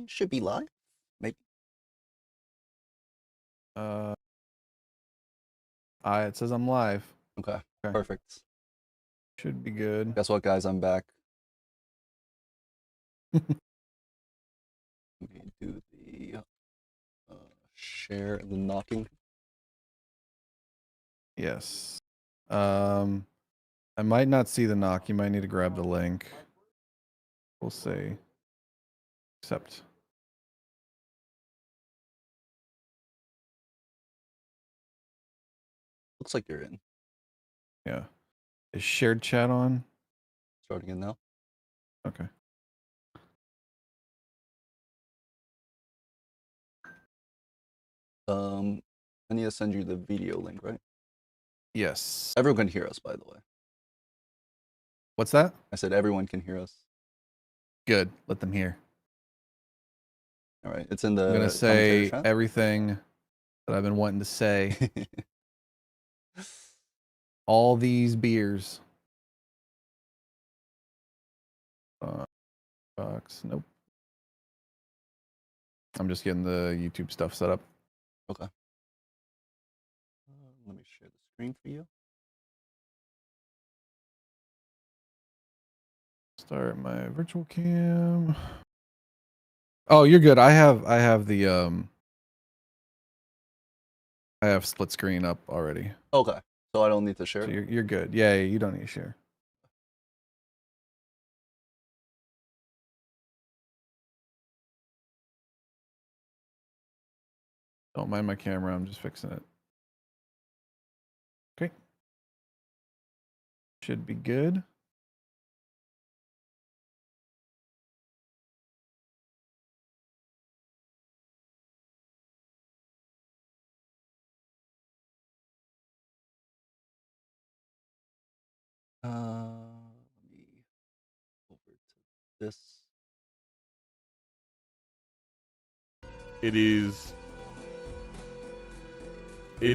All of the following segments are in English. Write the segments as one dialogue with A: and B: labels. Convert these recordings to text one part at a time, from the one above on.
A: Should be live, maybe.
B: It says I'm live.
A: Okay, perfect.
B: Should be good.
A: Guess what, guys? I'm back. Let me do the share the knocking.
B: Yes. I might not see the knock. You might need to grab the link. We'll see. Accept.
A: Looks like you're in.
B: Yeah. Is shared chat on?
A: Starting in now.
B: Okay.
A: I need to send you the video link, right?
B: Yes.
A: Everyone can hear us, by the way.
B: What's that?
A: I said everyone can hear us.
B: Good. Let them hear.
A: All right. It's in the.
B: I'm gonna say everything that I've been wanting to say. All these beers. Box. Nope. I'm just getting the YouTube stuff set up.
A: Okay. Let me share the screen for you.
B: Start my virtual cam. Oh, you're good. I have the I have split screen up already.
A: Okay. So I don't need to share.
B: So you're good. Yeah, you don't need to share. Don't mind my camera. I'm just fixing it. Okay. Should be good.
A: Let me over to this.
C: It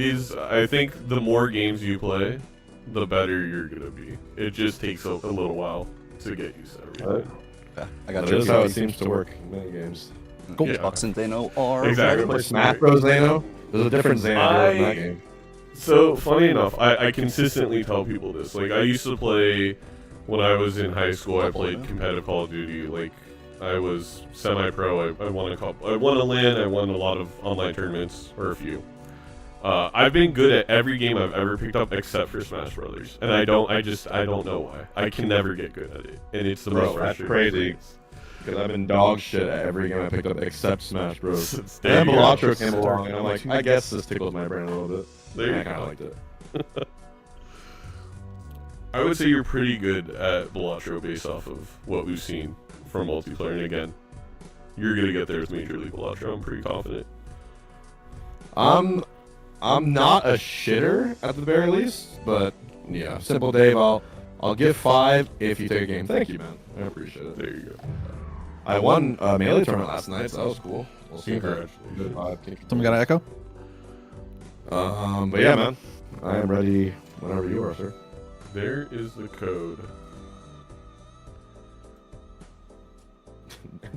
C: is, I think the more games you play, the better you're gonna be. It just takes a little while to get used to everything.
A: Okay, I got
D: That
A: you.
D: is how it seems to work in many games.
A: Cool.
C: Yeah.
A: Xbox and Zeno are
C: Exactly.
D: Play Smash Bros. Zeno? There's a different Zeno in that game.
C: So, funny enough, I consistently tell people this. Like, I used to play, when I was in high school, I played competitive Call of Duty. Like, I was semi-pro. I won a couple. I won a LAN. I won a lot of online tournaments, or a few. I've been good at every game I've ever picked up except for Smash Brothers, and I don't know why. I can never get good at it, and it's the most
D: That's
C: frustrating.
D: crazy. Because I've been dog shit at every game I picked up except Smash Bros.
C: There
D: And
C: you go.
D: Balatro came along, and I'm like, I guess this tickles my brain a little bit.
C: There you
D: I kind
C: go.
D: of liked it.
C: I would say you're pretty good at Balatro based off of what we've seen from multiplayer, and again, you're gonna get there with Major League Balatro. I'm pretty confident.
D: I'm not a shitter at the very least, but yeah, Simple Dave, I'll give 5 if you take a game. Thank you, man. I appreciate it.
C: There you go.
D: I won a Melee tournament last night, so that was cool. We'll see if that
C: Congratulations.
D: good vibe can
B: Someone got an echo?
D: But yeah, man, I am ready whenever you are, sir.
C: There is the code.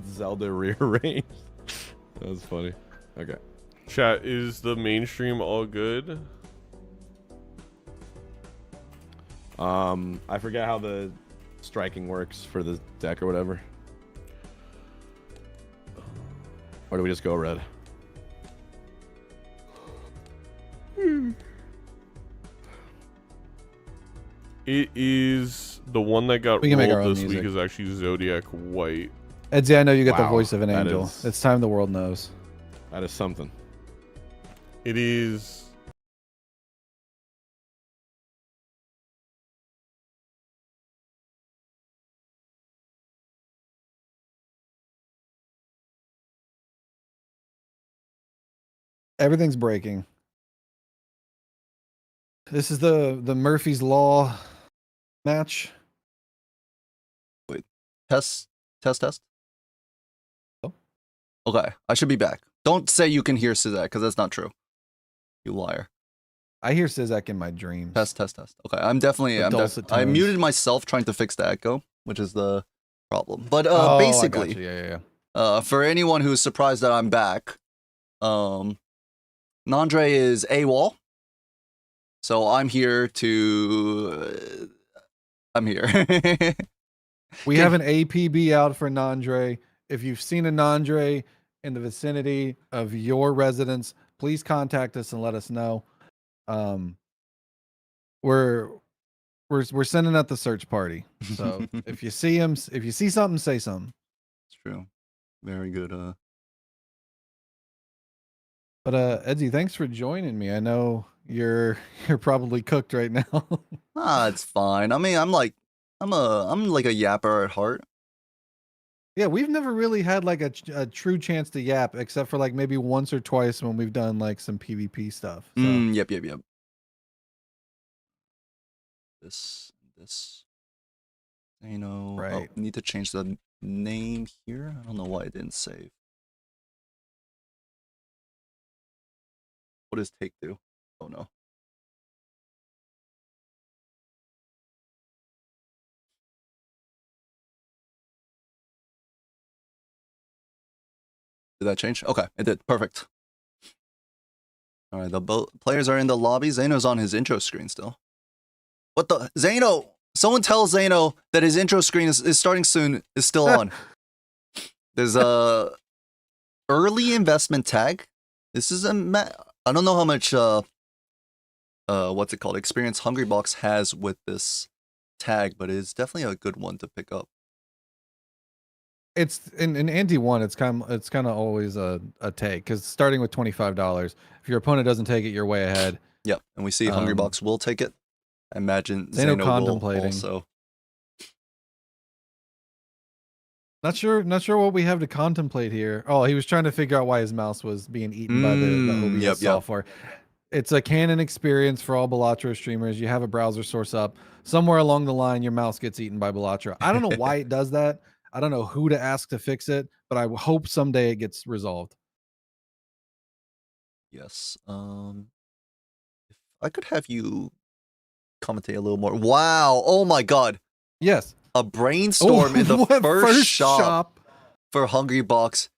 D: Zelda rearranged. That was funny. Okay.
C: Chat, is the mainstream all good?
D: I forget how the striking works for the deck or whatever. Or do we just go red?
C: It is the one that got
B: We can make our
C: rolled
B: own
C: this week
B: music.
C: is actually Zodiac White.
B: Edsy, I know you got the
D: Wow,
B: voice of an
D: that
B: angel.
D: is-
B: It's time the world knows.
D: That is something.
C: It is.
B: Everything's breaking. This is the Murphy's Law match.
A: Test.
B: Oh.
A: Okay, I should be back. Don't say you can hear Sizak, because that's not true. You liar.
B: I hear Sizak in my dreams.
A: Test. Okay, I'm definitely.
B: dulcet
A: I
B: tones.
A: muted myself trying to fix the echo, which is the problem. But
B: Oh, I
A: basically,
B: gotcha. Yeah.
A: For anyone who's surprised that I'm back, Nandre is AWOL. So I'm here to. I'm here.
B: We have an APB out for Nandre. If you've seen a Nandre in the vicinity of your residence, please contact us and let us know. We're sending out the search party. So if you see him, if you see something, say something.
A: It's true. Very good.
B: But Edsy, thanks for joining me. I know you're probably cooked right now.
A: It's fine. I mean, I'm like a yapper at heart.
B: Yeah, we've never really had like a true chance to yap, except for like maybe once or twice when we've done like some PvP stuff. So.
A: Yep. This.
B: Right.
A: Need to change the name here. I don't know why it didn't save. What does take do? Oh no. Did that change? Okay, it did. Perfect. All right, the players are in the lobby. Zeno's on his intro screen still. What the? Zeno! Someone tell Zeno that his intro screen is starting soon, is still on. There's a early investment tag. This is I don't know how much what's it called? Experience Hungrybox has with this tag, but it's definitely a good one to pick up.
B: It's in Ante 1, it's kind of always a take, because starting with $25, if your opponent doesn't take it, you're way ahead.
A: Yep, and we see Hungrybox will take it. I imagine
B: Zeno
A: Zeno
B: contemplating.
A: will also.
B: Not sure what we have to contemplate here. Oh, he was trying to figure out why his mouse was being eaten by the OBS software. It's a canon experience for all Balatro streamers. You have a browser source up. Somewhere along the line, your mouse gets eaten by Balatro. I don't know why it does that. I don't know who to ask to fix it, but I hope someday it gets resolved.
A: Yes. If I could have you commentate a little more. Wow. Oh my God.
B: Yes.
A: A brainstorm in the first shop for Hungrybox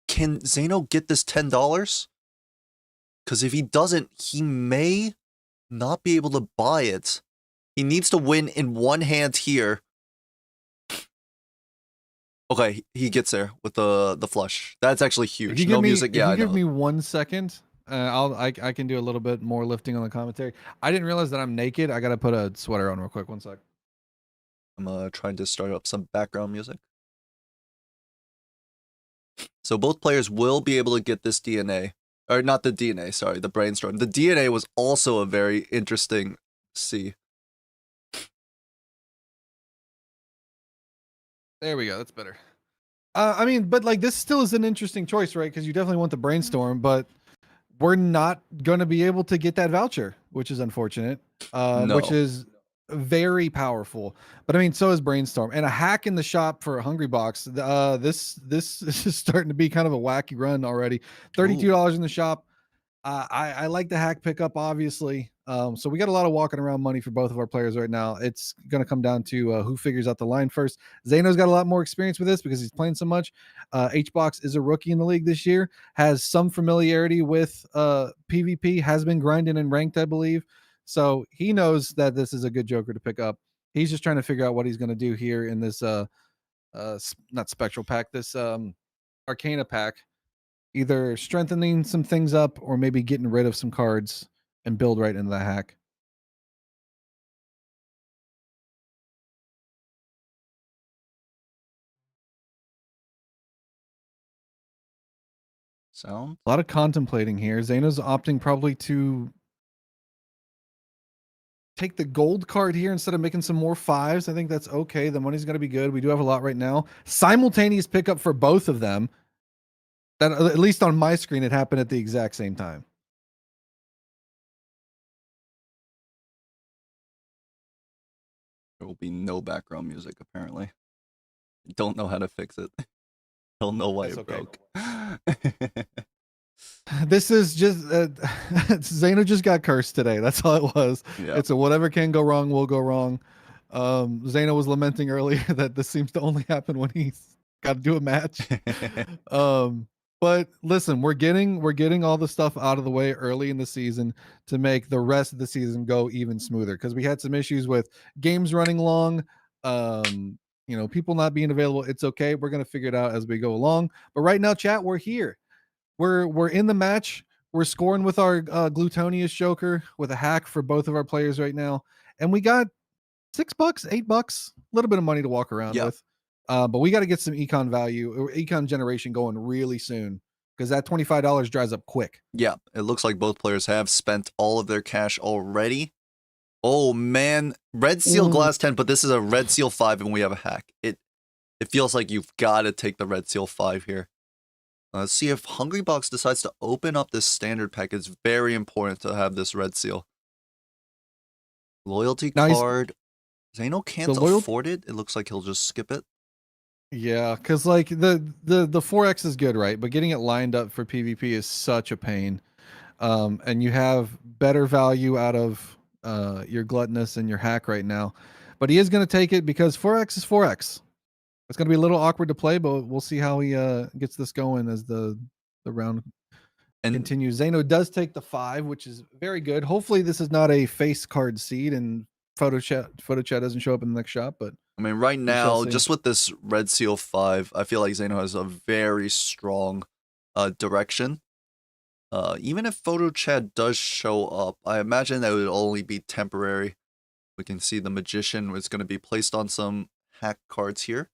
A: can Zeno get this $10? Because if he doesn't, he may not be able to buy it. He needs to win in one hand here. Okay, he gets there with the flush. That's actually huge. No music. Yeah,
B: give me 1 second. I can do a little bit more lifting on the commentary. I didn't realize that I'm naked. I gotta put a sweater on real quick. 1 sec.
A: I'm trying to start up some background music. So both players will be able to get this DNA. Or not the DNA, sorry, the brainstorm. The DNA was also a very interesting see.
B: There we go. That's better. I mean, but like this still is an interesting choice, right? Because you definitely want the brainstorm, but we're not going to be able to get that voucher, which is unfortunate.
A: No.
B: Which is very powerful. But I mean, so is brainstorm and a hack in the shop for a Hungrybox. This is starting to be kind of a wacky run already. $32 in the shop. I like the hack pickup, obviously. So we got a lot of walking around money for both of our players right now. It's going to come down to who figures out the line first. Zeno's got a lot more experience with this because he's playing so much. HBox is a rookie in the league this year, has some familiarity with PvP, has been grinding and ranked, I believe. So he knows that this is a good Joker to pick up. He's just trying to figure out what he's going to do here in this not Spectral pack, this Arcana pack. Either strengthening some things up or maybe getting rid of some cards and build right into the hack.
A: Sound?
B: A lot of contemplating here. Zeno's opting probably to take the gold card here instead of making some more fives. I think that's okay. The money's going to be good. We do have a lot right now. Simultaneous pickup for both of them. That, at least on my screen, it happened at the exact same time.
A: There will be no background music, apparently. I don't know how to fix it. Don't know why it broke.
B: This is just Zeno just got cursed today. That's all it was.
A: Yeah.
B: It's a whatever can go wrong will go wrong. Zeno was lamenting earlier that this seems to only happen when he's Got to do a match. But listen, we're getting all the stuff out of the way early in the season to make the rest of the season go even smoother, because we had some issues with games running long, people not being available. It's okay. We're gonna figure it out as we go along. But right now, chat, we're here. We're in the match. We're scoring with our Glutonius Joker with a hack for both of our players right now, and we got $6, $8, a little bit of money to walk around with. But we got to get some econ value or econ generation going really soon, because that $25 dries up quick.
A: Yeah, it looks like both players have spent all of their cash already. Oh man, red seal glass 10, but this is a red seal 5 and we have a hack. It feels like you've got to take the red seal 5 here. Let's see if Hungrybox decides to open up this standard pack. It's very important to have this red seal. Loyalty card. Zeno can't afford it. It looks like he'll just skip it.
B: Yeah, because like the 4X is good, right? But getting it lined up for PvP is such a pain. And you have better value out of your gluttonous and your hack right now. But he is going to take it because 4X is 4X. It's going to be a little awkward to play, but we'll see how he gets this going as the round continues. Zeno does take the 5, which is very good. Hopefully this is not a face card seed and photo chat doesn't show up in the next shop. But
A: I mean, right now, just with this red seal 5, I feel like Zeno has a very strong direction. Even if photo chat does show up, I imagine that it would only be temporary. We can see the magician is going to be placed on some hack cards here.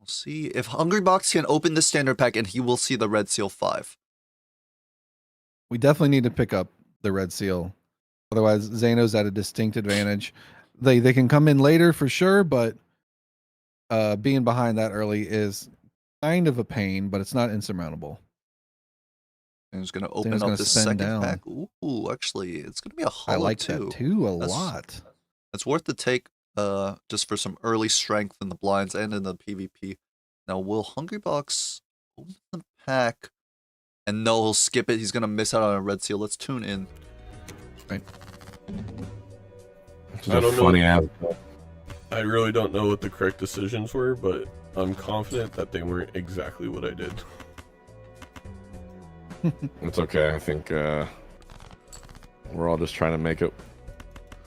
A: We'll see if Hungrybox can open the standard pack and he will see the red seal 5.
B: We definitely need to pick up the red seal. Otherwise, Zeno's at a distinct advantage. They can come in later for sure, but being behind that early is kind of a pain, but it's not insurmountable.
A: And he's going to open up the second pack. Ooh, actually, it's going to be a hollow.
B: I like that too a lot.
A: That's worth the take just for some early strength in the blinds and in the PvP. Now, will Hungrybox open the pack? And no, he'll skip it. He's going to miss out on a red seal. Let's tune in.
B: Right.
C: I don't know. I really don't know what the correct decisions were, but I'm confident that they weren't exactly what I did.
D: It's okay. I think we're all just trying to make it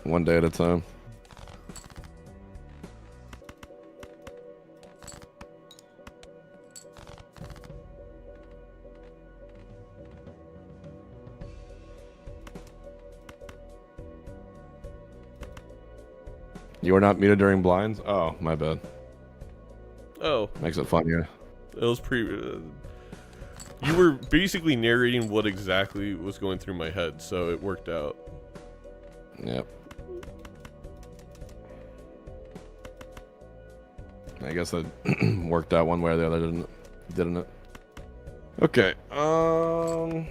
D: one day at a time. You were not muted during blinds? Oh, my bad.
C: Oh.
D: Makes it fun, yeah.
C: It was pretty... you were basically narrating what exactly was going through my head, so it worked out.
D: Yep. I guess that worked out one way or the other, didn't it? Okay.
A: Hollow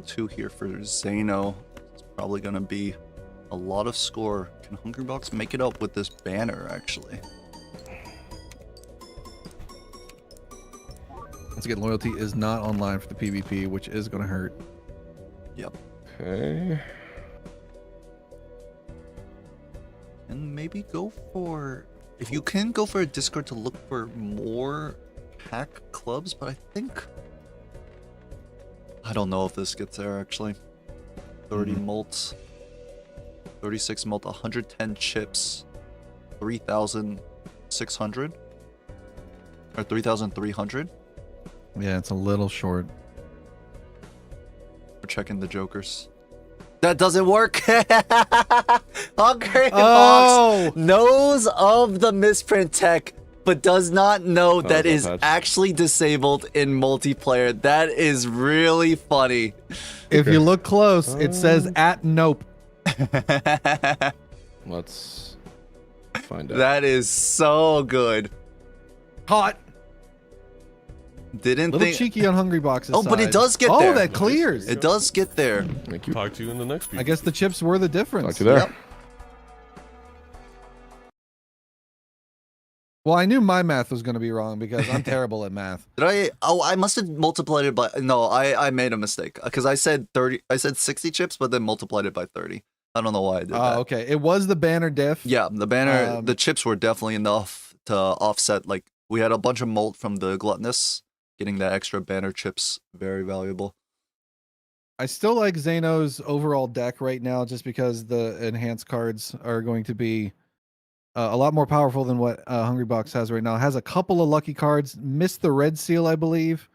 A: 2 here for Zeno. It's probably going to be a lot of score. Can Hungrybox make it up with this banner, actually?
B: Once again, loyalty is not online for the PvP, which is going to hurt.
A: Yep.
D: Okay.
A: And maybe go for... If you can, go for a Discord to look for more hack clubs, but I think... I don't know if this gets there, actually. 30 mults. 36 mult, 110 chips. 3,600? Or 3,300?
B: Yeah, it's a little short.
A: We're checking the jokers. That doesn't work. Hungrybox knows of the misprint tech, but does not know that is actually disabled in multiplayer. That is really funny.
B: If you look close, it says @nope.
D: Let's find out.
A: That is so good.
B: Hot.
A: Didn't
B: Little
A: think
B: cheeky on Hungrybox's
A: Oh,
B: side.
A: but it does get there.
B: Oh, that clears.
A: It does get there.
D: Thank you.
C: Talk to you in the next video.
B: I guess the chips were the difference.
D: Talk to you there.
A: Yep.
B: Well, I knew my math was going to be wrong because I'm terrible at math.
A: Did I? Oh, I must have multiplied it by. No, I made a mistake because I said 30. I said 60 chips, but then multiplied it by 30. I don't know why I did that.
B: Okay. It was the banner diff.
A: Yeah, the banner, the
B: Um,
A: chips were definitely enough to offset. Like, we had a bunch of molt from the gluttonous. Getting that extra banner chips, very valuable.
B: I still like Zeno's overall deck right now, just because the enhanced cards are going to be a lot more powerful than what Hungry Box has right now. It has a couple of lucky cards. Missed the red seal, I believe.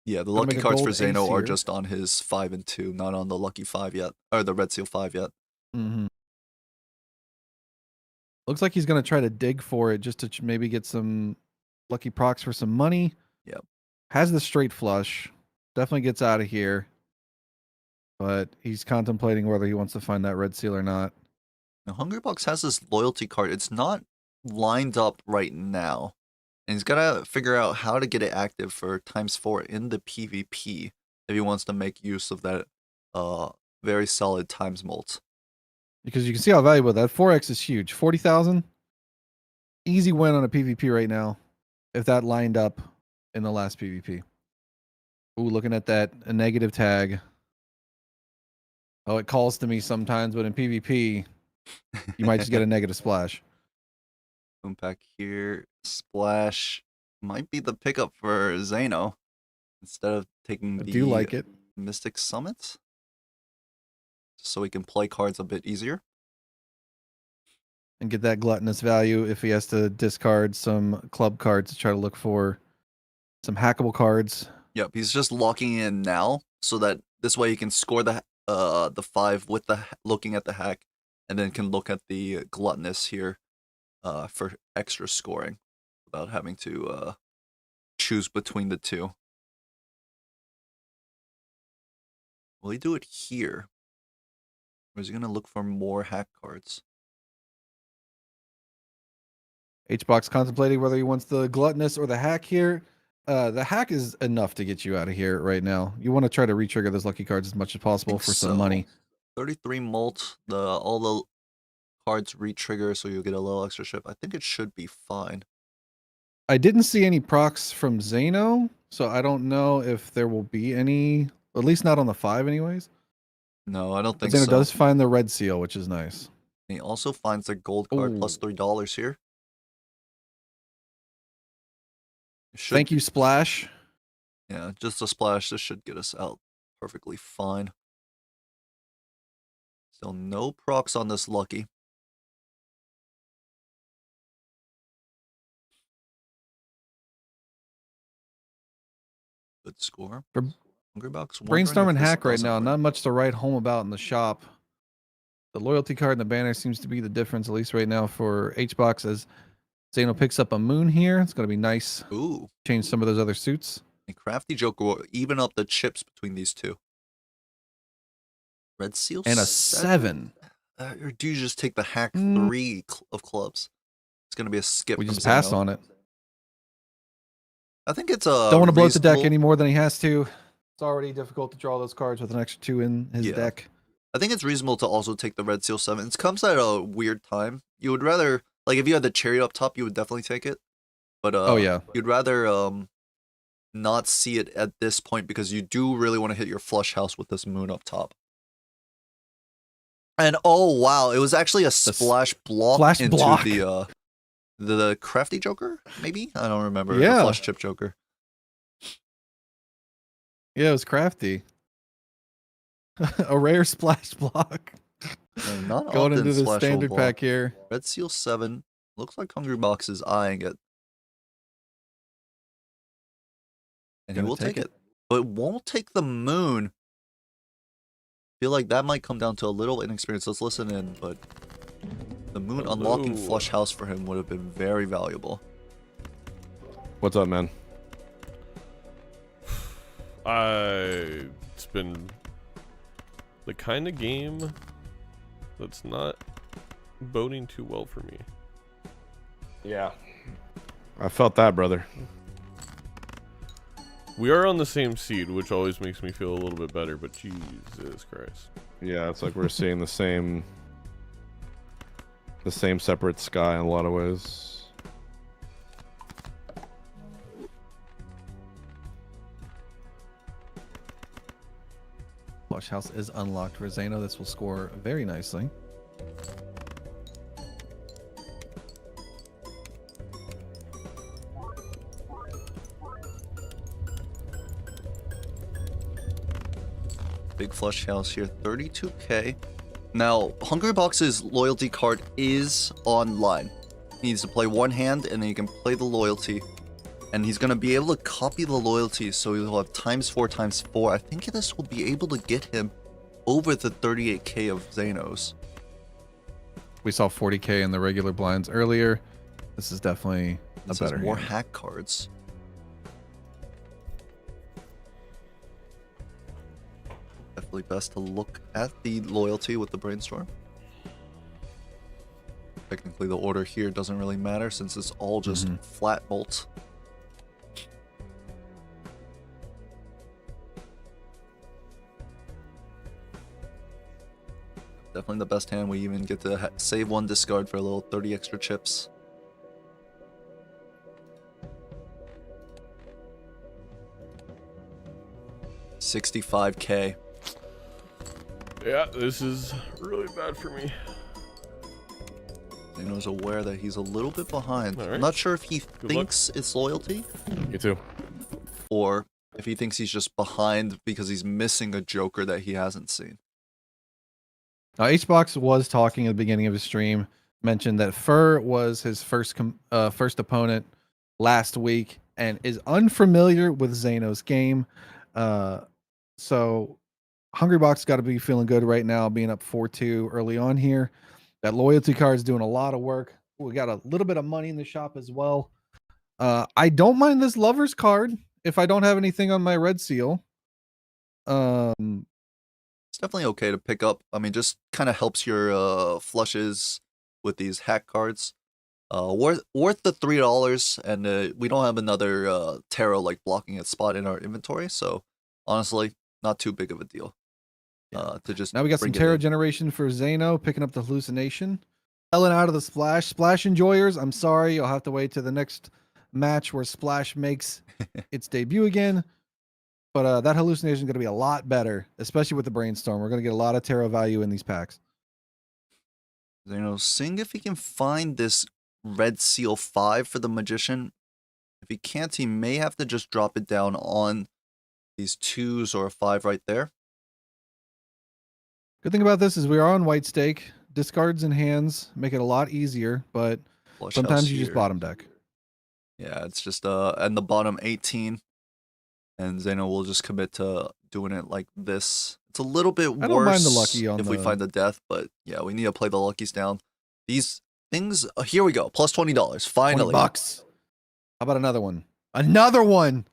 A: Yeah, the
B: Gonna
A: lucky
B: make a
A: cards for
B: gold
A: Zeno
B: ace
A: are
B: here.
A: just on his 5 and 2, not on the lucky 5 yet, or the red seal 5 yet.
B: Mm-hmm. Looks like he's gonna try to dig for it just to maybe get some lucky procs for some money.
A: Yep.
B: Has the straight flush. Definitely gets out of here. But he's contemplating whether he wants to find that red seal or not.
A: Now, Hungrybox has this loyalty card. It's not lined up right now. And he's got to figure out how to get it active for ×4 in the PvP if he wants to make use of that very solid times molt.
B: Because you can see how valuable that 4x is huge. 40,000. Easy win on a PvP right now. If that lined up in the last PvP. Ooh, looking at that, a negative tag. Oh, it calls to me sometimes, but in PvP, you might just get a negative splash.
A: Boom pack here. Splash might be the pickup for Zeno instead of taking
B: I
A: the
B: do like it.
A: Mystic Summit. So he can play cards a bit easier.
B: And get that gluttonous value if he has to discard some club cards to try to look for some hackable cards.
A: Yep, he's just locking in now so that this way he can score the 5 with the looking at the hack, and then can look at the gluttonous here for extra scoring without having to choose between the two. Will he do it here? Or is he gonna look for more hack cards?
B: Hbox contemplating whether he wants the gluttonous or the hack here. The hack is enough to get you out of here right now. You want to try to re-trigger those lucky cards as much as possible for some money.
A: 33 molt, all the cards re-trigger, so you'll get a little extra ship. I think it should be fine.
B: I didn't see any procs from Zeno, so I don't know if there will be any, at least not on the 5 anyways.
A: No, I don't
B: But
A: think
B: Zeno
A: so.
B: does find the red seal, which is nice.
A: And he also finds the gold card plus
B: Ooh.
A: $3 here.
B: Thank you, Splash.
A: Yeah, just a splash. This should get us out perfectly fine. Still no procs on this lucky. Good score.
B: For
A: Hungrybox
B: Brainstorm and hack right now, not much to write home about in the shop. The loyalty card and the banner seems to be the difference, at least right now for Hbox, as Zeno picks up a moon here. It's going to be nice.
A: Ooh.
B: Change some of those other suits.
A: And Crafty Joker will even up the chips between these two. Red Seal
B: And a 7.
A: Or do you just take the hack 3 of clubs? It's going to be a skip.
B: We
A: from
B: just passed
A: Zeno.
B: on it.
A: I think it's
B: Don't want to bloat the deck
A: reasonable-
B: any more than he has to. It's already difficult to draw those cards with an extra 2 in his deck.
A: I think it's reasonable to also take the Red Seal 7. It comes at a weird time. You would rather, like, if you had the chariot up top, you would definitely take it. But
B: Oh, yeah.
A: you'd rather not see it at this point because you do really want to hit your flush house with this moon up top. And oh wow, it was actually a splash block
B: Flash
A: into
B: block.
A: the Crafty Joker, maybe? I don't remember.
B: Yeah.
A: The Flush Chip Joker.
B: Yeah, it was crafty. A rare splash block.
A: Not
B: Going
A: often
B: into the
A: splash will
B: standard
A: block.
B: pack here.
A: Red Seal 7. Looks like Hungrybox is eyeing it. And he
B: Gonna
A: will
B: take
A: take it. But won't take the moon. Feel like that might come down to a little inexperience. Let's listen in, but the moon unlocking Flush House for him would have been very valuable.
D: What's up, man?
C: It's been the kind of game that's not boding too well for me.
D: Yeah. I felt that, brother.
C: We are on the same seed, which always makes me feel a little bit better, but Jesus Christ.
D: Yeah, it's like we're seeing the same separate sky in a lot of ways.
B: flush house is unlocked for Zeno. This will score very nicely.
A: Big flush house here, 32k. Now, Hungrybox's loyalty card is online. He needs to play one hand, and then you can play the loyalty. And he's going to be able to copy the loyalty, so he'll have ×4 ×4. I think this will be able to get him over the 38k of Xenos.
B: We saw 40k in the regular blinds earlier. This is definitely a
A: This has
B: better
A: more
B: hand.
A: hack cards. Definitely best to look at the loyalty with the brainstorm. Technically, the order here doesn't really matter since it's all just flat bolts. Definitely the best hand. We even get to save one discard for a little 30 extra chips. $65k.
C: Yeah, this is really bad for me.
A: Zeno's aware that he's a little bit behind.
C: All right.
A: I'm not sure if he
C: luck.
A: thinks it's loyalty
D: You too.
A: or if he thinks he's just behind because he's missing a joker that he hasn't seen.
B: HBox was talking at the beginning of his stream, mentioned that Fur was his first opponent last week and is unfamiliar with Zeno's game. So Hungrybox got to be feeling good right now, being up 4-2 early on here. That loyalty card is doing a lot of work. We got a little bit of money in the shop as well. I don't mind this Lover's card if I don't have anything on my red seal.
A: It's definitely okay to pick up. I mean, just kind of helps your flushes with these hack cards. Worth the $3, and we don't have another tarot like blocking its spot in our inventory, so honestly, not too big of a deal. To just
B: Now we got some
A: bring it
B: Terror
A: in.
B: Generation for Zeno, picking up the hallucination. Ellen out of the Splash. Splash enjoyers, I'm sorry. You'll have to wait to the next match where Splash makes its debut again. But that hallucination is going to be a lot better, especially with the Brainstorm. We're going to get a lot of Tarot value in these packs.
A: Zeno, seeing if he can find this red seal 5 for the Magician. If he can't, he may have to just drop it down on these 2s or a 5 right there.
B: Good thing about this is we are on white stake. Discards in hands make it a lot easier, but
A: Flush
B: sometimes
A: house
B: you just
A: here.
B: bottom deck.
A: Yeah, it's just and the bottom 18. And Zeno will just commit to doing it like this. It's a little bit worse
B: I don't mind the lucky on
A: if we
B: the-
A: find the death, but yeah, we need to play the luckies down. These things, here we go, plus $20, finally.
B: $20. How about another one? Another one!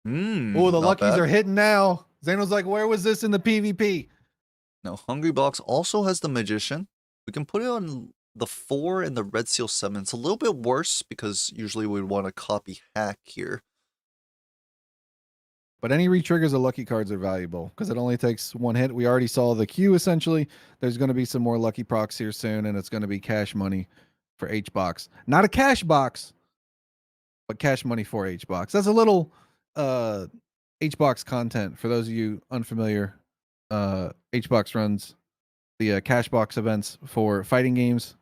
B: Oh, the
A: not
B: luckies
A: bad.
B: are hitting now. Zeno's like, where was this in the PvP?
A: Now, Hungrybox also has the Magician. We can put it on the 4 and the Red Seal 7. It's a little bit worse because usually we'd want to copy hack here.
B: But any retriggers of lucky cards are valuable because it only takes one hit. We already saw the queue essentially. There's going to be some more lucky procs here soon, and it's going to be cash money for HBox. Not a cash box, but cash money for HBox. That's a little HBox content for those of you unfamiliar. HBox runs the cash box events for fighting games.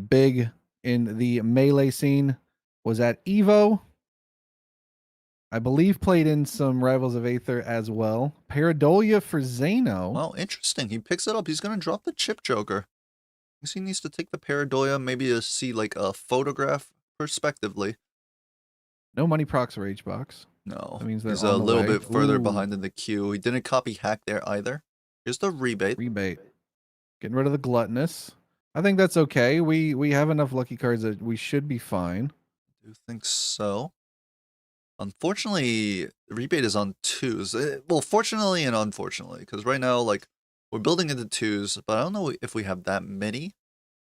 B: Big in the melee scene was at Evo. I believe played in some Rivals of Aether as well. Paradolia for Zeno.
A: Well, interesting. He picks it up. He's going to drop the Chip Joker. I guess he needs to take the Paradoia, maybe to see like a photograph perspectively.
B: No money procs for HBox.
A: No,
B: That means they're
A: he's
B: on
A: a
B: the
A: little
B: way.
A: bit further
B: Ooh.
A: behind in the queue. He didn't copy hack there either. Here's the rebate.
B: Rebate. Getting rid of the gluttonous. I think that's okay. We have enough lucky cards that we should be fine.
A: I do think so. Unfortunately, the rebate is on 2s. Well, fortunately and unfortunately, because right now, like, we're building into 2s, but I don't know if we have that many,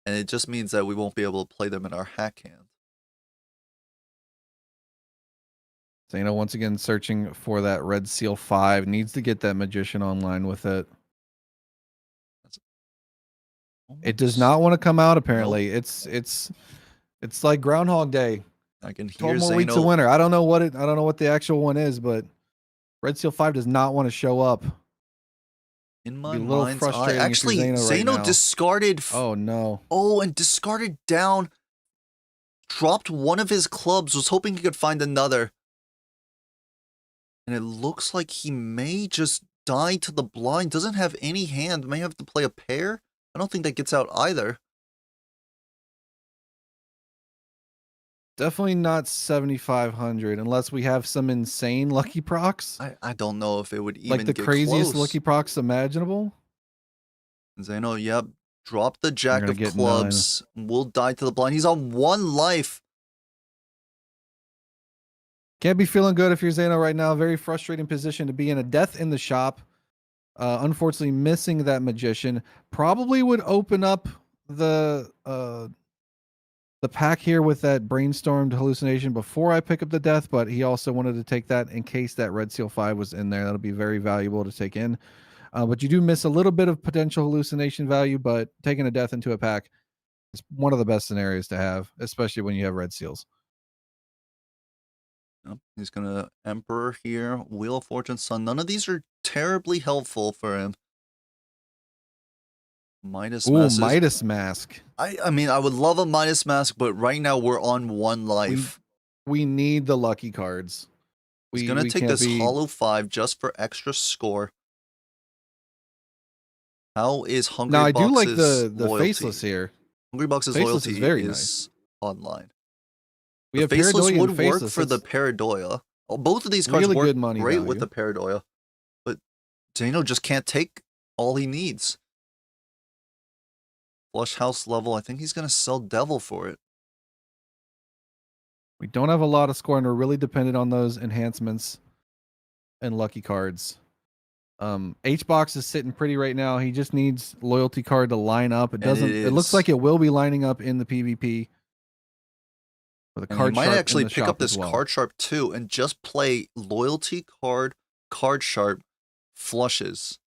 A: and it just means that we won't be able to play them in our hack hand.
B: Zeno once again searching for that Red Seal 5. Needs to get that Magician online with it. It does not want to come out apparently. It's like Groundhog Day.
A: I can hear
B: 12 more weeks of
A: Zeno.
B: winter. I don't know what the actual one is, but Red Seal 5 does not want to show up.
A: In my
B: Be a little
A: mind's eye,
B: frustrating if you're
A: actually,
B: Zeno right
A: Zeno
B: now.
A: discarded.
B: Oh no.
A: Oh, and discarded down. Dropped one of his clubs. Was hoping he could find another. And it looks like he may just die to the blind. Doesn't have any hand. May have to play a pair. I don't think that gets out either.
B: Definitely not 7,500 unless we have some insane lucky procs.
A: I don't know if it would even
B: Like the
A: get
B: craziest
A: close.
B: lucky procs imaginable.
A: Zeno, yep. Drop the jack
B: gonna
A: of
B: get
A: clubs. Will die to the blind. He's on 1 life.
B: Can't be feeling good if you're Zeno right now. Very frustrating position to be in. A death in the shop. Unfortunately, missing that magician probably would open up the pack here with that brainstormed hallucination before I pick up the death, but he also wanted to take that in case that red seal 5 was in there. That'll be very valuable to take in. But you do miss a little bit of potential hallucination value, but taking a death into a pack is one of the best scenarios to have, especially when you have red seals.
A: Yep, he's gonna Emperor here. Wheel of Fortune, Sun. None of these are terribly helpful for him. Midas
B: Ooh,
A: Mask.
B: Midas Mask.
A: I mean, I would love a Midas Mask, but right now we're on 1 life.
B: We need the lucky cards.
A: He's gonna take this Hollow 5 just for extra score. How is Hungry
B: Now I
A: Box's
B: do like the
A: loyalty?
B: faceless here.
A: Hungry Box's
B: Faceless
A: loyalty
B: is very
A: online.
B: We
A: The
B: have
A: faceless
B: Paradoia
A: would
B: and
A: work
B: faceless.
A: for the
B: That's
A: Paradoia. Both of these cards
B: really
A: work
B: good money
A: great with
B: value.
A: the Paradoia, but Zeno just can't take all he needs. Flush house level, I think he's gonna sell Devil for it.
B: We don't have a lot of score, and we're really dependent on those enhancements and lucky cards. H-Box is sitting pretty right now. He just needs loyalty card to line up. It
A: And
B: doesn't.
A: it
B: It looks
A: is.
B: like it will be lining up in the PvP. With a
A: And
B: card
A: he might
B: sharp
A: actually
B: in the
A: pick
B: shop
A: up this
B: as well.
A: card sharp too and just play loyalty card, card sharp, flushes.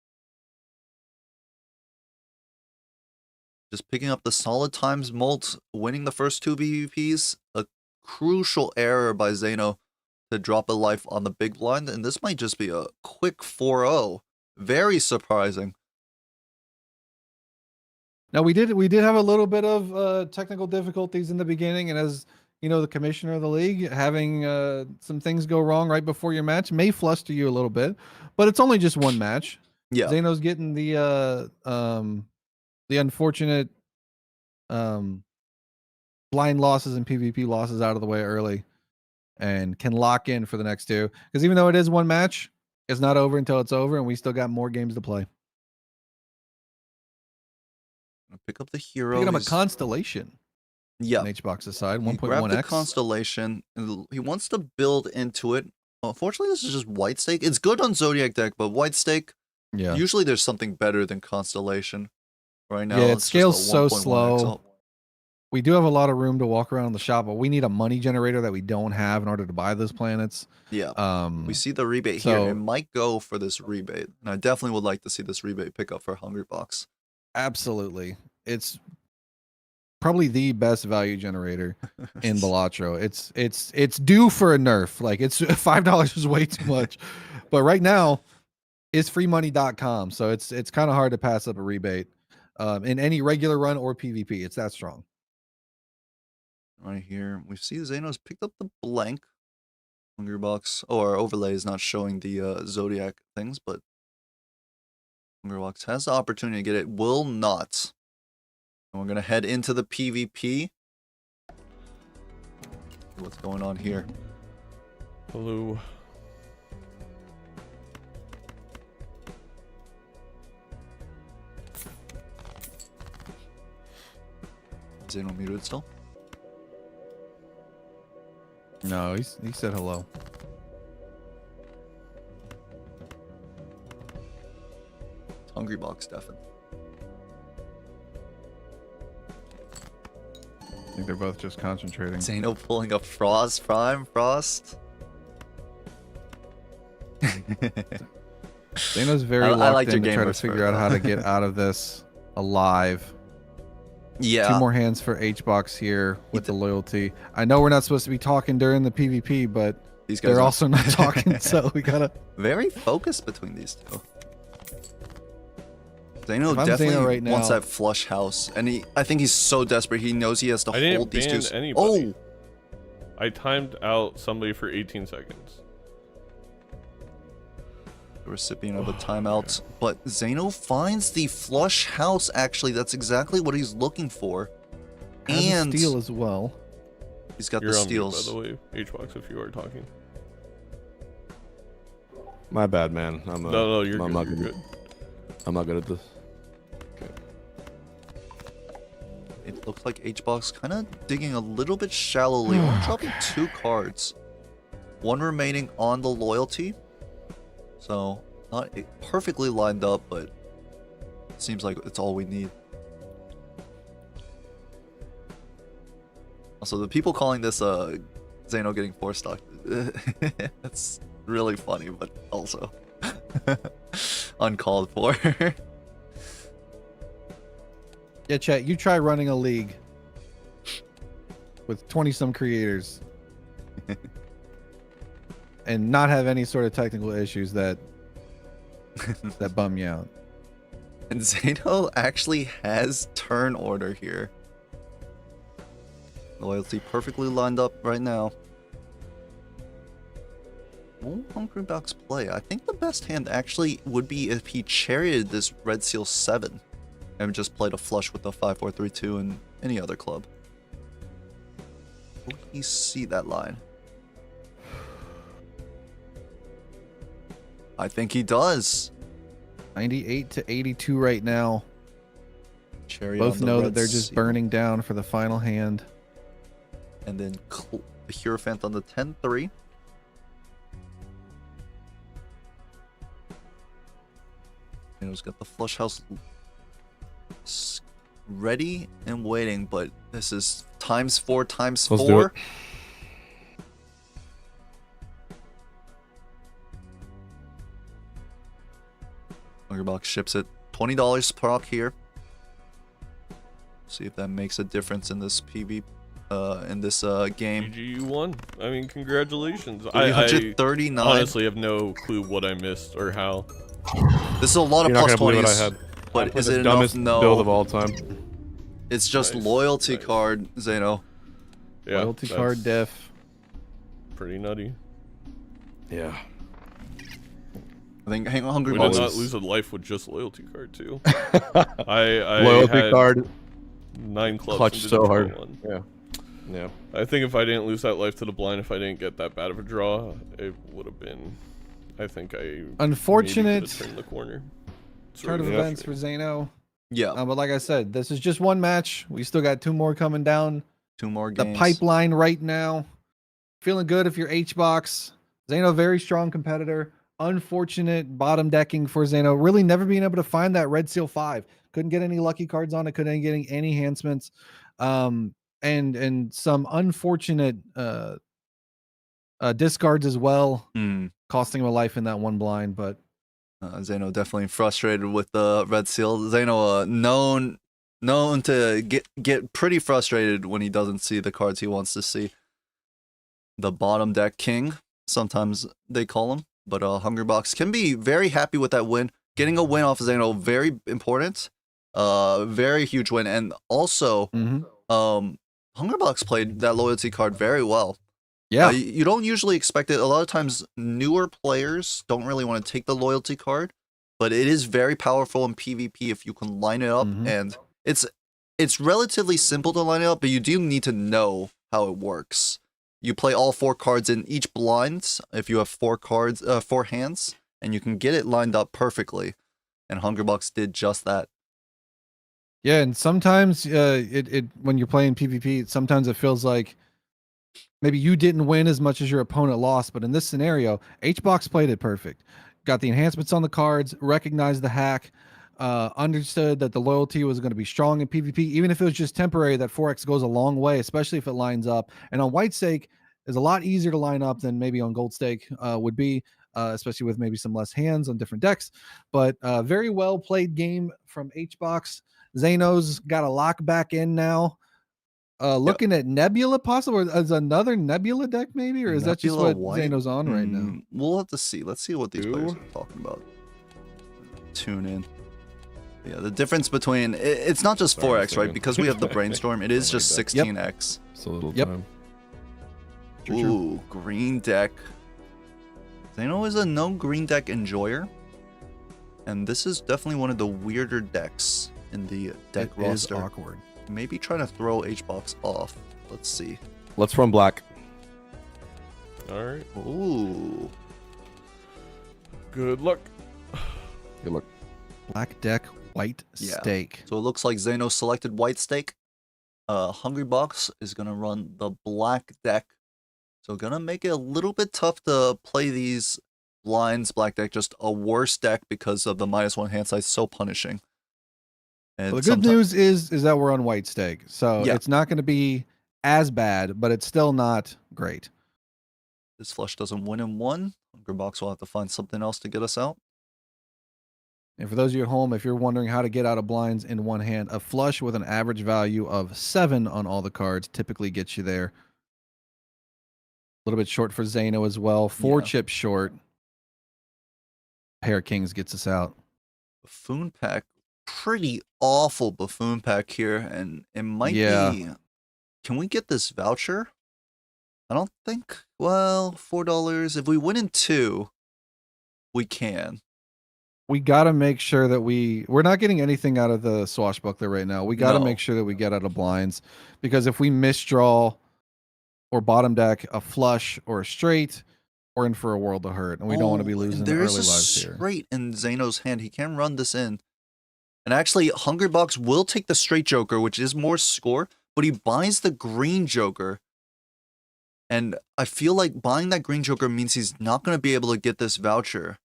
A: Just picking up the solid times molt, winning the first 2 PvPs. A crucial error by Zeno to drop a life on the big blind, and this might just be a quick 4-0. Very surprising.
B: Now we did have a little bit of technical difficulties in the beginning, and as you know, the commissioner of the league having some things go wrong right before your match may fluster you a little bit, but it's only just one match.
A: Yeah.
B: Zeno's getting the unfortunate blind losses and PvP losses out of the way early, and can lock in for the next 2. Because even though it is one match, it's not over until it's over, and we still got more games to play.
A: Pick up the hero.
B: Picking up a
A: He's-
B: constellation.
A: Yeah.
B: On H-Box's side,
A: He grabbed the
B: 1.1x.
A: constellation. And he wants to build into it. Unfortunately, this is just white stake. It's good on Zodiac deck, but white stake,
B: Yeah.
A: usually there's something better than constellation. Right now,
B: Yeah, it
A: it's just a
B: scales so
A: 1.1x
B: slow.
A: up.
B: We do have a lot of room to walk around the shop, but we need a money generator that we don't have in order to buy those planets.
A: Yeah. We see the rebate here.
B: so-
A: It might go for this rebate. And I definitely would like to see this rebate pick up for Hungry Box.
B: Absolutely. It's probably the best value generator in Balatro. It's due for a nerf. Like it's $5 is way too much. But right now it's freemoney.com. So it's kind of hard to pass up a rebate in any regular run or PvP. It's that strong.
A: Right here, we see Zeno's picked up the blank. Hungry Box, or overlay is not showing the Zodiac things, but Hungry Box has the opportunity to get it, will not. And we're going to head into the PvP. What's going on here?
C: Hello.
A: Zeno muted still?
B: No, he said hello.
A: Hungry Box, definitely.
B: I think they're both just concentrating.
A: Zeno pulling up Frost Prime, Frost.
B: Zeno's very
A: I
B: locked
A: liked
B: in
A: your
B: to try to
A: gamers
B: figure
A: for it,
B: out how to
A: though.
B: get out of this alive.
A: Yeah.
B: 2 more hands for H-Box here with the loyalty. I know we're not supposed to be talking during the PvP, but
A: These guys
B: they're
A: are
B: also not talking, so we gotta...
A: very focused between these two. Zeno
B: If I'm
A: definitely
B: Zeno right
A: wants
B: now-
A: that flush house, and I think he's so desperate. He knows he has to
C: I didn't
A: hold these
C: ban
A: two.
C: anybody.
A: Oh,
C: I timed out somebody for 18 seconds.
A: the recipient of a timeout, but Zeno finds the flush house. Actually, that's exactly what he's looking for,
B: Has a
A: and
B: steal as well.
A: he's got
C: You're
A: the
C: on mute,
A: steals.
C: by the way, HBox, if you are talking.
D: My bad, man.
C: No, you're
D: I'm
C: good.
D: not
C: You're
D: good.
C: good.
D: I'm not good at this.
A: It looks like HBox kind of digging a little bit shallowly, only dropping 2 cards. 1 remaining on the loyalty. So, not perfectly lined up, but seems like it's all we need. Also, the people calling this Zeno getting 4 stock, that's really funny, but also uncalled for.
B: Yeah, chat. You try running a league with 20-some creators and not have any sort of technical issues that bum you out.
A: And Zeno actually has turn order here. Loyalty perfectly lined up right now. Will Hungry Box play? I think the best hand actually would be if he charioted this Red Seal 7 and just played a flush with the 5-4-3-2 and any other club. Will he see that line? I think he does.
B: 98 to 82 right now.
A: Chariot
B: Both
A: on the
B: know that
A: Red
B: they're just
A: Seal.
B: burning down for the final hand.
A: And then the Hierophant on the 10-3. And he's got the flush house ready and waiting, but this is ×4 ×4.
D: Let's do it.
A: Hungrybox ships it $20 proc here. See if that makes a difference in this PV in this game.
C: GG, you won. I mean, congratulations. I
A: 339.
C: honestly have no clue what I missed or how.
A: This is a lot of
D: You're not
A: plus
D: gonna believe what I
A: 20s.
D: had.
A: But is
D: the
A: it enough?
D: dumbest build of
A: No.
D: all time.
A: It's just
C: Nice,
A: loyalty
C: nice.
A: card, Zeno.
C: Yeah,
B: Loyalty card
C: that's
B: diff.
C: pretty nutty.
D: Yeah.
A: I think
C: We
A: Hungry
C: did
A: Box
C: not
A: is-
C: lose a life with just loyalty card too. I
D: Loyalty
C: had
D: card
C: 9 clubs.
D: clutched
C: and
D: so
C: didn't
D: hard.
C: draw one.
D: Yeah. Yeah.
C: I think if I didn't lose that life to the blind, if I didn't get that bad of a draw, it would have been. I think I
B: Unfortunate
C: maybe could've turned the corner.
B: turn of
C: Sort
B: events for Zeno.
A: Yeah,
B: But like I said, this is just one match. We still got 2 more coming down
A: 2 more
B: the
A: games.
B: pipeline right now. Feeling good if you're HBox. Zeno, very strong competitor. Unfortunate bottom decking for Zeno. Really never being able to find that Red Seal 5. Couldn't get any lucky cards on it. Couldn't get any enhancements. And some unfortunate discards as well,
A: Hmm.
B: costing him a life in that one blind. But
A: Zeno definitely frustrated with the Red Seal. Zeno known to get pretty frustrated when he doesn't see the cards he wants to see. The bottom deck king, sometimes they call him, but Hungrybox can be very happy with that win. Getting a win off of Zeno, very important, very huge win, and also Hungrybox played that loyalty card very well.
B: yeah,
A: You don't usually expect it. A lot of times, newer players don't really want to take the loyalty card, but it is very powerful in PvP if you can line it up.
B: Mhm.
A: And it's relatively simple to line it up, but you do need to know how it works. You play all 4 cards in each blind if you have 4 cards, 4 hands, and you can get it lined up perfectly. And Hungrybox did just that.
B: yeah, and sometimes it when you're playing PvP, sometimes it feels like maybe you didn't win as much as your opponent lost, but in this scenario, HBox played it perfect. Got the enhancements on the cards, recognized the hack, understood that the loyalty was going to be strong in PvP, even if it was just temporary. That 4x goes a long way, especially if it lines up. And on white stake is a lot easier to line up than maybe on gold stake would be, especially with maybe some less hands on different decks. But very well played game from HBox. Zeno's got a lock back in now. Looking at Nebula possible as another Nebula deck maybe, or is that just
A: Nebula
B: what
A: White?
B: Zeno's on right now?
A: We'll have to see. Let's see what these players
C: Ooh.
A: are talking about. Tune in. Yeah, the difference between it's not just
D: Sorry,
A: 4x, right?
D: second.
A: Because we have the brainstorm, it is
D: I
A: just
D: like
A: 16x.
D: It's a little
B: Yep.
D: time.
B: True.
A: Ooh, green deck. Zeno is a no green deck enjoyer, and this is definitely one of the weirder decks in the deck
B: It is
A: roster.
B: awkward.
A: Maybe trying to throw HBox off. Let's see.
D: Let's run black.
C: All right.
A: Ooh,
C: Good luck.
D: Good luck.
B: Black deck, white
A: Yeah.
B: stake.
A: so it looks like Zeno selected white stake. Hungry Box is gonna run the black deck, so gonna make it a little bit tough to play these blinds black deck. Just a worse deck because of the -1 hand size, so punishing. And
B: Well, the good news is that we're on white stake, so
A: Yeah.
B: it's not going to be as bad, but it's still not great.
A: this flush doesn't win in one. Hungry Box will have to find something else to get us out.
B: And for those of you at home, if you're wondering how to get out of blinds in one hand, a flush with an average value of 7 on all the cards typically gets you there. A little bit short for Zeno as well. 4
A: Yeah.
B: chips short. Pair of kings gets us out.
A: Buffoon pack, pretty awful buffoon pack here, and it might
B: Yeah.
A: be. Can we get this voucher? I don't think. Well, $4. If we win in 2, we can.
B: We got to make sure that we're not getting anything out of the swashbuckler right now. We got to
A: No.
B: make sure that we get out of blinds, because if we misdraw or bottom deck a flush or a straight, we're in for a world of hurt, and we don't want to be
A: Oh,
B: losing
A: and
B: the
A: there
B: early
A: is a
B: lives here.
A: straight in Zeno's hand. He can run this in. And actually, Hungry Box will take the straight joker, which is more score, but he buys the green joker. And I feel like buying that green joker means he's not going to be able to get this voucher.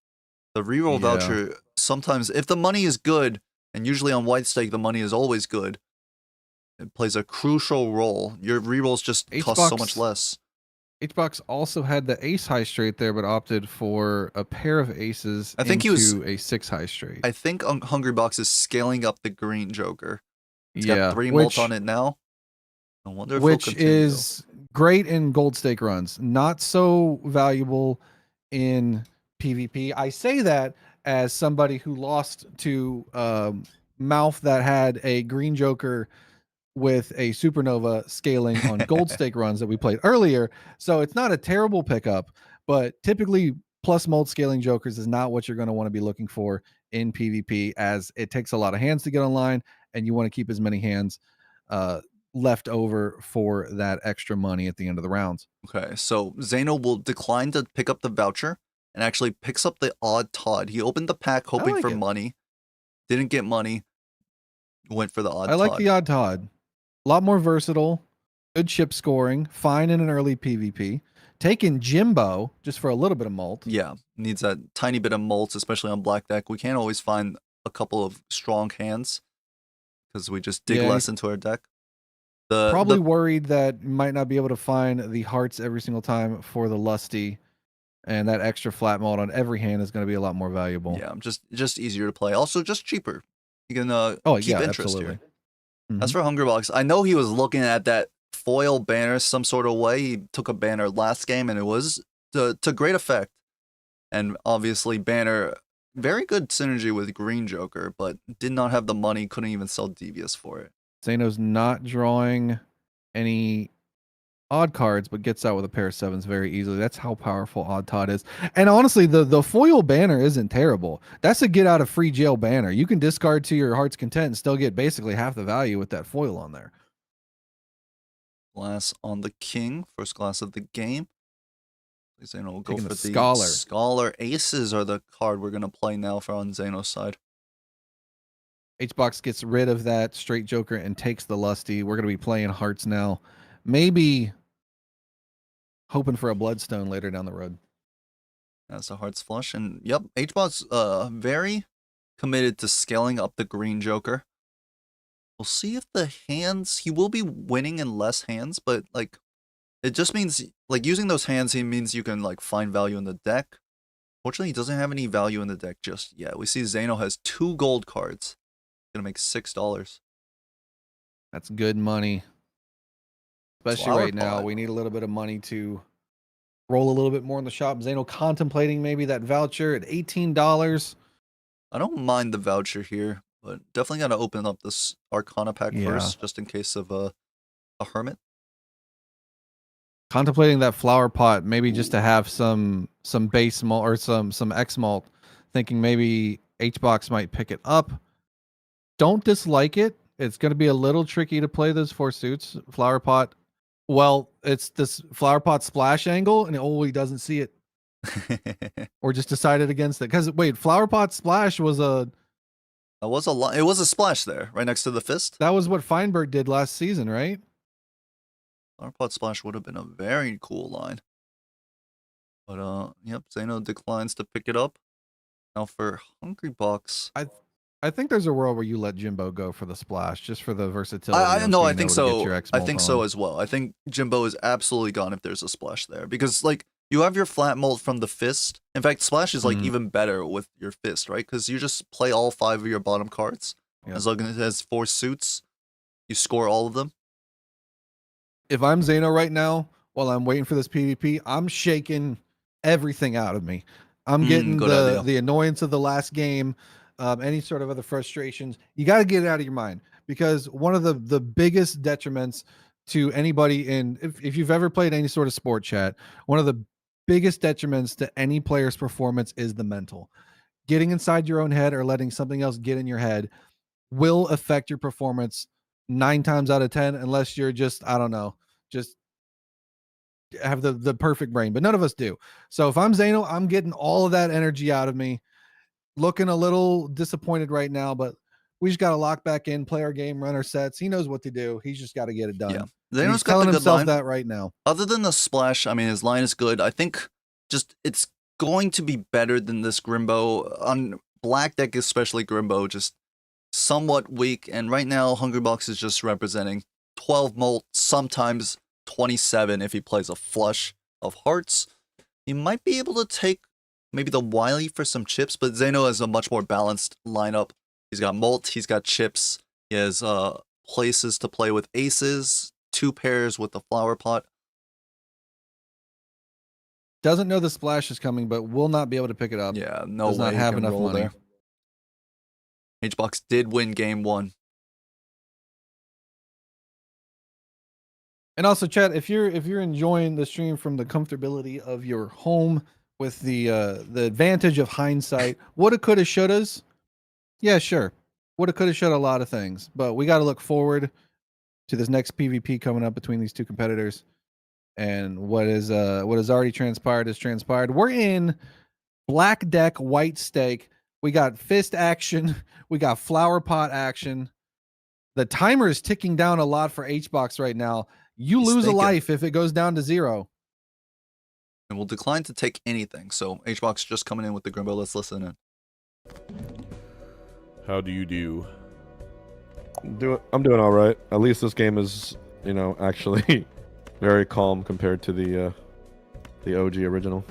A: The reroll
B: Yeah.
A: voucher, sometimes, if the money is good, and usually on white stake, the money is always good, it plays a crucial role. Your rerolls just cost so
B: HBox
A: much less.
B: HBox also had the ace high straight there, but opted for a pair of aces
A: I think he was-
B: into a 6 high straight.
A: I think Hungry Box is scaling up the green joker. It's
B: yeah,
A: got 3
B: which,
A: molt on it now. I wonder if he'll
B: which
A: continue.
B: is great in gold stake runs, not so valuable in PvP. I say that as somebody who lost to Mouth that had a green joker with a supernova scaling on gold stake runs that we played earlier. So it's not a terrible pickup, but typically plus mold scaling jokers is not what you're going to want to be looking for in PvP, as it takes a lot of hands to get online, and you want to keep as many hands left over for that extra money at the end of the rounds.
A: Okay, so Zeno will decline to pick up the voucher and actually picks up the odd Todd. He opened the pack hoping
B: like
A: for
B: it.
A: money, didn't get money, went for the odd
B: I like
A: Todd.
B: the odd Todd. A lot more versatile, good chip scoring, fine in an early PvP. Taking Jimbo just for a little bit of mult.
A: Yeah, needs that tiny bit of molts, especially on black deck. We can't always find a couple of strong hands because we just dig
B: Yeah,
A: less into our deck.
B: Probably worried that you might not be able to find the hearts every single time for the lusty, and that extra flat malt on every hand is going to be a lot more valuable.
A: Yeah, just easier to play. Also, just cheaper. You can
B: Oh
A: keep
B: yeah,
A: interest
B: absolutely.
A: here.
B: Mhm.
A: As for Hungerbox, I know he was looking at that foil banner some sort of way. He took a banner last game, and it was to great effect. And obviously, banner, very good synergy with Green Joker, but did not have the money, couldn't even sell Devious for it.
B: Zeno's not drawing any odd cards, but gets out with a pair of 7s very easily. That's how powerful Odd Todd is. And honestly, the foil banner isn't terrible. That's a get out of free jail banner. You can discard to your heart's content and still get basically half the value with that foil on there.
A: Glass on the King, first glass of the game. Zeno will go
B: Taking
A: for
B: the
A: the
B: Scholar.
A: Scholar. Aces are the card we're going to play now for on Zeno's side.
B: HBox gets rid of that straight joker and takes the lusty. We're going to be playing hearts now. Maybe hoping for a bloodstone later down the road.
A: That's a hearts flush. And yep, HBot's very committed to scaling up the Green Joker. We'll see if the hands, he will be winning in less hands, but like it just means like using those hands, he means you can like find value in the deck. Fortunately, he doesn't have any value in the deck just yet. We see Zeno has 2 gold cards. Gonna make $6.
B: That's good money. Especially
A: Flower
B: right now.
A: pot.
B: We need a little bit of money to roll a little bit more in the shop. Zeno contemplating maybe that voucher at $18.
A: I don't mind the voucher here. But definitely got to open up this Arcana pack
B: Yeah.
A: first, just in case of a Hermit.
B: Contemplating that flower pot, maybe just to have some base malt or some X malt. Thinking maybe HBox might pick it up. Don't dislike it. It's going to be a little tricky to play those 4 suits. Flower pot. Well, it's this flower pot splash angle, and he doesn't see it, or just decided against it. Because wait, flower pot splash was
A: That was a lot. It was a splash there, right next to the fist.
B: that was what Feinberg did last season, right?
A: Flower pot splash would have been a very cool line. But yep, Zeno declines to pick it up. Now for Hungry Box.
B: I think there's a world where you let Jimbo go for the splash, just for the versatility.
A: I
B: of
A: know,
B: being
A: I think
B: able to get
A: so.
B: your X
A: I
B: malt
A: think
B: on.
A: so as well. I think Jimbo is absolutely gone if there's a splash there. Because like you have your flat mold from the fist. In fact, splash is like even better with your fist, right? Because you just play all 5 of your bottom cards.
B: Yep.
A: As long as it has 4 suits, you score all of them.
B: If I'm Zeno right now, while I'm waiting for this PvP, I'm shaking everything out of me. I'm getting
A: good idea.
B: the annoyance of the last game, any sort of other frustrations. You got to get it out of your mind, because one of the biggest detriments to anybody if you've ever played any sort of sport chat, one of the biggest detriments to any player's performance is the mental. Getting inside your own head or letting something else get in your head will affect your performance 9 times out of 10, unless you're just, I don't know, just have the perfect brain, but none of us do. So if I'm Zeno, I'm getting all of that energy out of me. Looking a little disappointed right now, but we just got to lock back in, play our game, run our sets. He knows what to do. He's just got to get it done.
A: Yeah.
B: And
A: Zeno's
B: he's
A: got
B: telling
A: the good
B: himself
A: line.
B: that right now.
A: Other than the splash, I mean, his line is good. I think just it's going to be better than this Grimbo. On black deck, especially Grimbo, just somewhat weak. And right now, Hungry Box is just representing 12 mult, sometimes 27 if he plays a flush of hearts. He might be able to take maybe the Wily for some chips, but Zeno has a much more balanced lineup. He's got mult, he's got chips, he has places to play with aces, 2 pairs with the flower pot.
B: Doesn't know the splash is coming, but will not be able to pick it up.
A: Yeah, no
B: Does
A: way
B: not
A: he
B: have
A: can
B: enough
A: roll
B: money.
A: there. HBox did win game 1.
B: And also, chat, if you're enjoying the stream from the comfortability of your home with the advantage of hindsight, woulda, coulda, shouldas. Yeah, sure. Woulda, coulda, shoulda, a lot of things, but we got to look forward to this next PvP coming up between these 2 competitors. And what has already transpired has transpired. We're in black deck, white stake. We got fist action. We got flower pot action. The timer is ticking down a lot for HBox right now. You
A: He's
B: lose a
A: thinking.
B: life if it goes down to 0.
A: And will decline to take anything. So HBox just coming in with the Grimbo. Let's listen in.
C: How do you do?
D: I'm doing all right. At least this game is, actually very calm compared to the OG original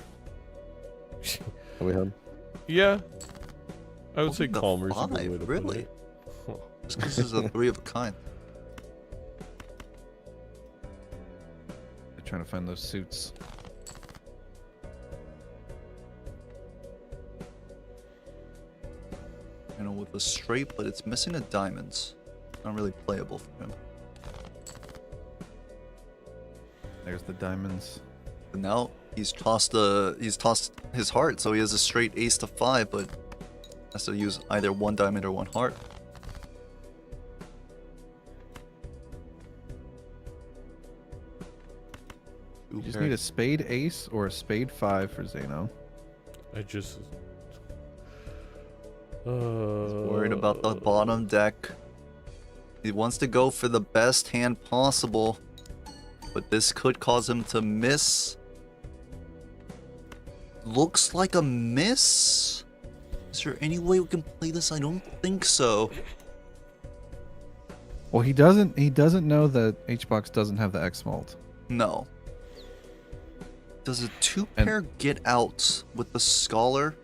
D: that we had.
C: Yeah, I would say
A: Only the
C: calmer. Is a good
A: 5,
C: way to put
A: really?
C: it.
A: Just because this is a 3 of a kind.
B: They're trying to find those suits.
A: With a straight, but it's missing a diamonds. Not really playable for him.
B: There's the diamonds.
A: But now he's tossed his heart, so he has a straight ace to 5, but has to use either 1 diamond or 1 heart.
B: You just need a spade ace or a spade 5 for Zeno.
C: I just.
A: Worried about the bottom deck. He wants to go for the best hand possible, but this could cause him to miss. Looks like a miss. Is there any way we can play this? I don't think so.
B: Well, he doesn't know that HBox doesn't have the X malt.
A: No. Does a 2-pair get out with the Scholar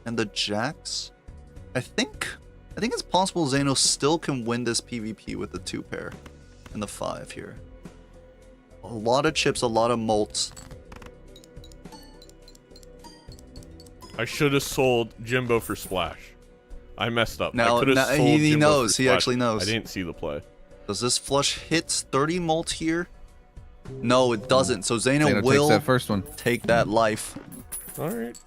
A: and the Jacks? I think it's possible Zeno still can win this PvP with the 2-pair and the 5 here. A lot of chips, a lot of molts.
C: I should have sold Jimbo for Splash. I messed up.
A: Now,
C: I could have
A: now
C: sold
A: he
C: Jimbo
A: knows.
C: for
A: He
C: splash.
A: actually knows.
C: I didn't see the play.
A: Does this flush hit 30 molt here? No, it doesn't. So Zeno
B: Zeno takes
A: will
B: that first one.
A: take that life.
C: All right.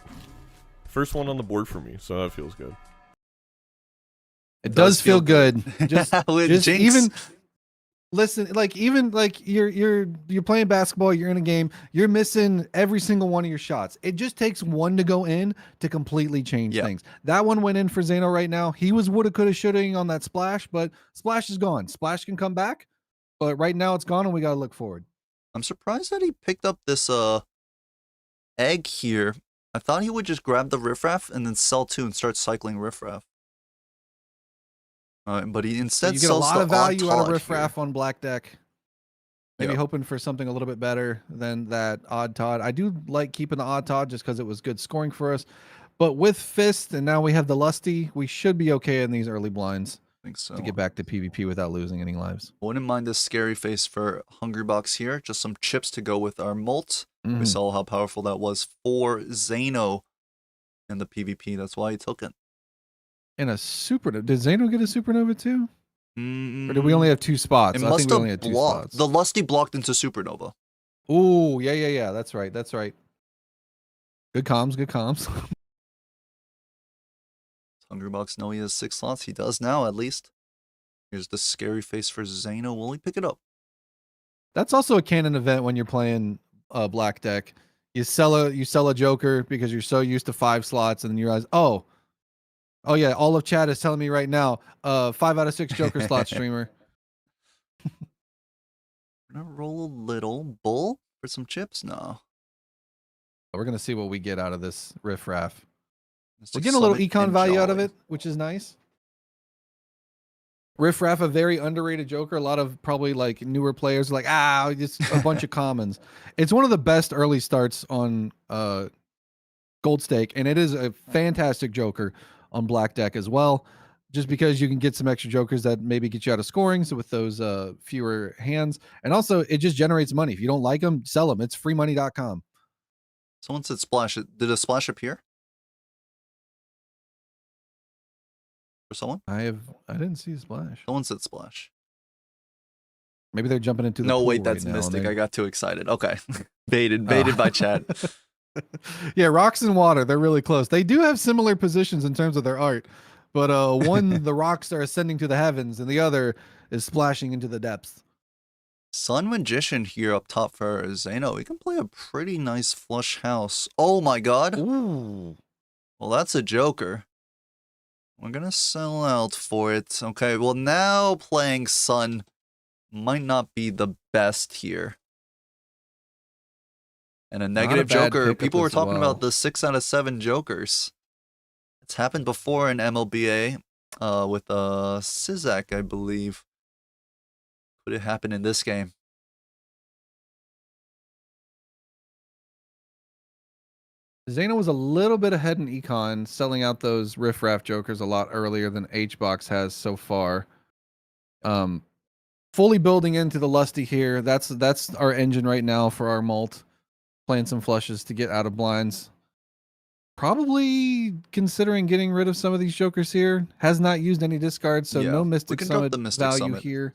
C: First one on the board for me, so that feels good.
B: It does feel good. Just,
A: With
B: just
A: Jinx.
B: even listen, like even like you're playing basketball, you're in a game, you're missing every single one of your shots. It just takes one to go in to completely change things. That one went in for Zeno right now. He was woulda, coulda, shoulda on that splash, but splash is gone. Splash can come back, but right now it's gone, and we gotta look forward.
A: I'm surprised that he picked up this egg here. I thought he would just grab the riffraff and then sell 2 and start cycling riffraff. But he
B: So
A: instead
B: you get a
A: sells
B: lot
A: the
B: of value
A: odd
B: out of
A: Todd
B: riffraff
A: here.
B: on black deck. Maybe
A: Yep.
B: hoping for something a little bit better than that odd Todd. I do like keeping the odd Todd just because it was good scoring for us. But with Fist and now we have the Lusty, we should be okay in these early blinds
A: I think so.
B: to get back to PvP without losing any lives.
A: Wouldn't mind this scary face for Hungrybox here. Just some chips to go with our molt. We
B: Mhm.
A: saw how powerful that was for Zeno in the PvP. That's why he took it.
B: And a supernova. Did Zeno get a supernova too?
A: Mm,
B: Or did we only have 2 spots?
A: It
B: I
A: must
B: think we only
A: have
B: had 2
A: blocked.
B: spots.
A: The Lusty blocked into Supernova.
B: Ooh, yeah. That's right. Good comms, good comms.
A: Hungrybox know he has 6 slots. He does now, at least. Here's the scary face for Zeno. Will he pick it up?
B: That's also a canon event when you're playing black deck. You sell a Joker because you're so used to 5 slots, and then you realize, oh yeah, all of chat is telling me right now, 5 out of 6 Joker slot streamer.
A: Gonna roll a little bull for some chips? No.
B: We're gonna see what we get out of this riffraff. We're
A: Mystic
B: getting a little
A: Summit
B: econ
A: and
B: value out of
A: Jolly.
B: it, which is nice. Riffraff, a very underrated Joker. A lot of probably like newer players are like, just a bunch of commons. It's one of the best early starts on Gold Stake, and it is a fantastic Joker on Black Deck as well. Just because you can get some extra Jokers that maybe get you out of scoring, so with those fewer hands, and also it just generates money. If you don't like them, sell them. It's freemoney.com.
A: Someone said splash. Did a splash appear? For someone?
B: I didn't see a splash.
A: Someone said splash.
B: Maybe they're jumping into the
A: No,
B: pool
A: wait,
B: right
A: that's
B: now, and
A: Mystic.
B: they-
A: I got too excited. Okay. baited by chat.
B: Yeah, rocks and water, they're really close. They do have similar positions in terms of their art, but one, the rocks are ascending to the heavens, and the other is splashing into the depths.
A: Sun Magician here up top for Zeno. He can play a pretty nice flush house. Oh my god.
B: Ooh.
A: Well, that's a Joker. We're gonna sell out for it. Okay, well now playing Sun might not be the best here. And a negative
B: bad
A: Joker.
B: pickup
A: People were
B: as
A: talking
B: well.
A: about the 6 out of 7 Jokers. It's happened before in MLBA with Sizak, I believe. Could it happen in this game?
B: Zeno was a little bit ahead in econ, selling out those riffraff Jokers a lot earlier than HBox has so far. Fully building into the Lusty here. That's our engine right now for our mult. Playing some flushes to get out of blinds. Probably considering getting rid of some of these Jokers here. Has not used any discards, so
A: Yeah,
B: no
A: we
B: Mystic
A: can drop
B: Summit
A: the Mystic
B: value
A: Summit.
B: here.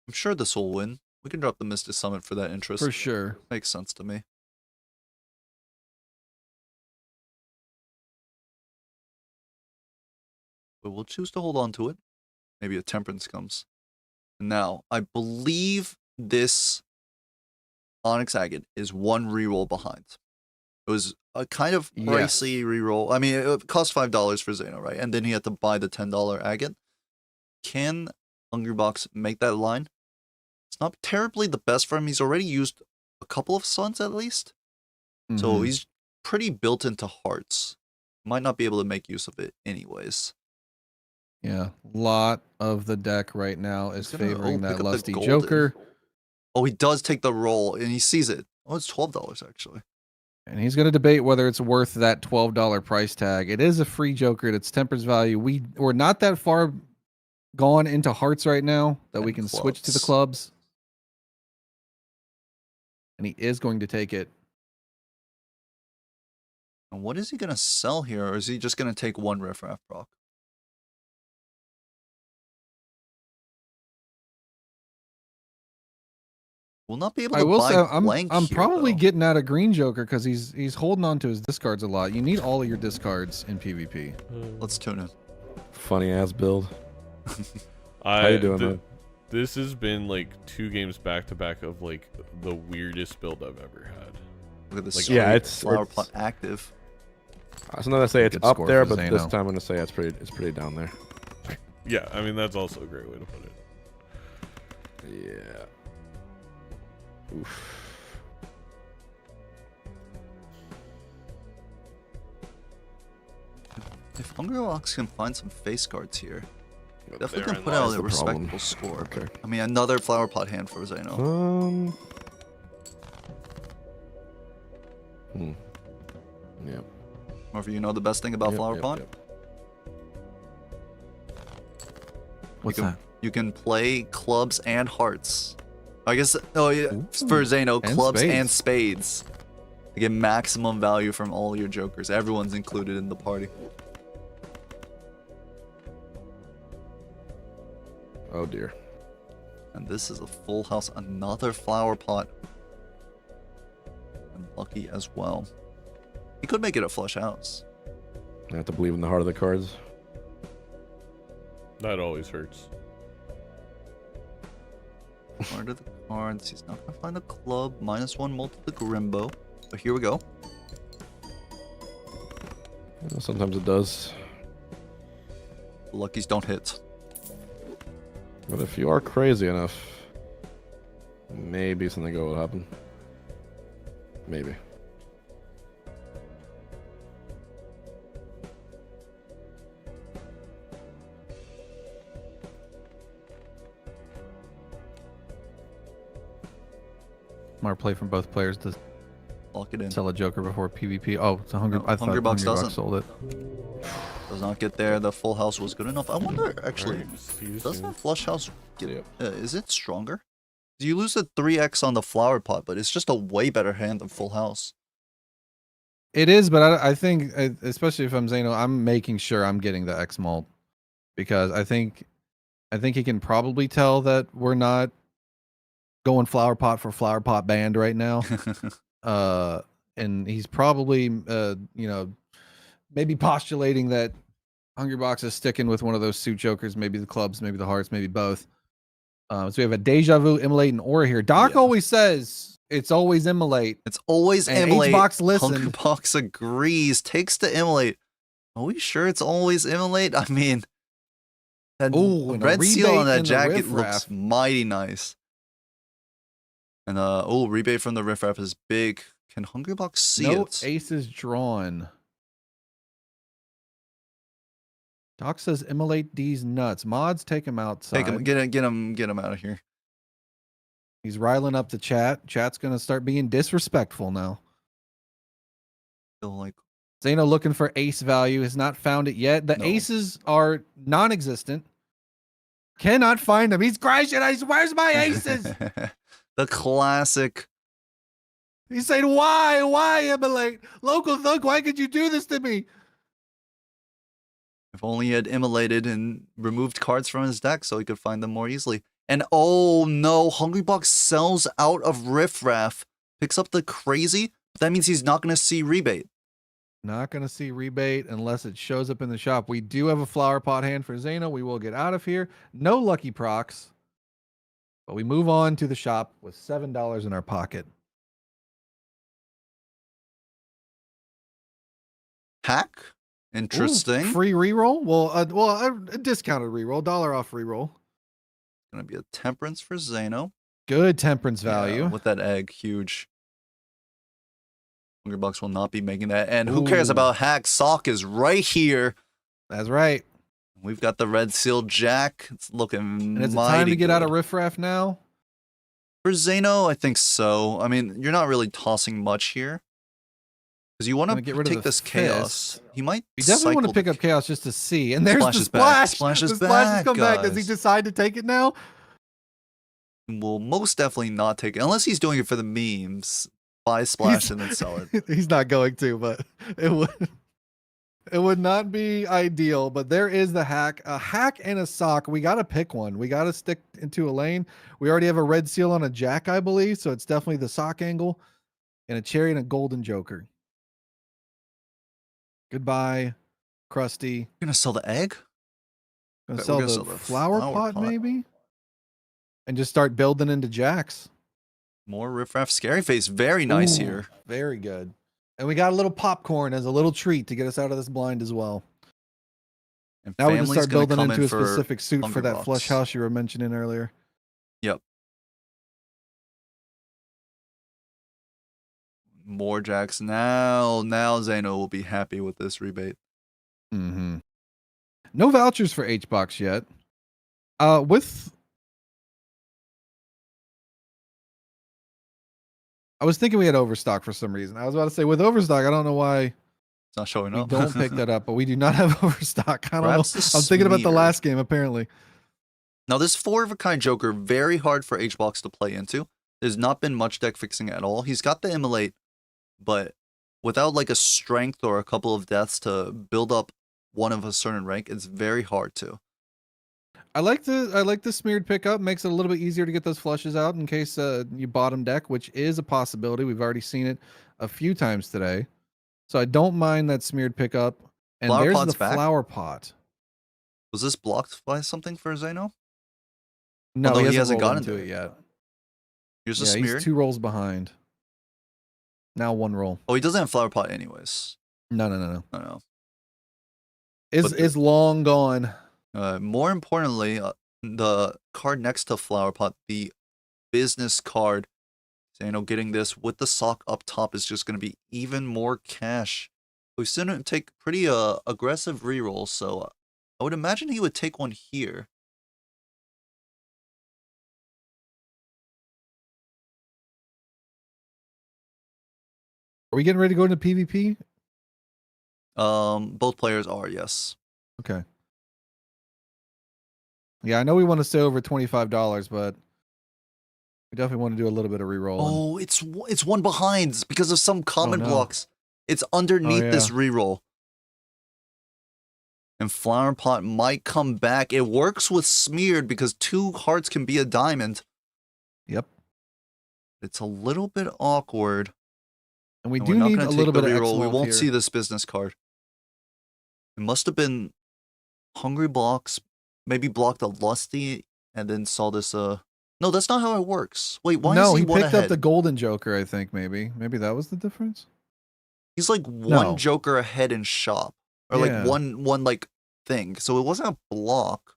A: I'm sure this will win. We can drop the Mystic Summit for that interest.
B: For sure.
A: Makes sense to me. But we'll choose to hold on to it. Maybe a Temperance comes. Now, I believe this Onyx Agate is 1 reroll behind. It was a kind of pricey reroll. I mean, it cost $5 for Zeno, right? And then he had to buy the $10 Agate. Can Hungrybox make that line? It's not terribly the best for him. He's already used a couple of Suns at least. So
B: Mhm.
A: he's pretty built into hearts. Might not be able to make use of it anyways.
B: Yeah, a lot of the deck right now is
A: He's gonna,
B: favoring
A: pick
B: that
A: up the
B: Lusty
A: golden.
B: Joker,
A: Oh, he does take the roll and he sees it. Oh, it's $12 actually.
B: and he's going to debate whether it's worth that $12 price tag. It is a free Joker. It's Temper's value. We're not that far gone into hearts right now that we
A: And
B: can switch to the
A: clubs.
B: clubs. And he is going to take it.
A: And what is he gonna sell here, or is he just gonna take one riffraff proc? We'll not be able
B: I
A: to
B: will
A: buy
B: say
A: blank
B: I'm
A: here,
B: probably
A: though.
B: getting out of Green Joker because he's holding on to his discards a lot. You need all of your discards in PvP.
A: Let's tune in.
D: Funny ass build. How you doing, man?
C: This has been like 2 games back to back of like the weirdest build I've ever had.
A: Look at this.
C: Like,
D: yeah, it's
A: flower pot active.
D: I was gonna say it's
B: Good
D: up
B: score
D: there,
B: for
D: but this
B: Zeno.
D: time I'm gonna say it's pretty down there.
C: Yeah, I mean that's also a great way to put it.
D: Yeah. Oof.
A: If Hungry Box can find some face cards here, definitely
C: Therein
A: can put
C: lies
A: out
D: the
A: a respectable
D: problem.
A: score.
D: Okay.
A: I mean, another flower pot hand for Zeno.
D: Yeah.
A: Or you know the best thing about flower pot?
B: What's
A: you can,
B: that?
A: You can play clubs and hearts. I guess, oh yeah, for Zeno,
B: And
A: clubs
B: spades.
A: and spades. To get maximum value from all your jokers. Everyone's included in the party.
D: Oh dear.
A: And this is a full house, another flower pot. And lucky as well. He could make it a flush house.
D: I have to believe in the heart of the cards.
C: That always hurts.
A: Part of the cards. He's not gonna find a club. -1 multi the Grimbo. But here we go.
D: Sometimes it does.
A: Luckies don't hit.
D: But if you are crazy enough, maybe something good will happen. Maybe.
B: Smart play from both players to
A: Lock it in.
B: sell a Joker before PvP. Oh, it's a Hungry.
A: No,
B: I thought
A: Hungry Box
B: Hungry
A: doesn't.
B: sold it.
A: Does not get there. The full house was good enough. I wonder, actually,
C: Alright, see you
A: does
C: soon.
A: that flush house get
D: Yep.
A: is it stronger? You lose the 3x on the flower pot, but it's just a way better hand than full house.
B: It is, but I think, especially if I'm Zeno, I'm making sure I'm getting the X malt because I think he can probably tell that we're not going flower pot for flower pot band right now. And he's probably, you know, maybe postulating that Hungry Box is sticking with one of those suit jokers, maybe the clubs, maybe the hearts, maybe both. So we have a Deja Vu, Immolate, and Aura here. Doc
A: Yeah.
B: always says it's always Immolate.
A: It's always
B: And
A: Immolate.
B: H-Box
A: Hungry
B: listened.
A: Box agrees. Takes the Immolate. Are we sure it's always Immolate? I mean, that
B: Ooh, and a
A: red seal on
B: rebate
A: that
B: in the
A: jacket
B: riffraff.
A: looks mighty nice. And rebate from the riffraff is big. Can Hungry Box see
B: No
A: it?
B: aces drawn. Doc says Immolate these nuts. Mods, take him outside.
A: Take him, get him out of here.
B: He's riling up the chat. Chat's gonna start being disrespectful now.
A: Feel like
B: Zeno looking for ace value, has not found it yet. The
A: No.
B: aces are non-existent. Cannot find them. He's crashing. Where's my aces?
A: the classic.
B: He's saying, why? Why, Immolate? Local Thug, why could you do this to me?
A: If only he had immolated and removed cards from his deck so he could find them more easily. And oh no, Hungry Box sells out of Riffraff, picks up the crazy, but that means he's not going to see rebate.
B: Not going to see rebate unless it shows up in the shop. We do have a flower pot hand for Zeno. We will get out of here. No lucky procs. But we move on to the shop with $7 in our pocket.
A: Hack? Interesting.
B: Ooh, free reroll? Well, a discounted reroll. $1 off reroll.
A: Going to be a Temperance for Zeno.
B: Good temperance
A: Yeah,
B: value.
A: with that egg, huge. Hungry Box will not be making that. And who cares
B: Ooh.
A: about Hack? Sock is right here.
B: That's right.
A: We've got the Red Seal Jack. It's looking
B: And is it
A: mighty
B: time to get out of
A: good.
B: riffraff now?
A: For Zeno, I think so. I mean, you're not really tossing much here. Because you want
B: Gonna
A: to
B: get rid of
A: take
B: the
A: this chaos.
B: fist.
A: He might
B: You definitely want to
A: cycle
B: pick
A: the
B: up chaos just to see. And there's
A: Splash
B: the
A: is back.
B: splash.
A: Splash is
B: the splash has
A: back,
B: come back. Does he
A: guys.
B: decide to take it now?
A: Will most definitely not take it. Unless he's doing it for the memes. buy splash and then sell it.
B: He's not going to, but it would not be ideal. But there is the hack, a hack and a sock. We got to pick one. We got to stick into a lane. We already have a red seal on a jack, I believe. So it's definitely the sock angle and a cherry and a golden joker. Goodbye, Krusty.
A: You're gonna sell the egg?
B: Gonna
A: We're
B: sell
A: gonna
B: the
A: sell the
B: flower
A: flower
B: pot,
A: pot.
B: maybe? And just start building into jacks.
A: More riffraff scary face. Very nice
B: Ooh,
A: here.
B: Very good. And we got a little popcorn as a little treat to get us out of this blind as well.
A: And
B: Now we can
A: family's
B: start
A: gonna
B: building
A: come
B: into
A: in
B: a
A: for
B: specific suit for
A: Hungry
B: that
A: Box.
B: flush house you were mentioning earlier.
A: Yep. More jacks. Now Zeno will be happy with this rebate.
B: Mm-hmm. No vouchers for H-Box yet. I was thinking we had overstock for some reason. I was about to say with overstock, I don't know why
A: It's not showing
B: we
A: up.
B: don't pick that up, but we do not have overstock. I don't
A: Perhaps
B: know.
A: the
B: I'm thinking about the
A: smear.
B: last game, apparently.
A: Now, this 4-of-a-kind Joker, very hard for H-Box to play into. There's not been much deck fixing at all. He's got the Immolate, but without like a strength or a couple of deaths to build up one of a certain rank, it's very hard to.
B: I like the smeared pickup. Makes it a little bit easier to get those flushes out in case you bottom deck, which is a possibility. We've already seen it a few times today. So I don't mind that smeared pickup. And
A: Flower
B: there's
A: pot's
B: the
A: back?
B: flower pot.
A: Was this blocked by something for Zeno?
B: No,
A: Although
B: he
A: he
B: hasn't
A: hasn't
B: rolled
A: gotten
B: into
A: to
B: it
A: it.
B: yet.
A: Here's the
B: Yeah,
A: smeared.
B: he's 2 rolls behind. Now 1 roll.
A: Oh, he doesn't have flower pot anyways.
B: No.
A: I know.
B: Is long gone.
A: More importantly, the card next to flower pot, the business card. Zeno getting this with the sock up top is just going to be even more cash. We've seen him take pretty aggressive rerolls, so I would imagine he would take one here.
B: Are we getting ready to go into PvP?
A: Both players are, yes.
B: Okay. Yeah, I know we want to stay over $25, but we definitely want to do a little bit of rerolling.
A: Oh, it's one behind because of some common
B: no.
A: blocks. It's underneath
B: yeah.
A: this reroll. And flower pot might come back. It works with smeared because 2 hearts can be a diamond.
B: Yep.
A: It's a little bit awkward.
B: And we
A: And
B: do
A: we're not
B: need
A: gonna
B: a
A: take
B: little
A: the
B: bit of
A: reroll. We
B: X-Walt
A: won't
B: here.
A: see this business card. It must have been Hungry Blocks, maybe blocked a Lusty, and then saw this. No, that's not how it works. Wait, why
B: No,
A: is he one
B: picked
A: ahead?
B: up the golden joker, I think, maybe. Maybe that was the difference?
A: He's like one
B: No.
A: Joker ahead in shop, or
B: Yeah.
A: like one like thing. So it wasn't a block,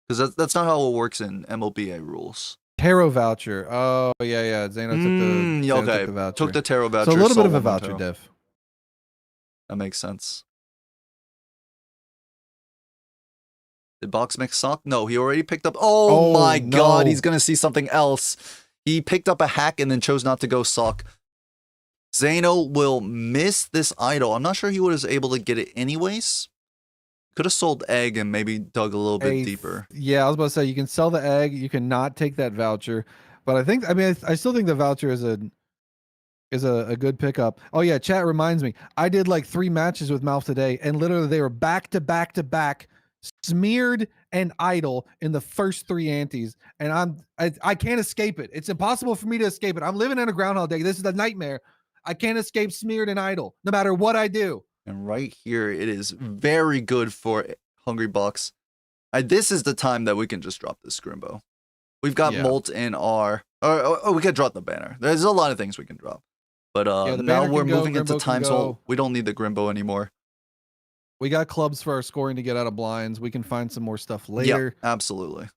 A: because that's not how it works in MLBA rules.
B: Tarot voucher. Oh, yeah. Zeno took the voucher.
A: Took the tarot voucher.
B: So a little
A: saw
B: bit of a
A: one more
B: voucher
A: tarot.
B: diff.
A: That makes sense. Did Box mix sock? No, he already picked up. Oh,
B: Oh,
A: my god,
B: no.
A: he's gonna see something else. He picked up a hack and then chose not to go sock. Zeno will miss this idol. I'm not sure he was able to get it anyways. Could have sold egg and maybe dug a little bit deeper.
B: Yeah, I was about to say you can sell the egg, you can not take that voucher, but I still think the voucher is a good pickup. Oh yeah, chat reminds me. I did like 3 matches with Mouth today, and literally they were back to back to back, smeared and idle in the first 3 antes, and I can't escape it. It's impossible for me to escape it. I'm living in a Groundhog Day. This is a nightmare. I can't escape smeared and idle, no matter what I do.
A: And right here, it is very good for Hungry Bucks. This is the time that we can just drop this Grimbo. We've got
B: Yeah.
A: Molt in our... Or we could drop the banner. There's a lot of things we can drop. But
B: the
A: now
B: banner
A: we're
B: can go,
A: moving into
B: Grimbo can
A: Time
B: go.
A: Soul. We don't need the Grimbo anymore.
B: We got clubs for our scoring to get out of blinds. We can find some more stuff later.
A: Yeah, absolutely.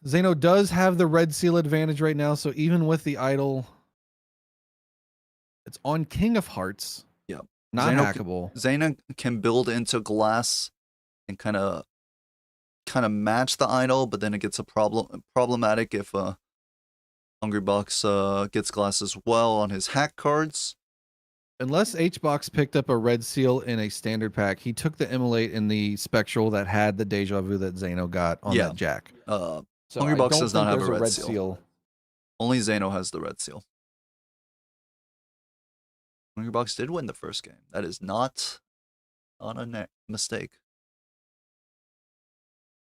B: Zeno does have the red seal advantage right now, so even with the idol, it's on King of Hearts.
A: Yep.
B: Not
A: Zeno
B: hackable.
A: Zeno can build into glass and kind of match the idol, but then it gets problematic if Hungry Box gets glass as well on his hack cards.
B: Unless H-Box picked up a red seal in a standard pack, he took the Immolate in the Spectral that had the Deja Vu that Zeno got on
A: Yeah.
B: that Jack.
A: So
B: Hungry
A: Box
B: Box
A: does not have a red seal. Only Zeno has the red seal. Hungrybox did win the first game. That is not a mistake.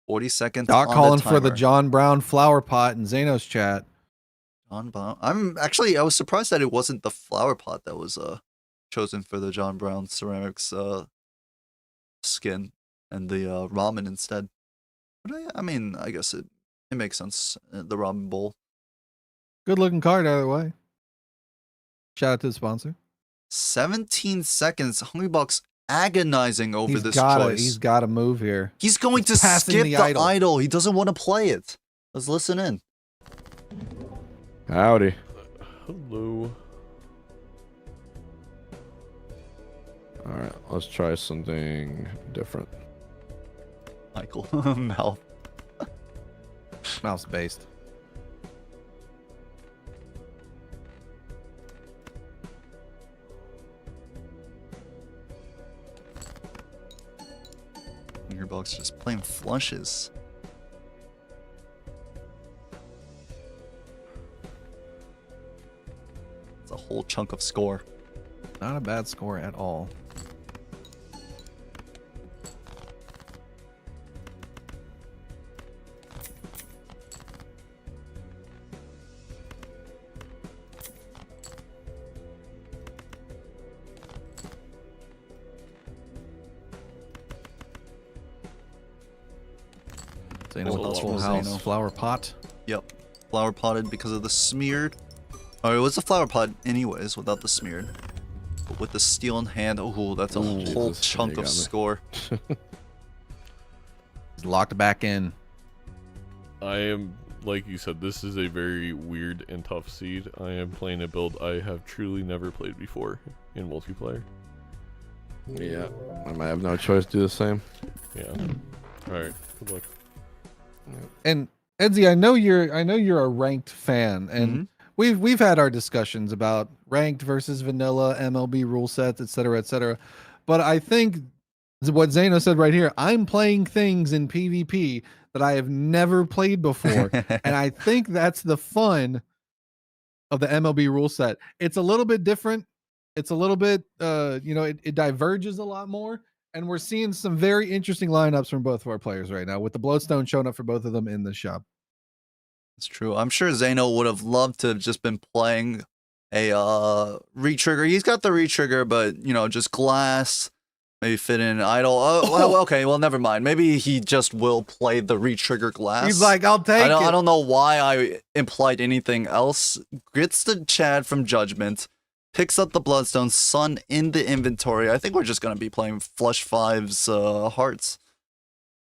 A: 40 seconds
B: Not
A: on
B: calling
A: the
B: for the
A: timer.
B: John Brown flower pot in Zano's chat.
A: John Brown. I was surprised that it wasn't the flower pot that was chosen for the John Brown ceramics skin and the ramen instead. But I mean, I guess it makes sense. The ramen bowl.
B: Good looking card either way. Shout out to the sponsor.
A: 17 seconds. Hungrybox agonizing over this choice.
B: He's got to move here.
A: He's going to
B: passing
A: skip
B: the
A: the
B: idol.
A: idol. He doesn't want to play it. Let's listen in.
D: Howdy.
C: Hello.
D: All right, let's try something different.
A: Michael, mouth.
B: Mouse based.
A: Hungrybox just playing flushes. It's a whole chunk of score.
B: Not a bad score at all. Zano with the
A: What's
B: full
A: wrong,
B: house
A: Zano?
B: flower pot.
A: Yep. Flower potted because of the smeared. Oh, it was a flower pot anyways without the smeared. But with the steel in hand, oh, that's a
D: Ooh,
A: whole
D: Jesus.
A: chunk
D: You
A: of
D: got me.
A: score.
B: He's locked back in.
C: I am, like you said, this is a very weird and tough seed. I am playing a build I have truly never played before in multiplayer.
D: Yeah, I might have no choice to do the same.
C: Yeah. Alright, good luck.
B: And Edsy, I know you're a ranked fan, and we've had our discussions about ranked versus vanilla MLB rule sets, et cetera. But I think what Zano said right here, I'm playing things in PvP that I have never played before, and I think that's the fun of the MLB rule set. It's a little bit different. It's a little bit, it diverges a lot more. And we're seeing some very interesting lineups from both of our players right now, with the Bloodstone showing up for both of them in the shop.
A: It's true. I'm sure Zano would have loved to have just been playing a retrigger. He's got the retrigger, but just glass, maybe fit in an idol. Oh, well, okay, well, never mind. Maybe he just will play the retrigger glass.
B: He's like, I'll take it.
A: I don't know why I implied anything else. Gets the Chad from Judgment, picks up the Bloodstone, Sun in the inventory. I think we're just gonna be playing flush fives hearts.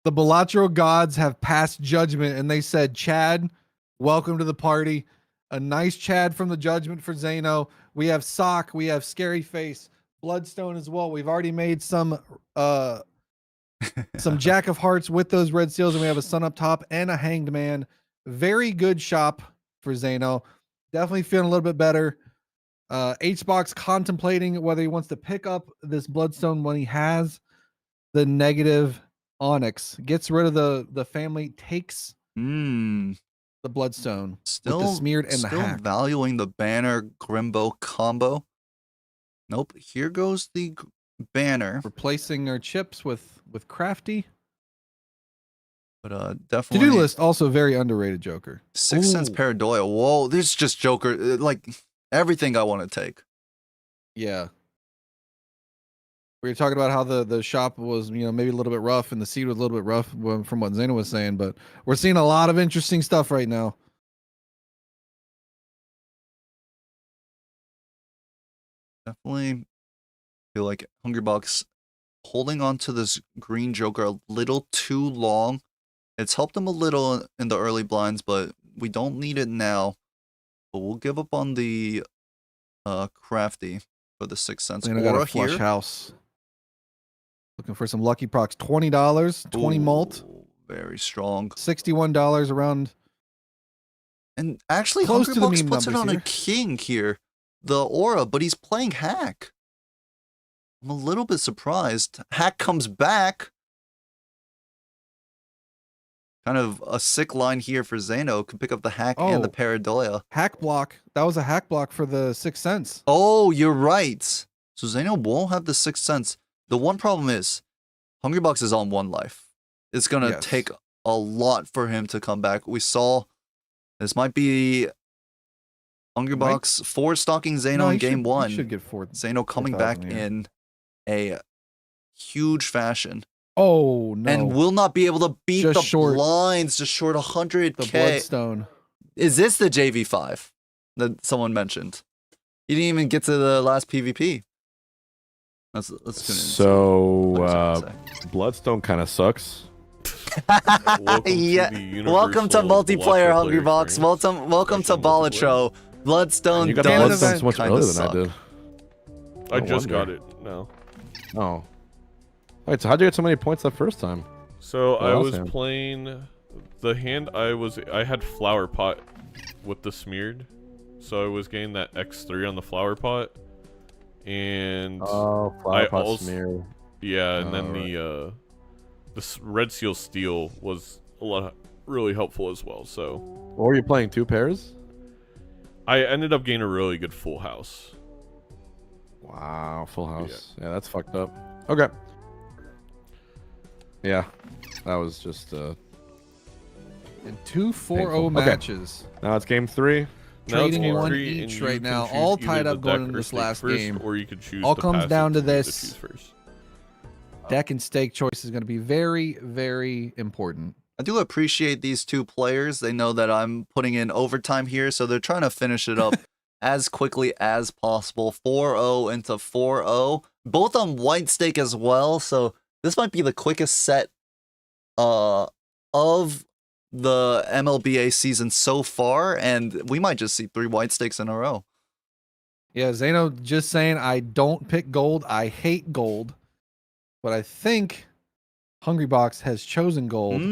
B: The Balatro gods have passed judgment, and they said, Chad, welcome to the party. A nice Chad from the Judgment for Zano. We have Sock, we have Scary Face, Bloodstone as well. We've already made some Jack of Hearts with those red seals, and we have a Sun up top and a Hanged Man. Very good shop for Zano. Definitely feeling a little bit better. Hbox contemplating whether he wants to pick up this Bloodstone when he has the negative Onyx. Gets rid of the family, takes the Bloodstone
A: Still
B: with the smeared and the
A: still
B: hack.
A: valuing the banner Grimbo combo. Nope. Here goes the banner.
B: Replacing our chips with Crafty.
A: But definitely
B: To-do list, also very underrated Joker.
A: 6 cents
B: Ooh.
A: Paradoia. Whoa, this is just Joker. Like everything I want to take.
B: Yeah. We were talking about how the shop was, maybe a little bit rough, and the seed was a little bit rough from what Zeno was saying, but we're seeing a lot of interesting stuff right now.
A: Definitely feel like Hungrybox holding on to this green Joker a little too long. It's helped him a little in the early blinds, but we don't need it now. But we'll give up on the Crafty for the 6 cents.
B: And I got
A: Aura
B: a flush
A: here.
B: house. Looking for some lucky procs. $20, 20 malt,
A: Ooh, very strong.
B: $61 around.
A: And actually,
B: Close to the
A: Hungrybox
B: meme
A: puts it
B: numbers
A: on
B: here.
A: a king here, the Aura, but he's playing Hack. I'm a little bit surprised. Hack comes back. Kind of a sick line here for Zeno. Could pick up the hack and the
B: Oh.
A: Paradoia.
B: Hack block. That was a hack block for the 6th Sense.
A: Oh, you're right. So Zeno won't have the 6th Sense. The one problem is, Hungrybox is on 1 life. It's gonna
B: Yes.
A: take a lot for him to come back. We saw this might be Hungrybox 4 stalking Zeno in game 1.
B: He should get 4.
A: Zeno coming back
B: 4,000 here.
A: in a huge fashion.
B: Oh no.
A: And will not be able to beat
B: Just
A: the
B: short.
A: blinds, just short 100k.
B: The Bloodstone.
A: Is this the JV5 that someone mentioned? You didn't even get to the last PvP. Let's tune in.
D: So, Bloodstone kind of sucks.
A: Yeah. Welcome to multiplayer, Hungrybox. Welcome to Balatro. Bloodstone
D: You got
B: Canada
A: does
D: Bloodstone so much
A: kinda
D: earlier than
A: suck.
D: I did.
C: I
D: No
C: just got
D: wonder.
C: it now.
D: Oh. Wait, so how'd you get so many points that first time?
C: So I
D: else
C: was
D: hand?
C: playing the hand I had flower pot with the smeared. So I was getting that X3 on the flower pot. And
D: Oh, flower pot
C: also-
D: smear.
C: yeah, and then
D: Alright.
C: the red seal steel was really helpful as well. So
D: Or were you playing 2 pairs?
C: I ended up getting a really good full house.
D: Wow, full house. Yeah, that's fucked up. Okay. Yeah, that was just
B: And 2 4-0
D: Painful. Okay.
B: matches.
D: now it's game 3.
C: Now it's
B: Trading
C: game
B: one
C: 3,
B: each
C: and you
B: right
C: can
B: now,
C: choose
B: all
C: either
B: tied
C: the
B: up going
C: deck
B: into
C: or
B: this
C: stake
B: last
C: first,
B: game.
C: or you could choose
B: All
C: the
B: comes
C: passive
B: down to
C: choose
B: this.
C: choose first.
B: Deck and stake choice is going to be very, very important.
A: I do appreciate these 2 players. They know that I'm putting in overtime here, so they're trying to finish it up as quickly as possible. 4-0 into 4-0. Both on white stake as well, so this might be the quickest set of the MLBA season so far, and we might just see 3 white stakes in a row.
B: Yeah, Zeno just saying, I don't pick gold. I hate gold. But I think Hungrybox has chosen gold.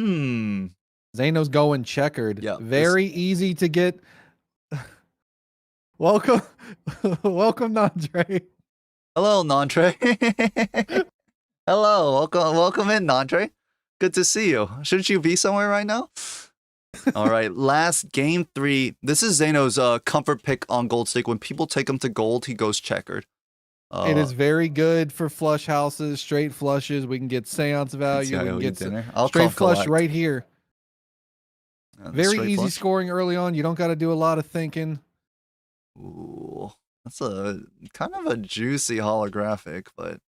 B: Zeno's going checkered.
A: Yeah,
B: Very easy to get. Welcome. Welcome, Nandre.
A: Hello, Nantre. Hello, welcome in, Nantre. Good to see you. Shouldn't you be somewhere right now? All right, last game 3. This is Zeno's comfort pick on gold stake. When people take him to gold, he goes checkered.
B: It is very good for flush houses, straight flushes. We can get seance value. We can get
A: dinner. I'll
B: straight
A: call
B: flush
A: collect.
B: right here.
A: The
B: Very
A: straight
B: easy
A: flush.
B: scoring early on. You don't got to do a lot of thinking.
A: Ooh, that's a kind of a juicy holographic, but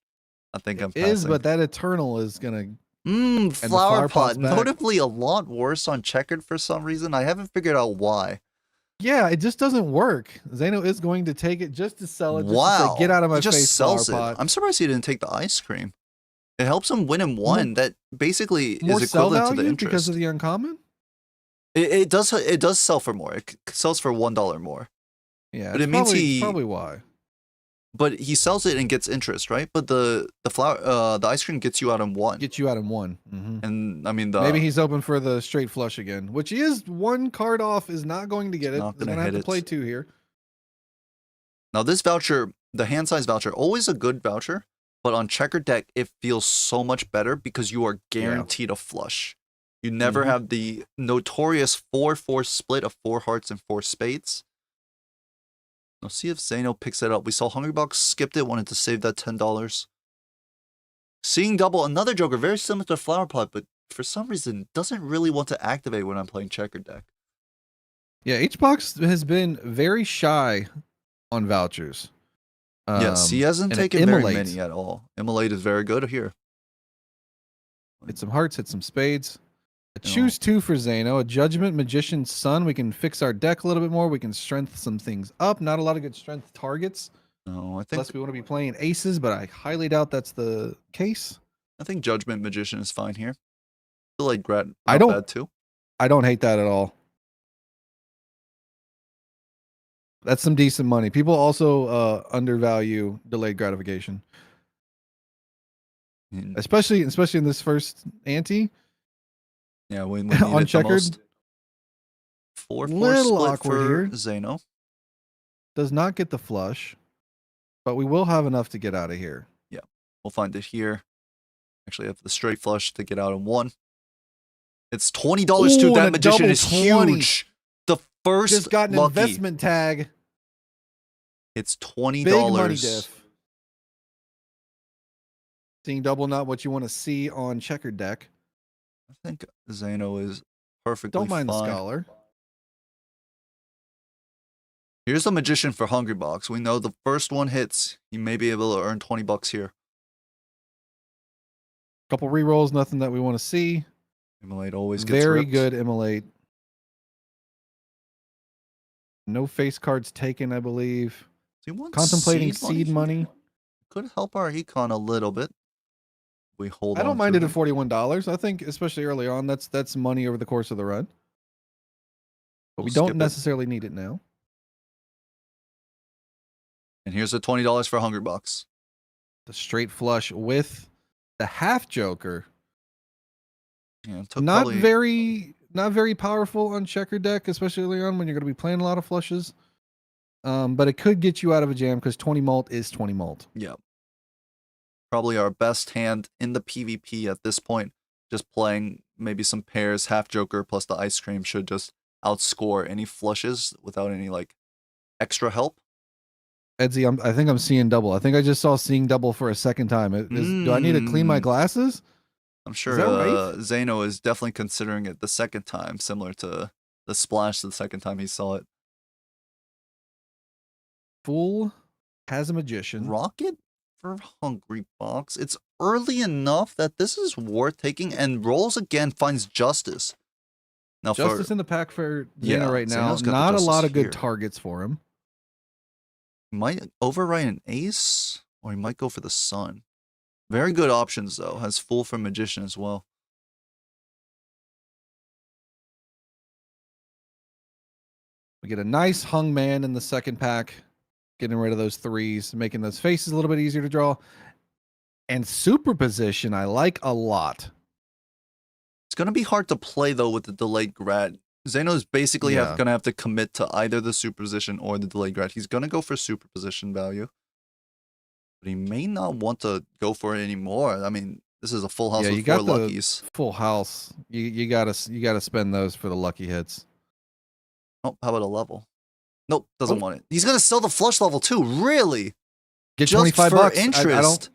A: I think I'm
B: It is,
A: passing.
B: but that Eternal is going
A: Flower
B: flower pot's
A: pot.
B: back.
A: Notably a lot worse on checkered for some reason. I haven't figured out why.
B: Yeah, it just doesn't work. Zeno is going to take it just to sell it. Just
A: Wow.
B: to say, get out of my
A: He just
B: face,
A: sells
B: flower
A: it.
B: pot.
A: I'm surprised he didn't take the ice cream. It helps him win in one. That basically
B: More
A: is
B: sell
A: equivalent to the
B: value
A: interest.
B: because of the uncommon.
A: It does sell for more. It sells for $1 more.
B: Yeah,
A: But
B: it's
A: it means
B: probably, probably why.
A: But he sells it and gets interest, right? But the ice cream gets you out in 1.
B: Get you out in 1. Mhm.
A: And I mean
B: Maybe he's open for the straight flush again, which he is 1 card off. Is not going to get it.
A: Not
B: He's
A: gonna
B: gonna have
A: hit
B: to play
A: it.
B: 2 here.
A: Now this voucher, the hand size voucher, always a good voucher, but on checkered deck it feels so much better because you are guaranteed a flush. You never
B: Mhm.
A: have the notorious 4-4 split of 4 hearts and 4 spades. Now see if Zeno picks it up. We saw Hungrybox skipped it, wanted to save that $10. Seeing double, another joker, very similar to Flower Pot, but for some reason doesn't really want to activate when I'm playing checkered deck.
B: Yeah, each box has been very shy on vouchers.
A: Yes, he hasn't
B: and
A: taken very
B: Immolate.
A: many at all. Immolate is very good here.
B: Hit some hearts, hit some spades. A
A: No.
B: choose 2 for Zeno. A Judgment, Magician, Sun. We can fix our deck a little bit more. We can strength some things up. Not a lot of good strength targets.
A: No, I think
B: Unless we want to be playing aces, but I highly doubt that's the case.
A: Judgment Magician is fine here. Delayed grat, not
B: I don't-
A: bad too.
B: I don't hate that at all. That's some decent money. People also undervalue delayed gratification,
A: Mm,
B: especially in this first ante.
A: Yeah, we need
B: On
A: it the
B: checkered,
A: most. 4-4
B: little
A: split
B: awkward
A: for
B: here.
A: Zeno.
B: Does not get the flush, but we will have enough to get out of here.
A: We'll find it here. Actually, I have the straight flush to get out in 1. It's $20 too.
B: Ooh,
A: That
B: and a
A: magician
B: double
A: is
B: 20.
A: huge. The first
B: Just got an
A: lucky.
B: investment tag.
A: It's $20.
B: Big money diff. Seeing double, not what you want to see on checkered deck.
A: I think Zeno is perfectly
B: Don't mind the
A: fine.
B: scholar.
A: Here's the magician for Hungry Box. We know the first one hits. You may be able to earn $20 here.
B: Couple rerolls, nothing that we want to see.
A: Immolate always gets
B: Very
A: ripped.
B: good immolate. No face cards taken, I believe.
A: Do you want
B: Contemplating
A: seed
B: seed money.
A: here? Could help our econ a little bit. We hold
B: I
A: on
B: don't mind
A: to
B: it at $41. I think, especially early on, that's money over the course of the run. But we
A: We'll
B: don't
A: skip it.
B: necessarily need it now.
A: And here's the $20 for Hungry Box.
B: The straight flush with the half joker.
A: Yeah, it took
B: Not
A: probably
B: very powerful on checker deck, especially early on when you're going to be playing a lot of flushes. But it could get you out of a jam because 20 malt is 20 malt.
A: yeah. Probably our best hand in the PvP at this point. Just playing maybe some pairs, half joker plus the ice cream should just outscore any flushes without any like extra help.
B: Edsy, I think I'm seeing double. I think I just saw seeing double for a second time. Do I need to clean my glasses?
A: I'm sure
B: that right?
A: Zeno is definitely considering it the second time, similar to the splash the second time he saw it.
B: Fool has a magician.
A: Rocket for Hungry Box. It's early enough that this is worth taking, and rolls again finds Justice. Now
B: Justice
A: for
B: in the pack for Zeno right now.
A: Zeno's got the
B: Not a lot
A: Justice
B: of good
A: here.
B: targets for him.
A: He might overwrite an ace, or he might go for the sun. Very good options though. Has Fool for Magician as well.
B: We get a nice hung man in the second pack, getting rid of those threes, making those faces a little bit easier to draw. And superposition, I like a lot.
A: It's gonna be hard to play though with the delayed grad. Zeno's basically
B: Yeah.
A: gonna have to commit to either the superposition or the delayed grad. He's gonna go for superposition value, but he may not want to go for it anymore. I mean, this is a full house
B: Yeah,
A: with
B: you
A: four
B: got the
A: luckies.
B: full house. You gotta spend those for the lucky hits.
A: Oh, how about a level? Nope, doesn't
B: Oh.
A: want it. He's gonna sell the flush level too. Really?
B: Get
A: Just
B: 25
A: for
B: bucks.
A: interest.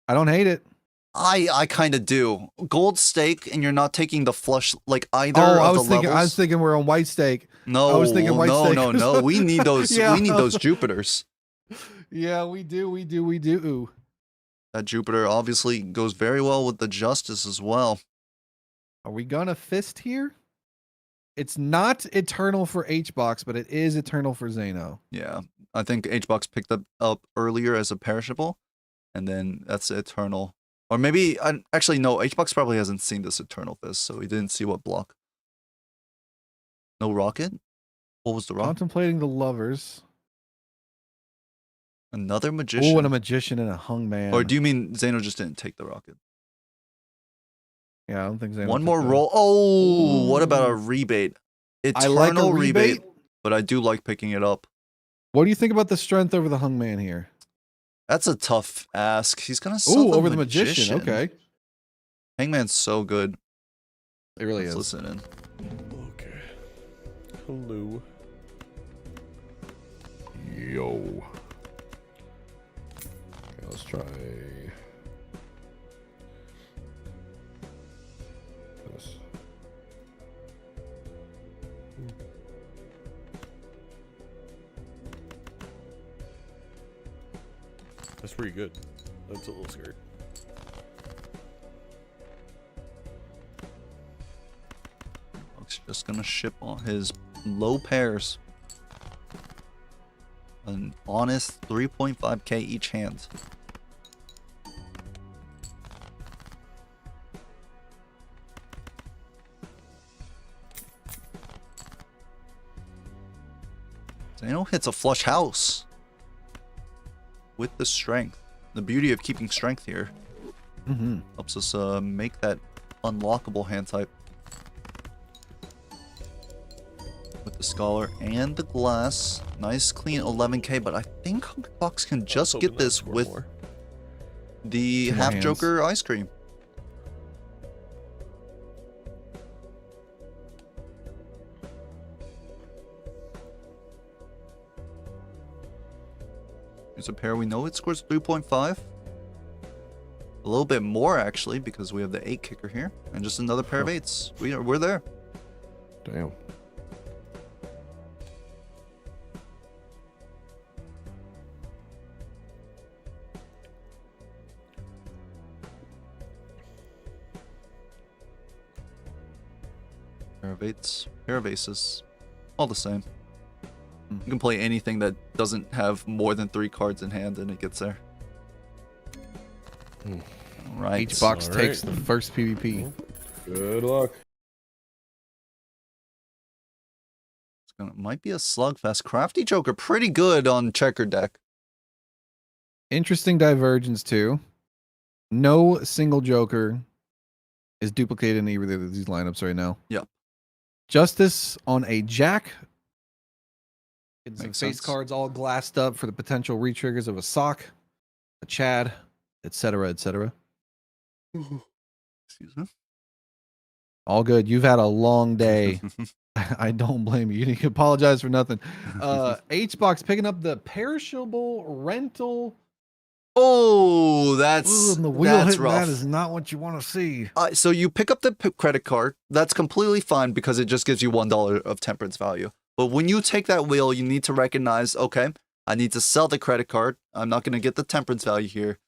B: I don't hate it.
A: I kind of do. Gold stake, and you're not taking the flush like either
B: Oh, I
A: of
B: was
A: the
B: thinking. I was
A: levels.
B: thinking we're on white stake.
A: No,
B: I was thinking white
A: no,
B: stake.
A: no. We need those.
B: Yeah.
A: We need those Jupiters.
B: Yeah, we do.
A: That Jupiter obviously goes very well with the Justice as well.
B: Are we gonna fist here? It's not eternal for H-Box, but it is eternal for Zeno.
A: Yeah, I think HBox picked that up earlier as a perishable, and then that's eternal. Or maybe, actually, no, HBox probably hasn't seen this Eternal Fist, so he didn't see what block. No rocket? What was the rocket?
B: Contemplating the lovers.
A: Another magician?
B: Oh, and a magician and a hung man.
A: Or do you mean Zeno just didn't take the rocket?
B: Yeah, I don't think Zeno.
A: One
B: took
A: more
B: that.
A: roll. Oh, what about a
B: Ooh.
A: rebate?
B: I like a
A: Eternal
B: rebate.
A: but I do like picking it up.
B: What do you think about the strength over the hung man here?
A: That's a tough ask. He's gonna sell
B: Oh,
A: the
B: over the magician. Okay,
A: Hangman's so good.
B: it really
A: Let's
B: is.
A: listen in.
C: Okay. Hello.
D: Yo. Okay, let's try this.
C: That's pretty good. That's a little scary.
A: He's just gonna ship on his low pairs. An honest 3.5k each hand. Zeno hits a flush house with the strength. The beauty of keeping strength here
B: Mm-hmm.
A: helps us make that unlockable hand type. With the Scholar and the Glass. Nice clean 11k, but I think Fox can just
C: Hoping
A: get
C: that'll
A: this
C: score
A: with
C: more.
A: the
B: Two more
A: half
B: hands.
A: Joker ice cream. Here's a pair we know it scores 3.5. A little bit more actually because we have the 8 kicker here, and just another pair of 8s. We're there.
D: Damn.
A: Pair of 8s, pair of aces, all the same. You can play anything that doesn't have more than 3 cards in hand, and it gets there. Right.
B: Each box
C: All
B: takes
C: right.
B: the first PvP.
D: Good luck.
A: Might be a slugfest. Crafty Joker, pretty good on checker deck.
B: Interesting divergence too. No single Joker is duplicated in either of these lineups right now.
A: Yep.
B: Justice on a Jack. Getting some
A: Makes
B: face
A: sense.
B: cards all glassed up for the potential retriggers of a sock, a Chad, etc., etc.
A: Excuse me.
B: All good. You've had a long day. I don't blame you. You can apologize for nothing. H-Box picking up the perishable rental.
A: Oh,
B: Ooh,
A: that's
B: and the wheel
A: that's
B: hitting
A: rough.
B: that is not what you want to see.
A: So you pick up the credit card. That's completely fine because it just gives you $1 of temperance value. But when you take that wheel, you need to recognize, okay, I need to sell the credit card. I'm not going to get the temperance value here.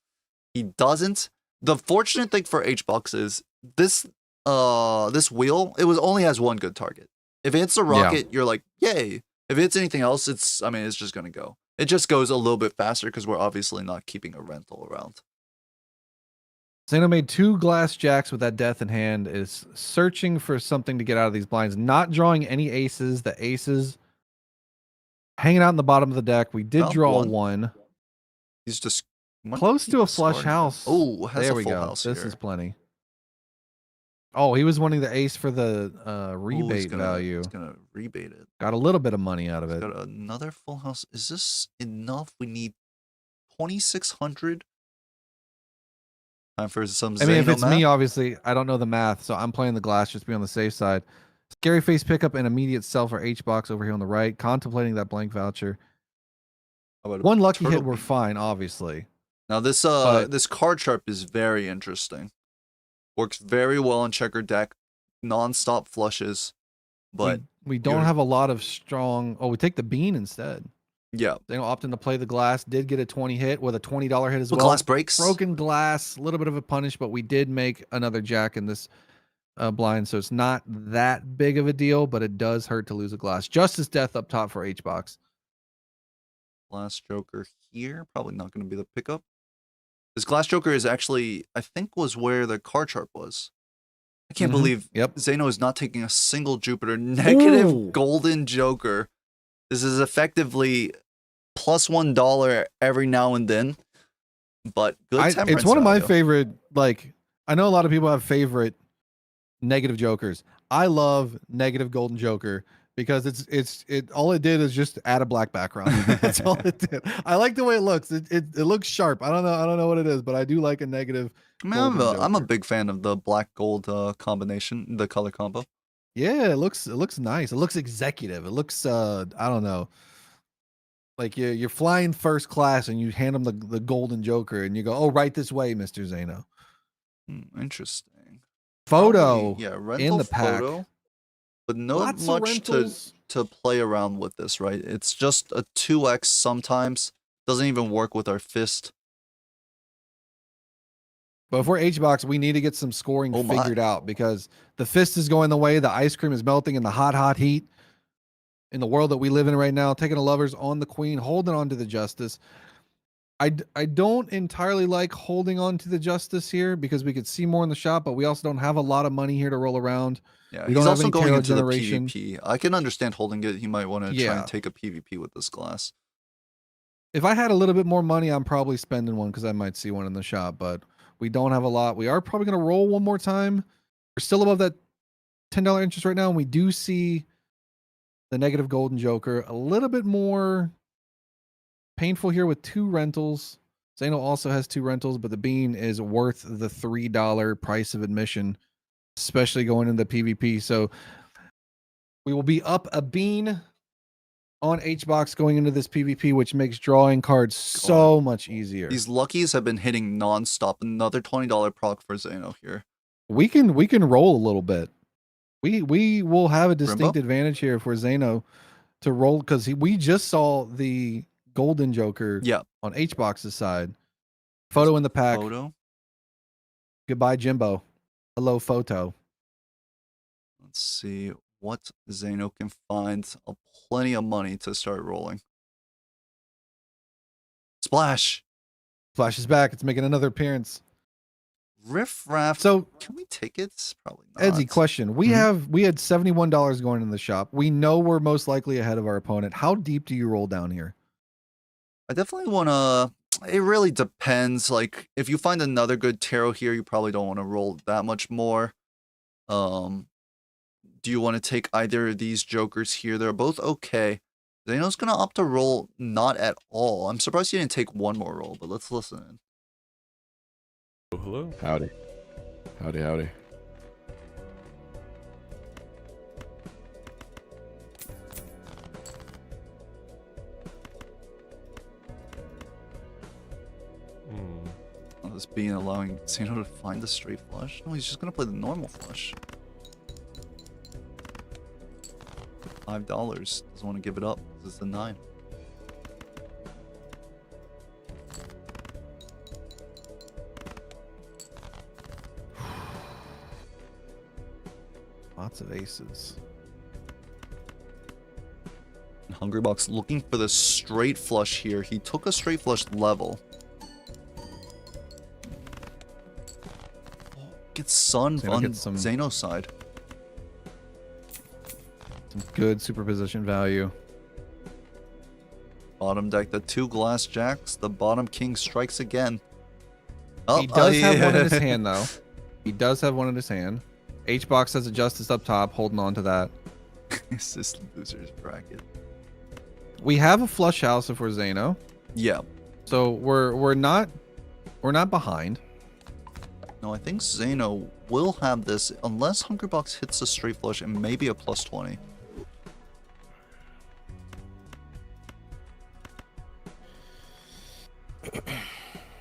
A: He doesn't. The fortunate thing for H-Box is this wheel, only has one good target. If it's a rocket, you're like, yay. If it's anything else, it's just going to go. It just goes a little bit faster because we're obviously not keeping a rental around.
B: Zeno made 2 glass jacks with that death in hand, is searching for something to get out of these blinds, not drawing any aces. The aces hanging out in the bottom of the deck. We did
A: Found
B: draw
A: one.
B: one.
A: He's just
B: Close to a flush house.
A: Oh, has
B: there
A: a
B: we
A: full
B: go.
A: house
B: This
A: here.
B: is plenty. Oh, he was wanting the ace for the
A: Ooh,
B: rebate
A: he's
B: value.
A: He's gonna rebate it.
B: Got a little bit of money out of
A: He's
B: it.
A: got another full house. Is this enough? We need 2,600. Time for some
B: I mean, if
A: Zeno
B: it's
A: math.
B: me, obviously, I don't know the math, so I'm playing the glass just to be on the safe side. Scary face pickup and immediate sell for H-Box over here on the right. Contemplating that blank voucher.
A: How about a
B: One lucky
A: turtle
B: hit, we're
A: beam?
B: fine, obviously.
A: Now this
B: But-
A: this card sharp is very interesting. Works very well on checker deck, non-stop flushes. But
B: we don't
A: you're-
B: have a lot of strong. Oh, we take the bean instead.
A: yeah,
B: They opting to play the glass. Did get a 20 hit with a $20 hit as
A: well,
B: well.
A: glass breaks.
B: Broken glass, a little bit of a punish, but we did make another jack in this blind, so it's not that big of a deal, but it does hurt to lose a glass. Justice death up top for H-Box.
A: Glass Joker here, probably not going to be the pickup. This Glass Joker is actually, I think, was where the card sharp was. I can't believe
B: Yep.
A: Zeno is not taking a single Jupiter. Negative
B: Ooh.
A: golden Joker. This is effectively plus $1 every now and then, but good temperance
B: It's one of my
A: value.
B: favorite. Like, I know a lot of people have favorite negative jokers. I love negative golden joker because it all it did is just add a black background. That's all it did. I like the way it looks. It looks sharp. I don't know what it is, but I do like a negative.
A: I mean, I'm a
B: golden
A: big fan of the black gold combination, the color combo.
B: Yeah, it looks nice. It looks executive. It looks I don't know. Like you're flying first class and you hand them the golden joker and you go, "Oh, right this way, Mr. Zeno."
A: Interesting.
B: Photo
A: Probably, yeah, rental
B: the pack.
A: photo, but not
B: Lots of
A: much
B: rentals.
A: to play around with this, right? It's just a 2x sometimes. Doesn't even work with our fist.
B: But if we're H-Box, we need to get some scoring
A: Oh my.
B: figured out because the fist is going the way, the ice cream is melting in the hot heat in the world that we live in right now. Taking the lovers on the queen, holding on to the justice. I don't entirely like holding on to the justice here because we could see more in the shop, but we also don't have a lot of money here to roll around.
A: Yeah,
B: We
A: he's
B: don't have
A: also
B: any
A: going
B: tarot
A: into
B: generation.
A: the PvP. I can understand holding it. He might want to try
B: Yeah.
A: and take a PvP with this glass.
B: If I had a little bit more money, I'm probably spending one because I might see one in the shop, but we don't have a lot. We are probably going to roll one more time. We're still above that $10 interest right now, and we do see the negative golden joker a little bit more painful here with 2 rentals. Zeno also has 2 rentals, but the bean is worth the $3 price of admission, especially going into PvP. So we will be up a bean on HBox going into this PvP, which makes drawing cards so much easier.
A: These luckies have been hitting nonstop. Another $20 proc for Zeno here.
B: We can roll a little bit. We will have a distinct
A: Rimbo?
B: advantage here for Zeno to roll because we just saw the golden Joker
A: Yeah.
B: on HBox's side. Photo in the pack.
A: Photo.
B: Goodbye, Jimbo. Hello, photo.
A: Let's see what Zeno can find. Plenty of money to start rolling. Splash.
B: Flash is back. It's making another appearance.
A: Riff Raff.
B: So,
A: Can we take it? Probably not.
B: Edsy, question. We had $71 going in the shop. We know we're most likely ahead of our opponent. How deep do you roll down here?
A: I definitely want to. It really depends. Like, if you find another good tarot here, you probably don't want to roll that much more. Do you want to take either of these jokers here? They're both okay. Zeno's going to opt to roll not at all. I'm surprised he didn't take one more roll, but let's listen in.
C: Oh, hello.
D: Howdy. Howdy, howdy.
A: This being allowing Zeno to find the straight flush? No, he's just going to play the normal flush. $5. Doesn't want to give it up. This is the 9.
B: Lots of aces.
A: Hungrybox looking for the straight flush here. He took a straight flush level. Get Sun
B: Zeno
A: on
B: gets some-
A: Zeno's side.
B: Some good superposition value.
A: Bottom deck, the 2 glass jacks. The bottom king strikes again. Oh,
B: He does have one in
A: yeah.
B: his hand, though. He does have one in his hand. HBox has a Justice up top, holding on to that.
A: It's this loser's bracket.
B: We have a flush house if we're Zeno,
A: Yeah.
B: so we're not behind.
A: No, I think Zeno will have this unless Hungrybox hits a straight flush and maybe a plus 20.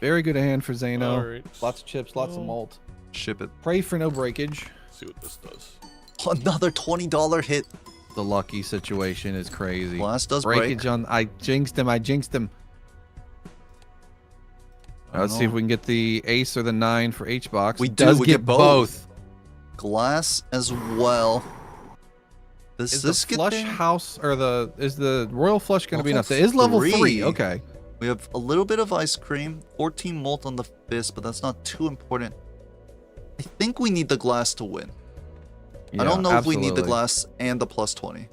B: Very good hand for Zeno.
C: All right.
B: Lots of chips, lots of
C: Oh.
B: malt.
A: Ship it.
B: Pray for no breakage.
C: See what this does.
A: Another $20 hit.
B: The lucky situation is crazy.
A: Glass does break.
B: Breakage on. I jinxed him. Let's see if we can get the ace or the 9 for HBox.
A: We
B: It
A: do,
B: does
A: we
B: get
A: get both.
B: both.
A: Glass as well. Does
B: Is
A: this
B: the
A: get
B: flush
A: there?
B: house or is the royal flush going to be enough?
A: Level
B: It is level 3.
A: 3.
B: Okay.
A: We have a little bit of ice cream, 14 malt on the fist, but that's not too important. I think we need the glass to win. I don't know if we need the
B: absolutely.
A: glass and the plus 20.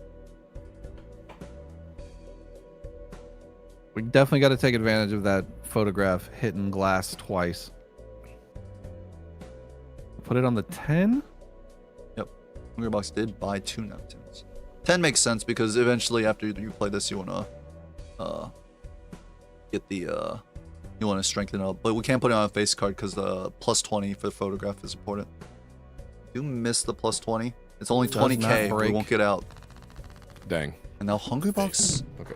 B: We definitely got to take advantage of that photograph hitting glass twice. Put it on the 10.
A: Hungrybox did buy 2 Neptunes. 10 makes sense because eventually after you play this, you want to get the you want to strengthen up, but we can't put it on a face card because the plus 20 for the photograph is important. You miss the plus 20. It's only
B: Does not
A: 20k. We
B: break.
A: won't get out.
D: Dang.
A: And now Hungrybox.
D: Okay.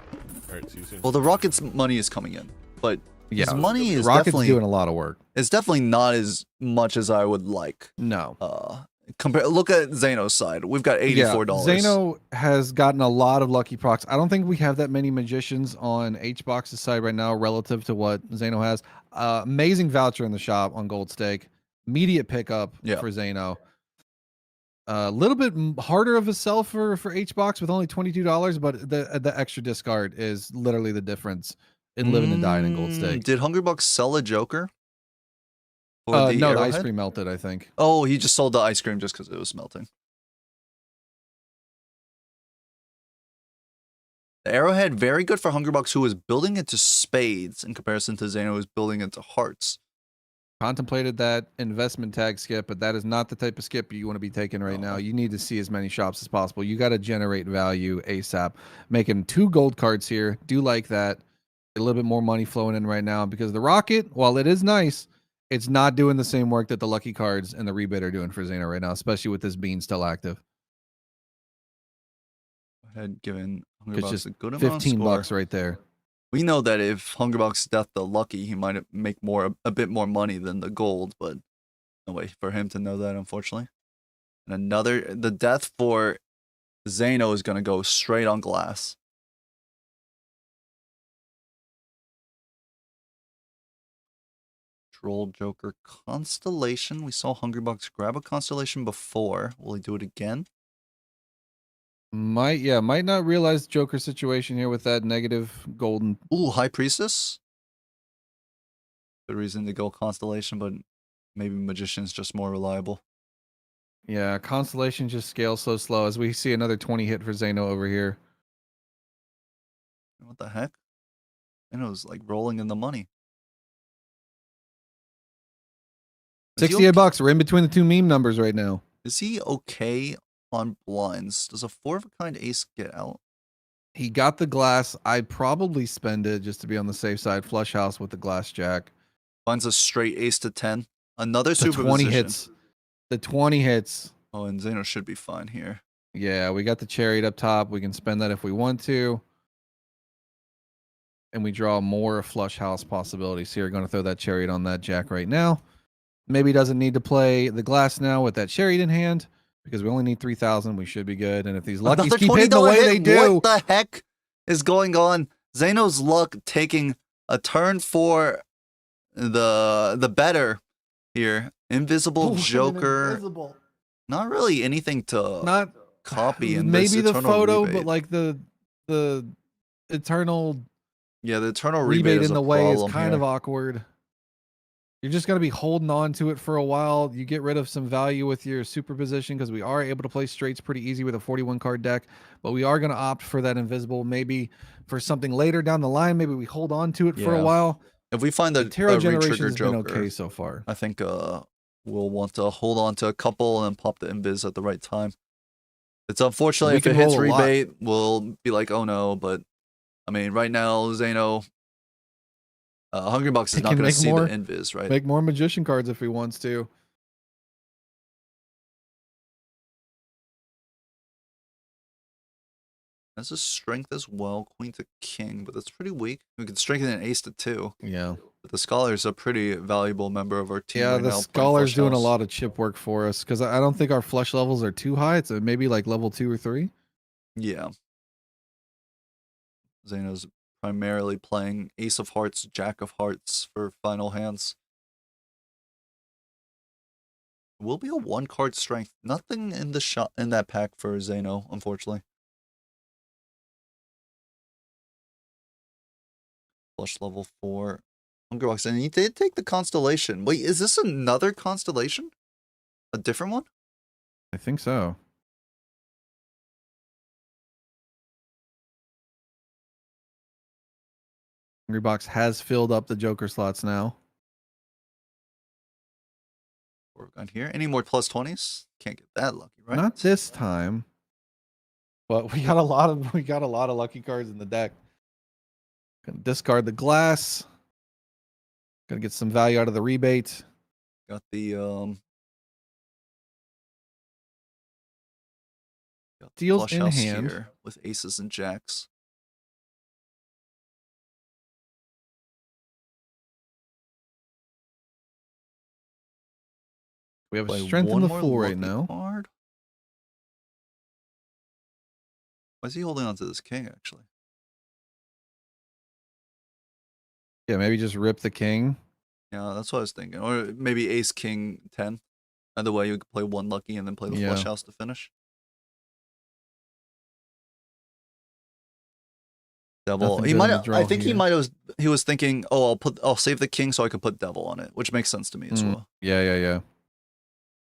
C: All right, see you soon.
A: Well, the Rockets' money is coming in, but
B: Yeah.
A: his money is
B: Rocket's
A: definitely
B: doing a lot of work.
A: it's definitely not as much as I would like.
B: No.
A: Compare. Look at Zeno's side. We've got $84.
B: Zeno has gotten a lot of lucky procs. I don't think we have that many magicians on HBox's side right now relative to what Zeno has. Amazing voucher in the shop on Gold Stake. Immediate pickup
A: Yeah.
B: for Zeno. A little bit harder of a sell for HBox with only $22, but the extra discard is literally the difference in living and dying in Gold Stake.
A: Did Hungrybox sell a Joker? Or
B: No, the ice
A: Arrowhead?
B: cream melted, I think.
A: Oh, he just sold the ice cream just because it was melting. The Arrowhead, very good for Hungrybox, who was building into spades in comparison to Zeno, who's building into hearts.
B: Contemplated that investment tag skip, but that is not the type of skip you want to be taking right now. You need to see as many shops as possible. You got to generate value ASAP. Making 2 gold cards here. Do like that. A little bit more money flowing in right now because the Rocket, while it is nice, it's not doing the same work that the lucky cards and the rebid are doing for Zeno right now, especially with this bean still active.
A: ahead, giving
B: It's
A: Hungrybox
B: just
A: a good amount of
B: 15
A: score.
B: bucks right there.
A: We know that if Hungrybox death the lucky, he might make a bit more money than the gold, but no way for him to know that, unfortunately. And the death for Zeno is going to go straight on glass. Troll Joker Constellation. We saw Hungrybox grab a Constellation before. Will he do it again?
B: Might not realize Joker situation here with that negative golden.
A: Ooh, High Priestess. Good reason to go Constellation, but maybe Magician's just more reliable.
B: Yeah, Constellation just scales so slow as we see another 20 hit for Zeno over here.
A: What the heck? Zeno's like rolling in the money.
B: 68 bucks. We're in between the two meme numbers right now.
A: Is he okay on blinds? Does a 4 of a kind ace get out?
B: He got the glass. I'd probably spend it just to be on the safe side. Flush house with the glass jack.
A: Finds a straight ace to 10. Another
B: The
A: super
B: 20
A: position.
B: hits. The 20 hits.
A: Oh, and Zeno should be fine here.
B: Yeah, we got the chariot up top. We can spend that if we want to. And we draw more flush house possibilities here. Going to throw that chariot on that jack right now. Maybe doesn't need to play the glass now with that chariot in hand because we only need 3,000. We should be good. And if these luckies
A: Another
B: keep hitting the
A: $20
B: way
A: hit.
B: they do.
A: What the heck is going on? Zeno's luck taking a turn for the better here. Invisible Joker.
B: Invisible.
A: Not really anything to
B: Not
A: copy in
B: maybe
A: this
B: the
A: eternal
B: photo,
A: rebate.
B: but like the eternal
A: Yeah, the eternal
B: rebate
A: is
B: in
A: a
B: the way is
A: problem
B: kind
A: here.
B: of awkward. You're just going to be holding on to it for a while. You get rid of some value with your superposition because we are able to play straights pretty easy with a 41 card deck, but we are going to opt for that invisible maybe for something later down the line. Maybe we hold on to it for a
A: Yeah.
B: while.
A: If we find
B: The
A: a
B: Tarot Generation
A: re-trigger
B: has been
A: Joker,
B: okay so far.
A: I think we'll want to hold on to a couple and then pop the invis at the right time. It's unfortunately
B: We
A: if it
B: can
A: hits
B: roll a lot.
A: rebate, we'll be like, oh no, but I mean right now Zeno Hungrybox is
B: He
A: not
B: can
A: going to
B: make
A: see
B: more-
A: the invis, right?
B: Make more magician cards if he wants to.
A: Has a strength as well, queen to king, but that's pretty weak. We can strengthen an ace to 2.
B: Yeah.
A: But the scholar's a pretty valuable member of our team.
B: Yeah,
A: right
B: the
A: now, playing
B: scholar's
A: Flush
B: doing a
A: House.
B: lot of chip work for us because I don't think our flush levels are too high. It's maybe like level 2 or 3.
A: Yeah. Zeno's primarily playing Ace of Hearts, Jack of Hearts for final hands. Will be a 1-card strength. Nothing in the shot in that pack for Zeno, unfortunately. Flush level 4. Hungrybox, and he did take the Constellation. Wait, is this another Constellation? A different one?
B: I think so. Hungrybox has filled up the Joker slots now.
A: Work on here. Any more plus 20s? Can't get that lucky, right?
B: Not this time. But we got a lot of lucky cards in the deck. Gonna discard the glass. Gonna get some value out of the rebate.
A: Got the
B: Deals
A: flush
B: in
A: house
B: hand.
A: here with aces and jacks.
B: We have a
A: Play
B: strength in
A: one
B: the
A: more
B: full right
A: lucky
B: now.
A: card. Why is he holding on to this king, actually?
B: Yeah, maybe just rip the king.
A: Yeah, that's what I was thinking. Or maybe ace, king, 10. Either way, you could play one lucky and then play the
B: Yeah.
A: flush house to finish. Devil.
B: Nothing
A: He
B: good
A: might
B: in the
A: have,
B: draw
A: I think he
B: here.
A: might have, he was thinking, oh, I'll save the king so I can put devil on it, which makes sense to me as well.
B: Yeah.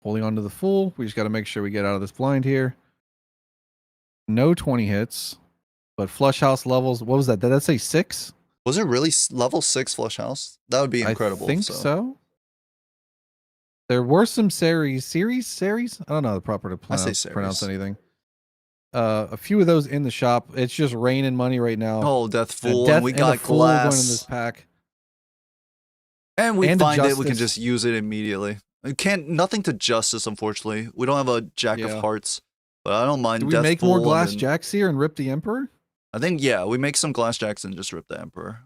B: Holding on to the full. We just got to make sure we get out of this blind here. No 20 hits, but flush house levels. What was that? Did that say 6?
A: Was it really level 6 flush house? That would be incredible.
B: I think so. There were some series. I don't know the proper to pronounce
A: series.
B: anything. A few of those in the shop. It's just raining money right now.
A: Oh, Death Fool,
B: Death
A: and we
B: and
A: got
B: a Fool going in
A: glass.
B: this pack.
A: And we
B: And a
A: find it, we can
B: Justice.
A: just use it immediately. We can't, nothing to justice, unfortunately. We don't have a Jack
B: Yeah.
A: of Hearts. But I don't mind
B: Do we
A: Death
B: make more
A: Fool
B: glass
A: and then-
B: jacks here and rip the Emperor?
A: I think, yeah, we make some glass jacks and just rip the Emperor.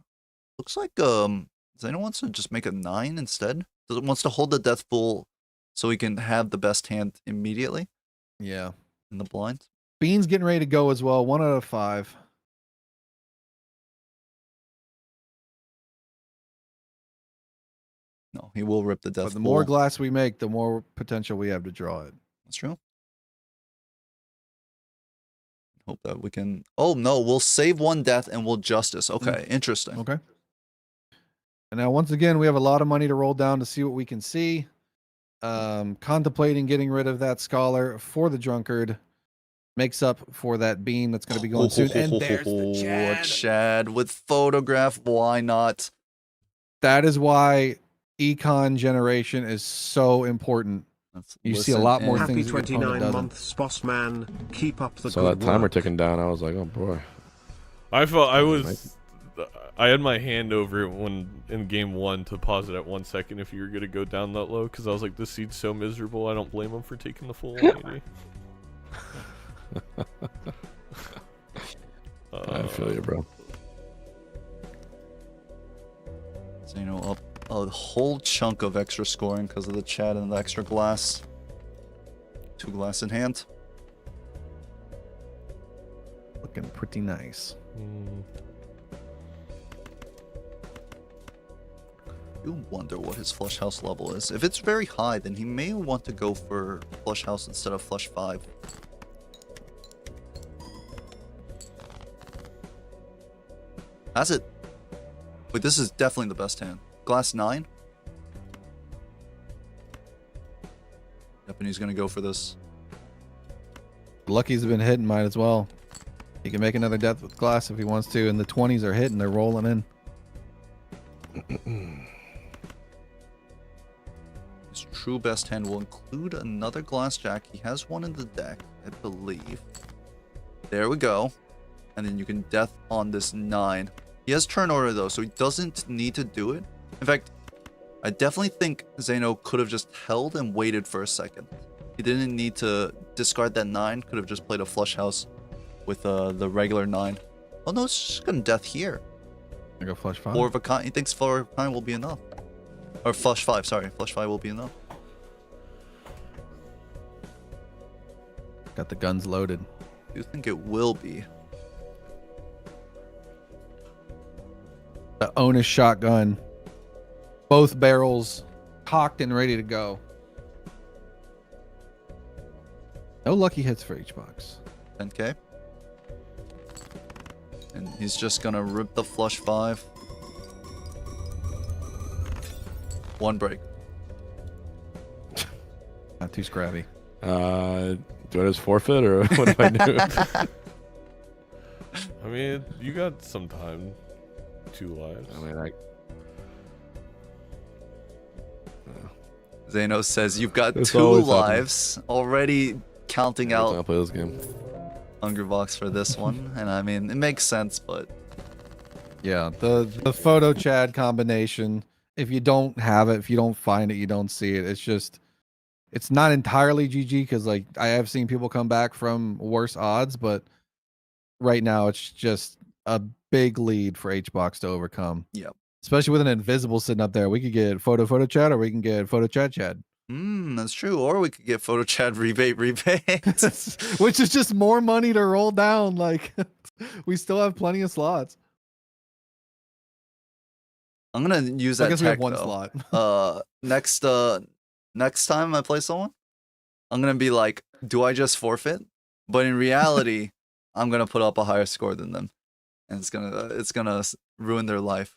A: Looks like, Zeno wants to just make a 9 instead. Wants to hold the Death Fool so he can have the best hand immediately
B: Yeah.
A: in the blind.
B: Bean's getting ready to go as well. 1 out of 5.
A: No, he will rip the Death
B: But the
A: Fool.
B: more glass we make, the more potential we have to draw it.
A: That's true. Hope that we can... Oh, no, we'll save 1 death and we'll Justice. Okay, interesting.
B: Okay. And now, once again, we have a lot of money to roll down to see what we can see. Contemplating getting rid of that Scholar for the Drunkard. Makes up for that Bean that's going to be going soon. And there's the Chad.
A: Chad with Photograph. Why not?
B: That is why Econ Generation is so important. You see a lot more
E: Happy
B: things that your opponent
E: 29
B: doesn't.
E: months, boss man. Keep up the
D: So
E: good
D: that timer
E: work.
D: ticking down, I was like, oh boy.
C: I felt I had my hand over it when in game 1 to pause it at 1 second if you were gonna go down that low because I was like, this seed's so miserable. I don't blame him for taking the full 180.
D: I feel you, bro.
A: So, you know, up a whole chunk of extra scoring because of the Chad and the extra glass. 2 glass in hand.
B: Looking pretty nice.
A: You wonder what his flush house level is. If it's very high, then he may want to go for flush house instead of flush 5. Has it? Wait, this is definitely the best hand. Glass 9? Yep, and he's gonna go for this.
B: Lucky's been hitting, might as well. He can make another death with glass if he wants to, and the 20s are hitting, they're rolling in.
A: His true best hand will include another glass jack. He has one in the deck, I believe. There we go. And then you can death on this 9. He has turn order though, so he doesn't need to do it. In fact, I definitely think Zeno could have just held and waited for a second. He didn't need to discard that 9. Could have just played a flush house with the regular 9. Oh no, it's just gonna death here.
B: I go flush 5.
A: 4 of a kind. He thinks 4 of a kind will be enough. Or flush 5, sorry. Flush 5 will be enough.
B: Got the guns loaded.
A: I do think it will be.
B: The Onus shotgun. Both barrels cocked and ready to go. No lucky hits for each box.
A: 10k. And he's just gonna rip the flush 5. 1 break.
B: Not too scrappy.
D: Do I just forfeit or what do I do?
C: I mean, you got some time. 2 lives.
D: I mean,
A: Zeno says you've got
D: This
A: 2
D: always
A: lives. Already counting
D: every time I
A: out
D: play this game.
A: Hungry Box for this one. And I mean, it makes sense, but
B: Yeah, the photo Chad combination. If you don't have it, if you don't find it, you don't see it. It's just, it's not entirely GG because like I have seen people come back from worse odds, but right now it's just a big lead for HBox to overcome.
A: Yep.
B: Especially with an invisible sitting up there, we could get photo Chad, or we can get photo Chad.
A: that's true. Or we could get photo Chad rebate.
B: Which is just more money to roll down. Like we still have plenty of slots.
A: I'm gonna use
B: I
A: that
B: guess we have
A: tech,
B: one
A: though.
B: slot.
A: Next time I play someone, I'm gonna be like, do I just forfeit? But in reality, I'm gonna put up a higher score than them, and it's gonna ruin their life.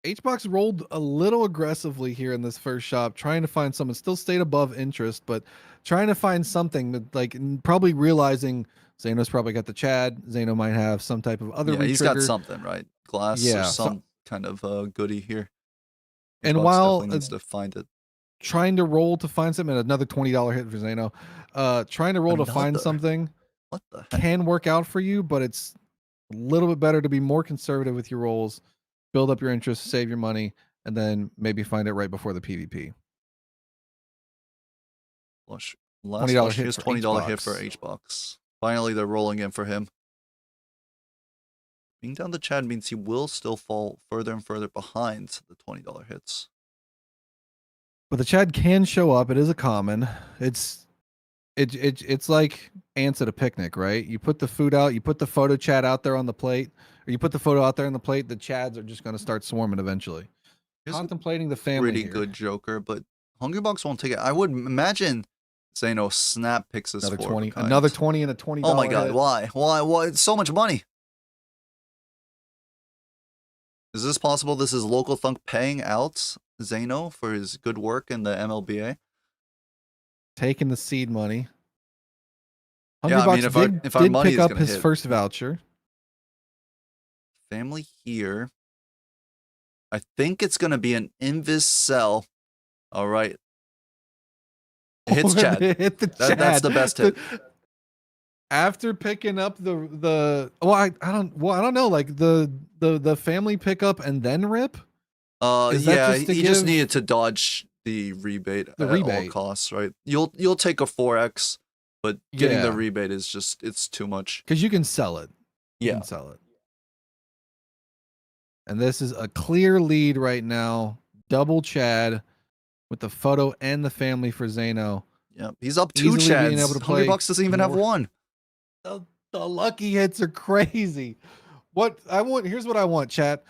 B: HBox rolled a little aggressively here in this first shop, trying to find someone. Still stayed above interest, but trying to find something that, like, probably realizing Zeno's probably got the Chad. Zeno might have some type of other.
A: Yeah, he's got
B: retrigger.
A: something, right? Glass
B: Yeah,
A: or some kind of goodie here.
B: And
A: Xbox
B: while
A: definitely needs to find it.
B: trying to roll to find something, another $20 hit for Zeno. Trying to roll to find
A: Another?
B: something
A: What the heck?
B: can work out for you, but it's a little bit better to be more conservative with your rolls, build up your interest, save your money, and then maybe find it right before the PvP.
A: Flush Last
B: $20
A: flush.
B: hit
A: Here's
B: for
A: $20 hit for
B: HBox.
A: H-Box. Finally, they're rolling in for him. Being down the Chad means he will still fall further and further behind the $20 hits.
B: But the Chad can show up. It is a common. It's like ants at a picnic, right? You put the food out, you put the photo Chad out there on the plate, or you put the photo out there on the plate, the Chads are just going to start swarming eventually.
A: Here's a
B: Contemplating the family
A: pretty
B: here.
A: good Joker, but Hungrybox won't take it. I would imagine Zeno snap picks his
B: Another
A: four of a
B: 20,
A: kind.
B: another 20 and a $20
A: Oh my god,
B: hit.
A: why? It's so much money. Is this possible? This is Local Thunk paying out Zeno for his good work in the MLBA?
B: Taking the seed money.
A: Yeah, I mean,
B: Hungrybox
A: if our
B: did
A: money
B: pick
A: is
B: up
A: gonna
B: his
A: hit.
B: first voucher.
A: Family here. I think it's gonna be an invis sell. All right. It hits Chad.
B: It hit the
A: That's
B: Chad.
A: the best hit.
B: After picking up I don't know, like the family pickup and then rip. Is that
A: Yeah,
B: just to
A: he just
B: give
A: needed to dodge the rebate
B: the
A: at
B: rebate?
A: all costs, right? You'll take a 4x, but getting the
B: Yeah.
A: rebate is just it's too much.
B: Because you can sell it. You
A: Yeah.
B: can sell it. And this is a clear lead right now. Double Chad with the photo and the family for Zeno.
A: Yeah, he's up 2
B: Easily being
A: Chads.
B: able to play
A: Hungrybox doesn't even have
B: more.
A: one.
B: The lucky hits are crazy. Here's what I want, chat.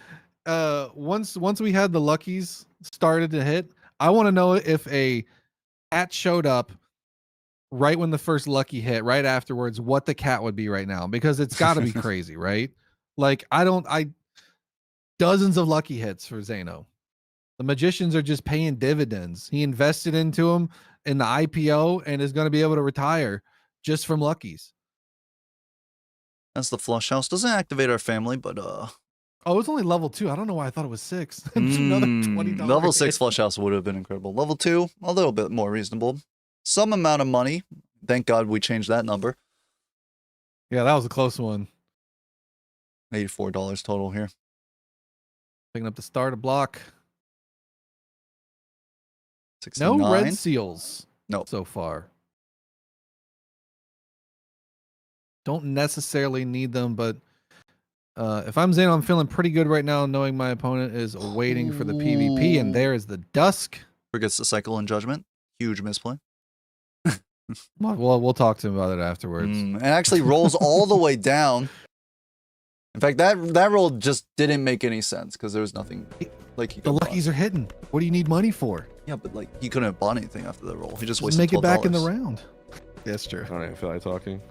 B: Once we had the luckies started to hit, I want to know if a cat showed up right when the first lucky hit, right afterwards, what the cat would be right now, because it's got to be crazy, right? Like dozens of lucky hits for Zeno. The magicians are just paying dividends. He invested into them in the IPO and is going to be able to retire just from luckies.
A: That's the flush house. Doesn't activate our family, but
B: Oh, it's only level 2. I don't know why I thought it was 6. It's another $20
A: level 6
B: hit.
A: flush house would have been incredible. Level 2, a little bit more reasonable. Some amount of money. Thank God we changed that number.
B: Yeah, that was a close one.
A: $84 total here.
B: Picking up the starter block.
A: 69.
B: No red seals.
A: Nope.
B: So far. Don't necessarily need them, but if I'm Zeno, I'm feeling pretty good right now, knowing my opponent is waiting for the PvP, and there is the Dusk.
A: Forgets the cycle and judgment. Huge misplay.
B: Well, we'll talk to him about it afterwards.
A: And actually rolls all the way down. In fact, that roll just didn't make any sense because there was nothing like he
B: The
A: could
B: luckies are hitting. What do you need money for?
A: Yeah, but like he couldn't have bought anything after the roll. He just
B: Just
A: wasted
B: make it back in the
A: $12.
B: round. That's true.
D: I don't even feel like talking.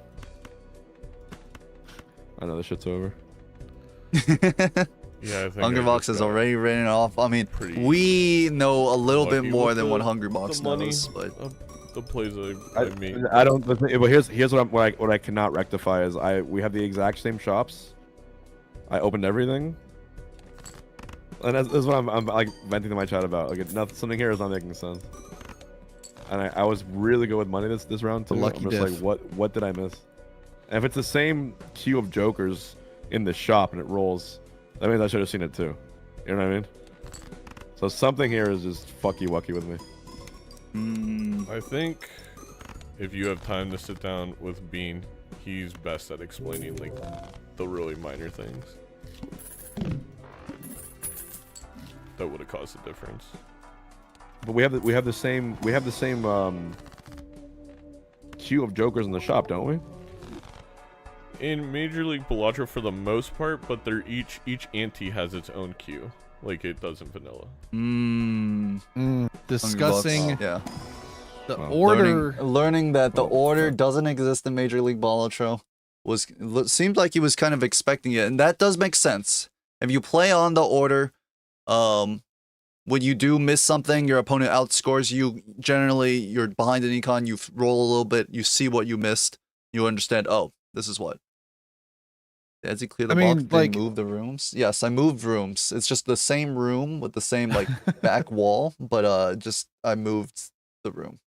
D: I know this shit's over.
C: Yeah, I think
A: Hungrybox is already written off. I mean,
C: pretty
A: we know a little bit
C: lucky
A: more
C: with
A: than what
C: the
A: Hungrybox
C: money,
A: knows, but
C: the plays I made.
D: I don't. But here's what I cannot rectify is we have the exact same shops. I opened everything, and this is what I'm like venting to my chat about. Like something here is not making sense. And I was really good with money this round too.
B: lucky
D: I'm just
B: diff.
D: like, what did I miss? And if it's the same queue of jokers in the shop and it rolls, that means I should have seen it too. You know what I mean? So something here is just fucky wucky with me.
C: I think if you have time to sit down with Bean, he's best at explaining like the really minor things that would have caused the difference.
D: But we have the same queue of jokers in the shop, don't we?
C: In Major League Balatro for the most part, but they're each ante has its own queue, like it does in vanilla.
B: Discussing
A: Hungrybox, yeah.
B: the
D: Well,
B: order.
A: Learning that the
D: Well,
A: order doesn't exist in Major League Balatro seemed like he was kind of expecting it, and that does make sense. If you play on the order, when you do miss something, your opponent outscores you. Generally, you're behind an econ, you roll a little bit, you see what you missed, you understand, oh, this is what. As he cleared the box, did he move the rooms? Yes, I moved rooms. It's just the same room with the same like back wall, but just I moved the room.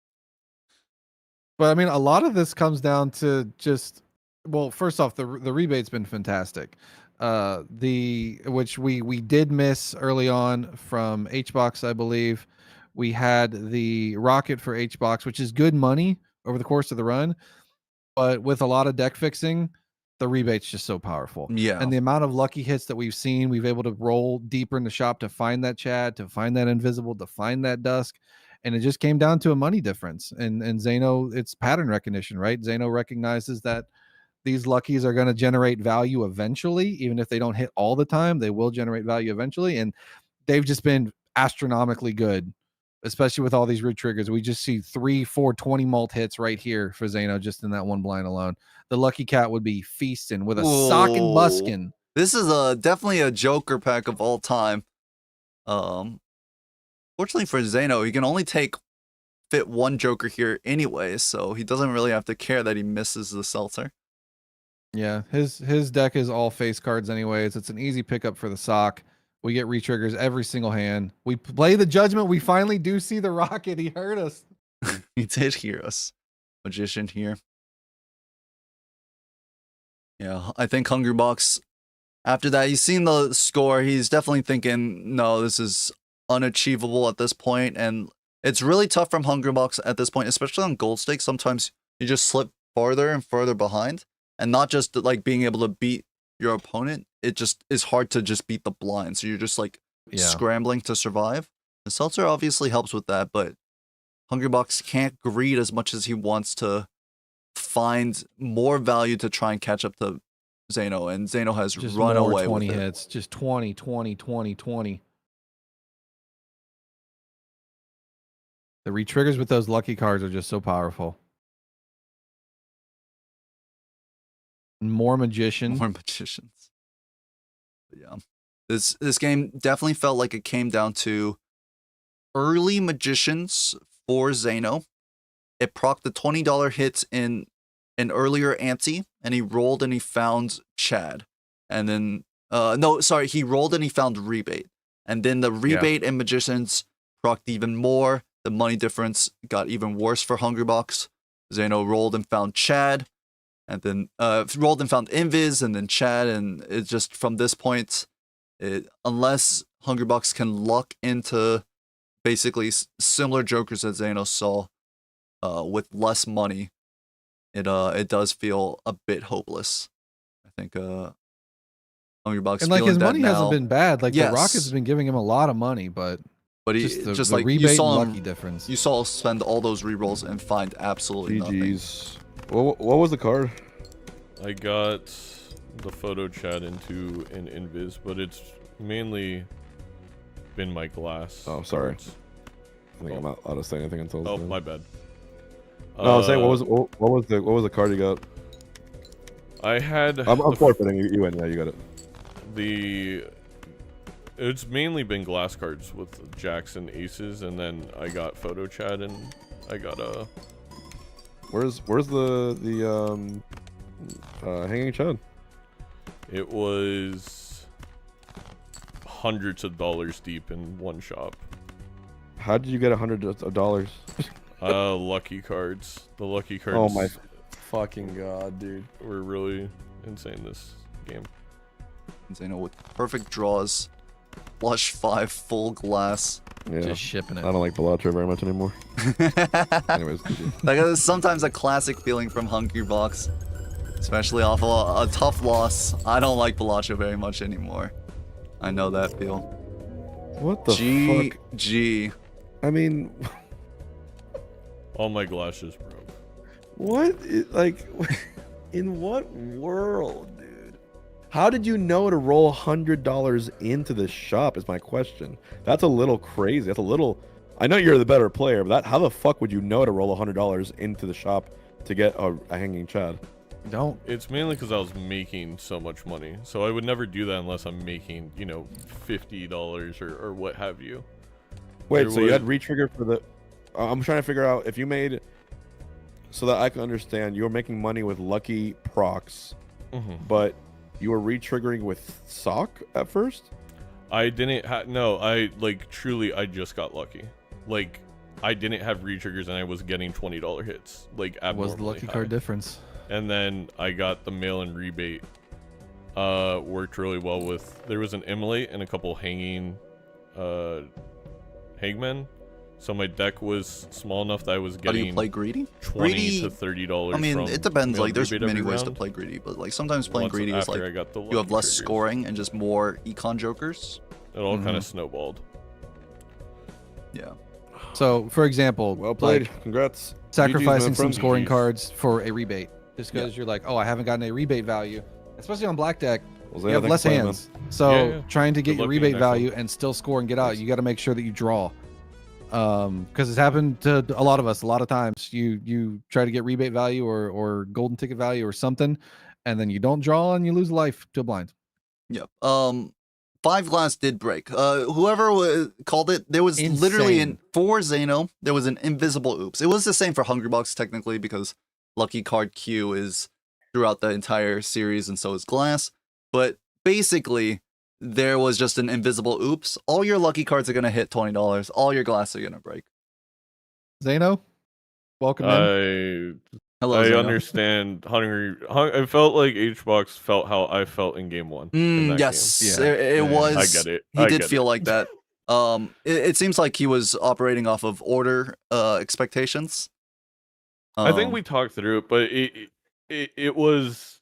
B: But I mean, a lot of this comes down to just, well, first off, the rebate's been fantastic. Which we did miss early on from HBox, I believe. We had the rocket for HBox, which is good money, over the course of the run. But with a lot of deck fixing, the rebate's just so powerful.
A: Yeah.
B: And the amount of lucky hits that we've seen, we've able to roll deeper in the shop to find that Chad, to find that Invisible, to find that Dusk. And it just came down to a money difference. And Zeno, it's pattern recognition, right? Zeno recognizes that these luckies are going to generate value eventually, even if they don't hit all the time, they will generate value eventually. And they've just been astronomically good, especially with all these root triggers. We just see 3, 4, 20 mult hits right here for Zeno, just in that one blind alone. The lucky cat would be feasting with a sock and buskin.
A: This is definitely a Joker pack of all time. Fortunately for Zeno, he can only fit one Joker here anyway, so he doesn't really have to care that he misses the Seltzer.
B: Yeah, his deck is all face cards anyways. It's an easy pickup for the sock. We get retriggers every single hand. We play the Judgment. We finally do see the Rocket. He heard us.
A: He did hear us. Magician here. Yeah, I think Hungrybox, after that, he's seen the score. He's definitely thinking, no, this is unachievable at this point. And it's really tough from Hungrybox at this point, especially on gold stakes. Sometimes you just slip farther and further behind. And not just like being able to beat your opponent, it just is hard to just beat the blind. So you're just like scrambling to survive. The Seltzer obviously helps with that, but Hungrybox can't greed as much as he wants to find more value to try and catch up to Zeno, and Zeno has
B: just
A: run
B: more
A: away
B: 20
A: with
B: hits. Just 20, 20, 20, 20. The retriggers with those lucky cards are just so powerful. More magician.
A: More magicians. But yeah. This game definitely felt like it came down to early magicians for Zeno. It procced the $20 hits in an earlier ante, and he rolled and he found Chad. And then he rolled and he found rebate. And then the rebate and magicians procced even more. The money difference got even worse for Hungrybox. Zeno rolled and found Chad. And then rolled and found Invis, and then Chad, and it just from this point, unless Hungrybox can luck into basically similar Jokers that Zeno saw with less money, it does feel a bit hopeless. I think Hungrybox,
B: and like his money
A: now,
B: hasn't been bad. Like the Rockets have been giving him a lot of money, but
A: he
B: just the
A: like
B: rebate
A: you saw
B: and
A: him,
B: lucky difference.
A: You saw him spend all those rerolls and find absolutely nothing.
D: What was the card?
C: I got the photo chat into an Invis, but it's mainly been my glass.
D: Oh, sorry.
C: cards.
D: I think I'm not allowed to say anything until.
C: Oh, my bad.
D: No, I was saying, what was the card you got?
C: I had.
D: I'm forfeiting. You win. Yeah, you got it.
C: It's mainly been glass cards with jacks and aces, and then I got photo chat, and I got a.
D: Where's the hanging Chad?
C: It was hundreds of dollars deep in one shop.
D: How did you get $100?
C: Lucky cards. The lucky cards.
D: Oh my fucking god, dude!
C: Were really insane this game.
A: Zeno with perfect draws, flush 5, full glass.
D: Yeah,
B: just shipping it.
D: I don't like Balatro very much anymore. Anyways,
A: like sometimes a classic feeling from Hungrybox, especially off a tough loss. I don't like Balatro very much anymore. I know that feel.
D: What the fuck?
A: G.
D: I mean,
C: all my glasses broke.
D: What? Like, in what world, dude? How did you know to roll $100 into the shop? Is my question. That's a little crazy. That's a little. I know you're the better player, but how the fuck would you know to roll $100 into the shop to get a hanging Chad?
B: Don't.
C: It's mainly because I was making so much money, so I would never do that unless I'm making, $50 or what have you.
D: Wait, so you had retrigger for the? I'm trying to figure out if you made, so that I can understand. You were making money with lucky procs, but you were retriggering with sock at first.
C: I didn't have truly. I just got lucky. Like I didn't have retriggers and I was getting $20 hits. Like
B: was the lucky card difference.
C: And then I got the mail-in rebate. Worked really well with. There was an immolate and a couple hanging, hangmen. So my deck was small enough that I was
A: How do you
C: getting
A: play greedy?
C: 20
A: Greedy-
C: to $30.
A: I mean,
C: from
A: it depends.
C: mail
A: Like, there's
C: rebate
A: many
C: every
A: ways to
C: round.
A: play greedy, but like sometimes playing
C: Once
A: greedy is
C: after
A: like
C: I got the
A: you have
C: lucky
A: less
C: triggers.
A: scoring and just more econ jokers.
C: It all kind
B: Mhm.
C: of snowballed.
A: Yeah.
B: So, for example,
D: Well played.
B: like
D: Congrats.
B: sacrificing
D: GGs,
B: some
D: man,
B: scoring
C: GGs.
B: cards for a rebate, just because you're like, oh, I haven't gotten a rebate value, especially on black deck.
D: Well,
B: You
D: Zaya,
B: have
D: thanks
B: less
D: for playing, man.
B: hands, so
C: Yeah, yeah.
B: trying to get
C: Good
B: your
C: luck in the
B: rebate
C: next one.
B: value and still score and get out,
D: Thanks.
B: you got to make sure that you draw. Because it's happened to a lot of us. A lot of times, you try to get rebate value or golden ticket value or something, and then you don't draw and you lose life to a blind.
A: Yep. 5 glass did break. Whoever called it, there was literally
B: Insane.
A: for Zeno, there was an invisible oops. It was the same for Hungry Box technically because lucky card Q is throughout the entire series and so is glass. But basically, there was just an invisible oops. All your lucky cards are gonna hit $20. All your glass are gonna break.
B: Zeno, welcome in.
A: Hello,
C: I
A: Zeno.
C: understand. I felt like HBox felt how I felt in game 1. in that
A: Yes,
B: Yeah.
A: it
B: Yeah,
A: was.
C: I get it.
A: He
C: I
A: did
C: get
A: feel
C: it.
A: like that. It seems like he was operating off of order expectations.
C: I think we talked through it, but it was.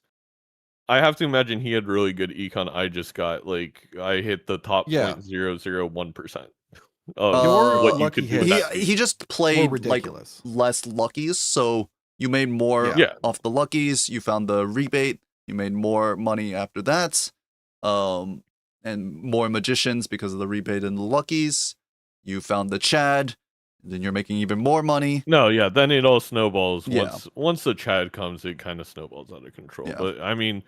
C: I have to imagine he had really good econ. I just got like I hit the top
B: Yeah.
C: 0.001% of
B: Your
C: what you
B: lucky
C: could do. with
B: hits
C: that
A: he just
B: Were
A: played like
B: ridiculous.
A: less luckies, so you made more
B: Yeah.
C: Yeah.
A: off the luckies. You found the rebate. You made more money after that, and more magicians because of the rebate and the luckies. You found the Chad. Then you're making even more money.
C: No, yeah, then it all snowballs.
A: Yeah.
C: Once the Chad comes, it kind of snowballs out of control.
A: Yeah.
C: But I mean,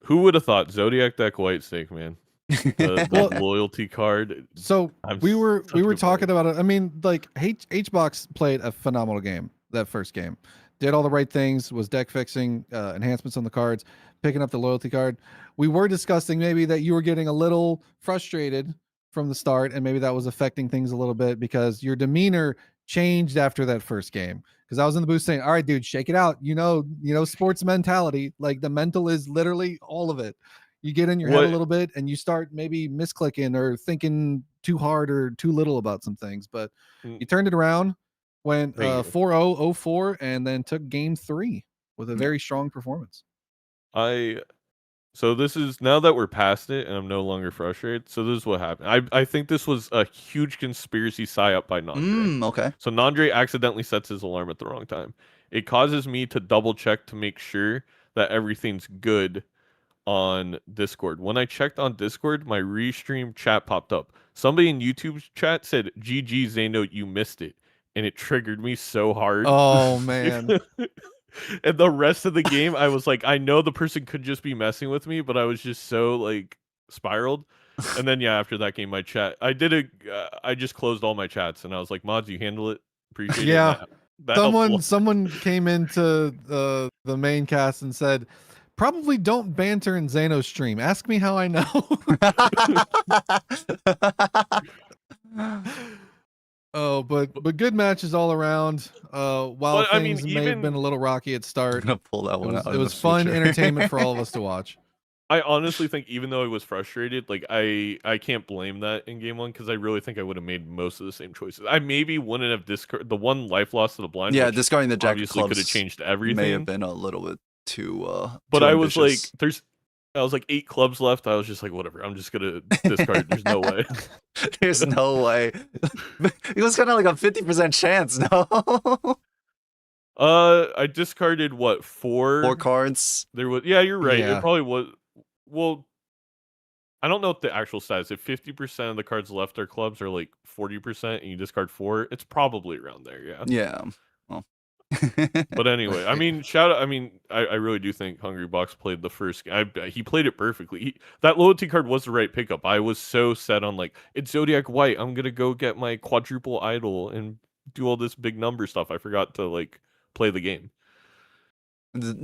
C: who would have thought Zodiac deck White Snake, man? The
B: Well,
C: loyalty card.
B: So
C: I'm
B: we were
C: such
B: we
C: a
B: were
C: good
B: talking
C: player.
B: about it. I mean, like Hbox played a phenomenal game that first game. Did all the right things, was deck fixing, enhancements on the cards, picking up the loyalty card. We were discussing maybe that you were getting a little frustrated from the start, and maybe that was affecting things a little bit because your demeanor changed after that first game. Because I was in the booth saying, "All right, dude, shake it out. You know, sports mentality. Like the mental is literally all of it. You get in your head a
C: What-
B: little bit and you start maybe misclicking or thinking too hard or too little about some things, but
C: Mm,
B: you turned it around, went
C: Thank you.
B: 4-0, 0-4, and then took game 3 with a very strong performance.
C: So this is now that we're past it and I'm no longer frustrated. So this is what happened. I think this was a huge conspiracy psyop by Nandre.
A: Okay.
C: So Nandre accidentally sets his alarm at the wrong time. It causes me to double check to make sure that everything's good on Discord. When I checked on Discord, my restream chat popped up. Somebody in YouTube's chat said, "GG Zeno, you missed it," and it triggered me so hard.
B: Oh man.
C: And the rest of the game, I was like, I know the person could just be messing with me, but I was just so like spiraled. And then yeah, after that game, my chat, I just closed all my chats, and I was like, "Mods, you handle it. Appreciate
B: Yeah.
C: it." That helped a lot.
B: Someone came into the main cast and said, "Probably don't banter in Zeno's stream. Ask me how I know." Oh, but good matches all around. While
C: But, I mean,
B: things may have been
C: even-
B: a little rocky at
A: I'm
B: start,
A: gonna pull that one out.
B: it
A: in
B: was
A: the
B: fun
A: future.
B: entertainment for all of us to watch.
C: I honestly think even though I was frustrated, like I can't blame that in game 1 because I really think I would have made most of the same choices. I maybe wouldn't have discard the one life loss to the blind.
A: Yeah,
C: which
A: discarding the Jack of
C: obviously could have
A: Clubs
C: changed
A: may
C: everything.
A: have been a little bit too.
C: But
A: too
C: I was
A: ambitious.
C: like, I was like 8 clubs left. I was just like, whatever. I'm just gonna discard. There's no way.
A: There's no way. It was kind of like a 50% chance. No.
C: I discarded what 4?
A: 4 cards.
C: There was yeah, you're right.
B: Yeah.
C: It probably was. Well, I don't know what the actual stats. If 50% of the cards left are clubs, or like 40%, and you discard 4, it's probably around there. Yeah.
A: Yeah. Well.
C: But anyway, I mean, shout out. I mean, I really do think Hungry Box played the first. He played it perfectly. That loyalty card was the right pickup. I was so set on like it's Zodiac White. I'm gonna go get my quadruple idol and do all this big number stuff. I forgot to like play the game.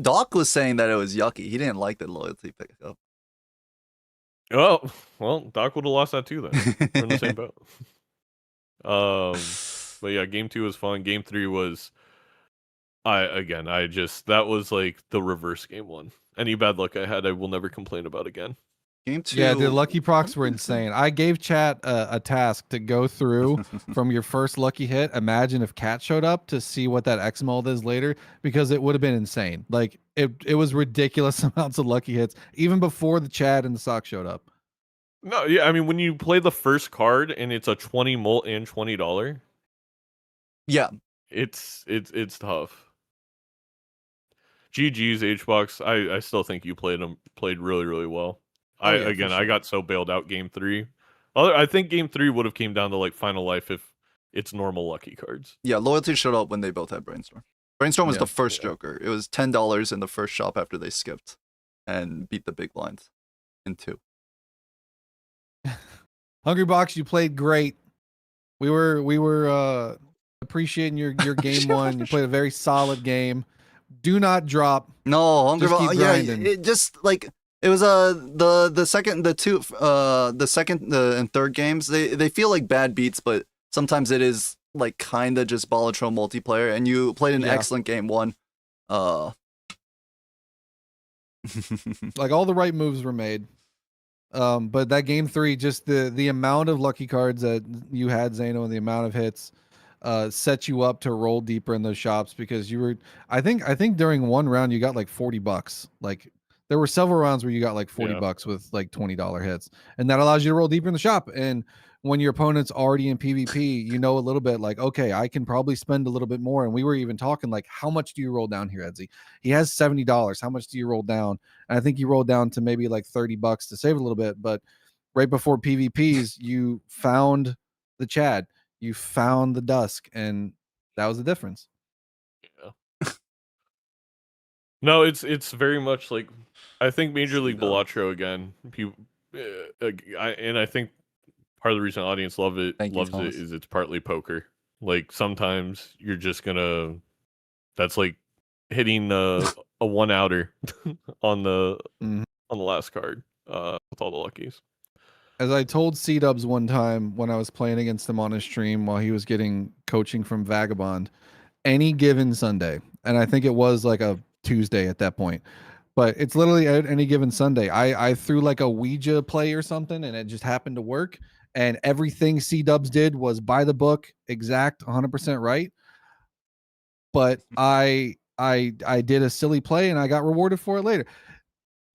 A: Doc was saying that it was yucky. He didn't like the loyalty pickup.
C: Oh well, Doc would have lost that too. Then we're in the same boat. But yeah, game 2 was fun. Game 3 was. That was like the reverse game 1. Any bad luck I had, I will never complain about again.
A: Game 2.
B: Yeah, the lucky procs were insane. I gave chat a task to go through from your first lucky hit. Imagine if Cat showed up to see what that X mold is later, because it would have been insane. Like it was ridiculous amounts of lucky hits even before the Chad and the sock showed up.
C: No, yeah, I mean when you play the first card and it's a 20 molt and $20,
A: Yeah.
C: it's tough. GG's HBox. I still think you played really, really well.
B: Oh, yeah, for
C: I
B: sure.
C: got so bailed out game 3. I think game 3 would have came down to like Final Life if it's normal lucky cards.
A: Yeah, Loyalty showed up when they both had Brainstorm. Brainstorm was
B: Yeah,
A: the first Joker. It was $10 in the first shop after they skipped and beat the big blinds in 2.
B: Hungry Box, you played great. We were appreciating your game one. You played a very solid game. Do not drop.
A: No, Hungry
B: Just keep
A: Box. Yeah,
B: grinding.
A: it just like it was the second and third games they feel like bad beats, but sometimes it is like kind of just Balatro multiplayer, and you played an
B: Yeah.
A: excellent game one.
B: Like all the right moves were made. But that game 3, just the amount of lucky cards that you had, Zano, and the amount of hits set you up to roll deeper in those shops, because you were I think during one round you got like $40. Like there were several rounds where you got like $40 with like $20 hits, and that allows you to roll deeper in the shop. And when your opponent's already in PvP, you know a little bit like, okay, I can probably spend a little bit more. And we were even talking like, how much do you roll down here, Edsy? He has $70. How much do you roll down? And I think you rolled down to maybe like $30 to save a little bit. But right before PvPs, you found the Chad, you found the Dusk, and that was the difference.
C: No, it's very much like I think Major League
A: C-Dub.
C: Balatro again. People, I think part of the reason audience loves it
A: Thomas.
C: is it's partly poker. Like sometimes you're just gonna that's like hitting a 1-outer on the
B: Mhm.
C: on the last card with all the luckies.
B: As I told C-Dubs one time when I was playing against him on his stream while he was getting coaching from Vagabond, any given Sunday, and I think it was like a Tuesday at that point, but it's literally at any given Sunday. I threw like a Ouija play or something, and it just happened to work. And everything C-Dubs did was by the book, exact 100% right. But I did a silly play and I got rewarded for it later.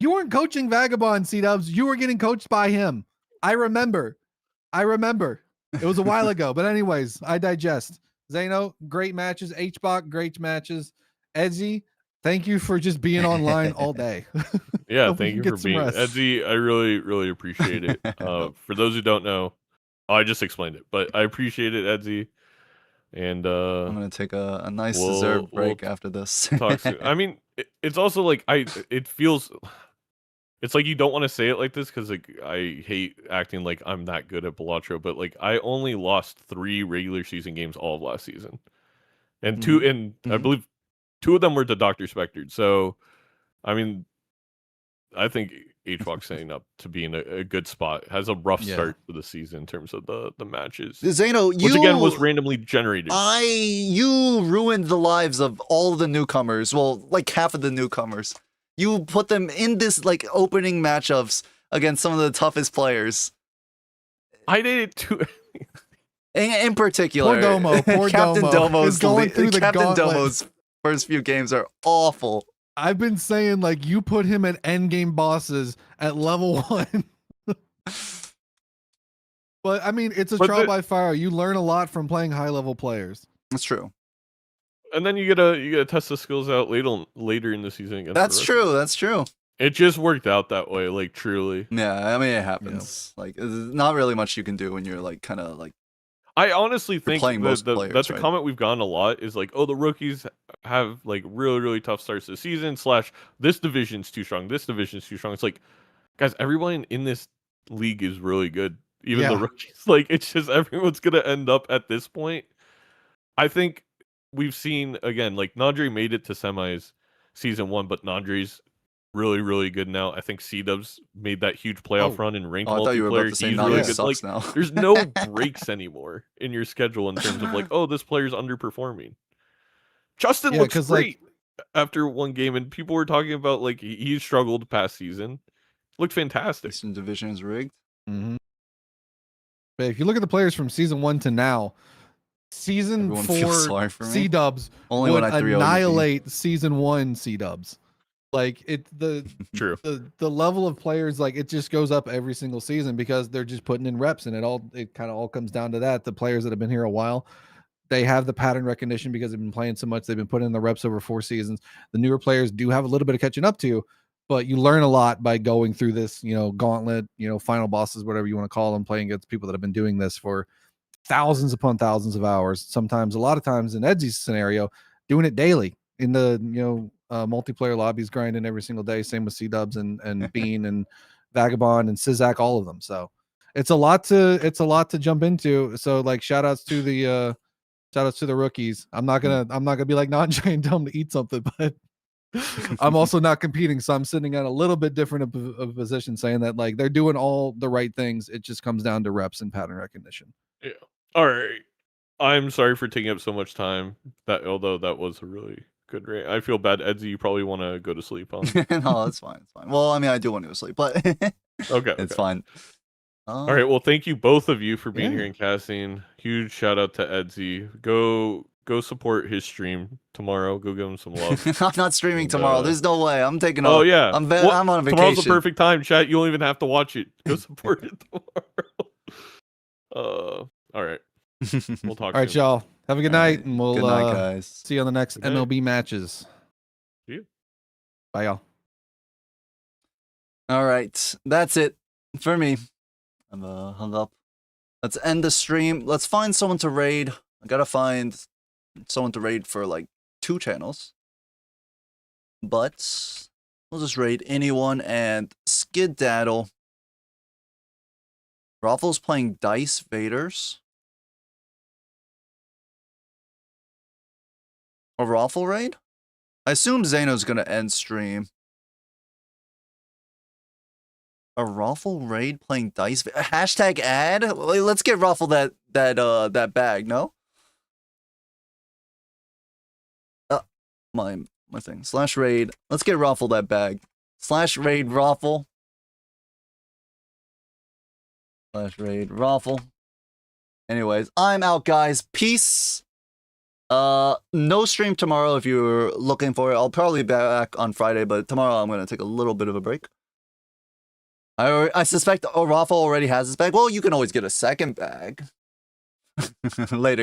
B: You weren't coaching Vagabond, C-Dubs. You were getting coached by him. I remember. It was a while ago. But anyways, I digest. Zano, great matches. HBOC, great matches. Edsy, thank you for just being online all day.
C: Yeah,
B: Hope
C: thank
B: you
C: you
B: get
C: for
B: some
C: being
B: rest.
C: Edsy. I really, really appreciate it. For those who don't know, I just explained it, but I appreciate it, Edsy. And
A: I'm gonna take a nice
C: we'll-
A: deserved
C: we'll
A: break after this.
C: talk soon. I mean, it's also like it feels. It's like you don't want to say it like this because like I hate acting like I'm that good at Balatro, but like I only lost 3 regular season games all of last season, and I
A: Mhm.
C: believe 2 of them were to Dr. Spectred. So, I mean, I think HWOC's setting up to be in a good spot. Has a rough
B: Yeah.
C: start to the season in terms of the matches,
A: Zano,
C: which again was randomly generated.
A: you ruined the lives of all the newcomers. Well, like half of the newcomers. You put them in this like opening matchups against some of the toughest players.
C: I did it too.
A: In particular,
B: Poor Domo. Poor
A: Captain
B: Domo
A: Domo's
B: is going through the
A: Captain
B: gauntlet.
A: Domo's first few games are awful.
B: I've been saying like you put him at endgame bosses at level 1. But I mean, it's a
C: But
B: trial
C: the-
B: by fire. You learn a lot from playing high level players.
A: That's true.
C: And then you gotta test the skills out later in the season. Against
A: That's
C: the rest.
A: true. That's true.
C: It just worked out that way, like truly.
A: Yeah, I mean it happens. Like there's not really much you can do when you're like kind of like
C: I honestly think
A: playing most players,
C: that's a
A: right?
C: comment we've gotten a lot is like, oh, the rookies have like really, really tough starts to the season, / this division's too strong, this division's too strong. It's like, guys, everyone in this league is really good. Even the
B: Yeah.
C: rookies. Like it's just everyone's gonna end up at this point. I think we've seen again, like Nandre made it to semis season 1, but Nandre's really, really good now. I think C-Dubs made that huge playoff run in ranked
A: I thought you were about
C: multiplayer.
A: to say
C: He's
A: Nandre
C: really
B: Yeah.
C: good.
A: sucks
C: Like
A: now.
C: there's no breaks anymore in your schedule in terms of like, oh, this player's underperforming. Justin
B: Yeah,
C: looks
B: 'cause,
C: great after one game, and people were talking about like he struggled past season. Looked fantastic.
A: Eastern Division is rigged.
B: Mm-hmm. But if you look at the players from season 1 to now, season
A: Everyone feels
B: 4
A: sorry for me.
B: C-dubs
A: Only
B: would
A: when I 3-0
B: annihilate season 1 C-dubs. Like
C: True.
B: the level of players, like it just goes up every single season because they're just putting in reps, and it kind of all comes down to that. The players that have been here a while, they have the pattern recognition because they've been playing so much. They've been putting in the reps over 4 seasons. The newer players do have a little bit of catching up to, but you learn a lot by going through this, gauntlet, final bosses, whatever you want to call them, playing against people that have been doing this for thousands upon thousands of hours. Sometimes, a lot of times in Edsy's scenario, doing it daily in the, multiplayer lobbies, grinding every single day. Same with C-Dubs and Bean and Vagabond and Sizak, all of them. So it's a lot to jump into. So like shout outs to the rookies. I'm not gonna be like non-giant and tell them to eat something, but I'm also not competing, so I'm sitting at a little bit different of a position, saying that like they're doing all the right things. It just comes down to reps and pattern recognition.
C: Yeah. All right. I'm sorry for taking up so much time. Although that was a really good rate. I feel bad, Edsy. You probably want to go to sleep on.
A: No, it's fine. It's fine. Well, I mean, I do want to go to sleep, but
C: Okay,
A: it's fine.
C: All right. Well, thank you both of you for being
B: Yeah.
C: here and casting. Huge shout out to Edsy. Go support his stream tomorrow. Go give him some love.
A: I'm not streaming
C: And,
A: tomorrow. There's no way. I'm taking
C: Oh
A: off.
C: yeah.
A: I'm
C: Well,
A: on a vacation.
C: Tomorrow's the perfect time, chat. You don't even have to watch it. Go support it tomorrow. All right. We'll talk
B: All right,
C: soon.
B: y'all. Have a good
A: All
B: night,
A: right.
B: and we'll
A: Good night, guys.
B: see you on the next
C: Good night.
B: MLB matches.
C: See you.
B: Bye, y'all.
A: All right, that's it for me. I'm hung up. Let's end the stream. Let's find someone to raid. I gotta find someone to raid for like 2 channels. But we'll just raid anyone and skedaddle. Raffle's playing Dice Vaders. A Raffle raid? I assume Zeno's gonna end stream. A Raffle raid playing Dice hashtag ad? Let's get Raffle that bag, no? My thing. / raid. Let's get Raffle that bag. / raid Raffle. / raid Raffle. Anyways, I'm out, guys. Peace. No stream tomorrow if you're looking for it. I'll probably be back on Friday, but tomorrow I'm gonna take a little bit of a break. I suspect Raffle already has his bag. Well, you can always get a second bag. Later.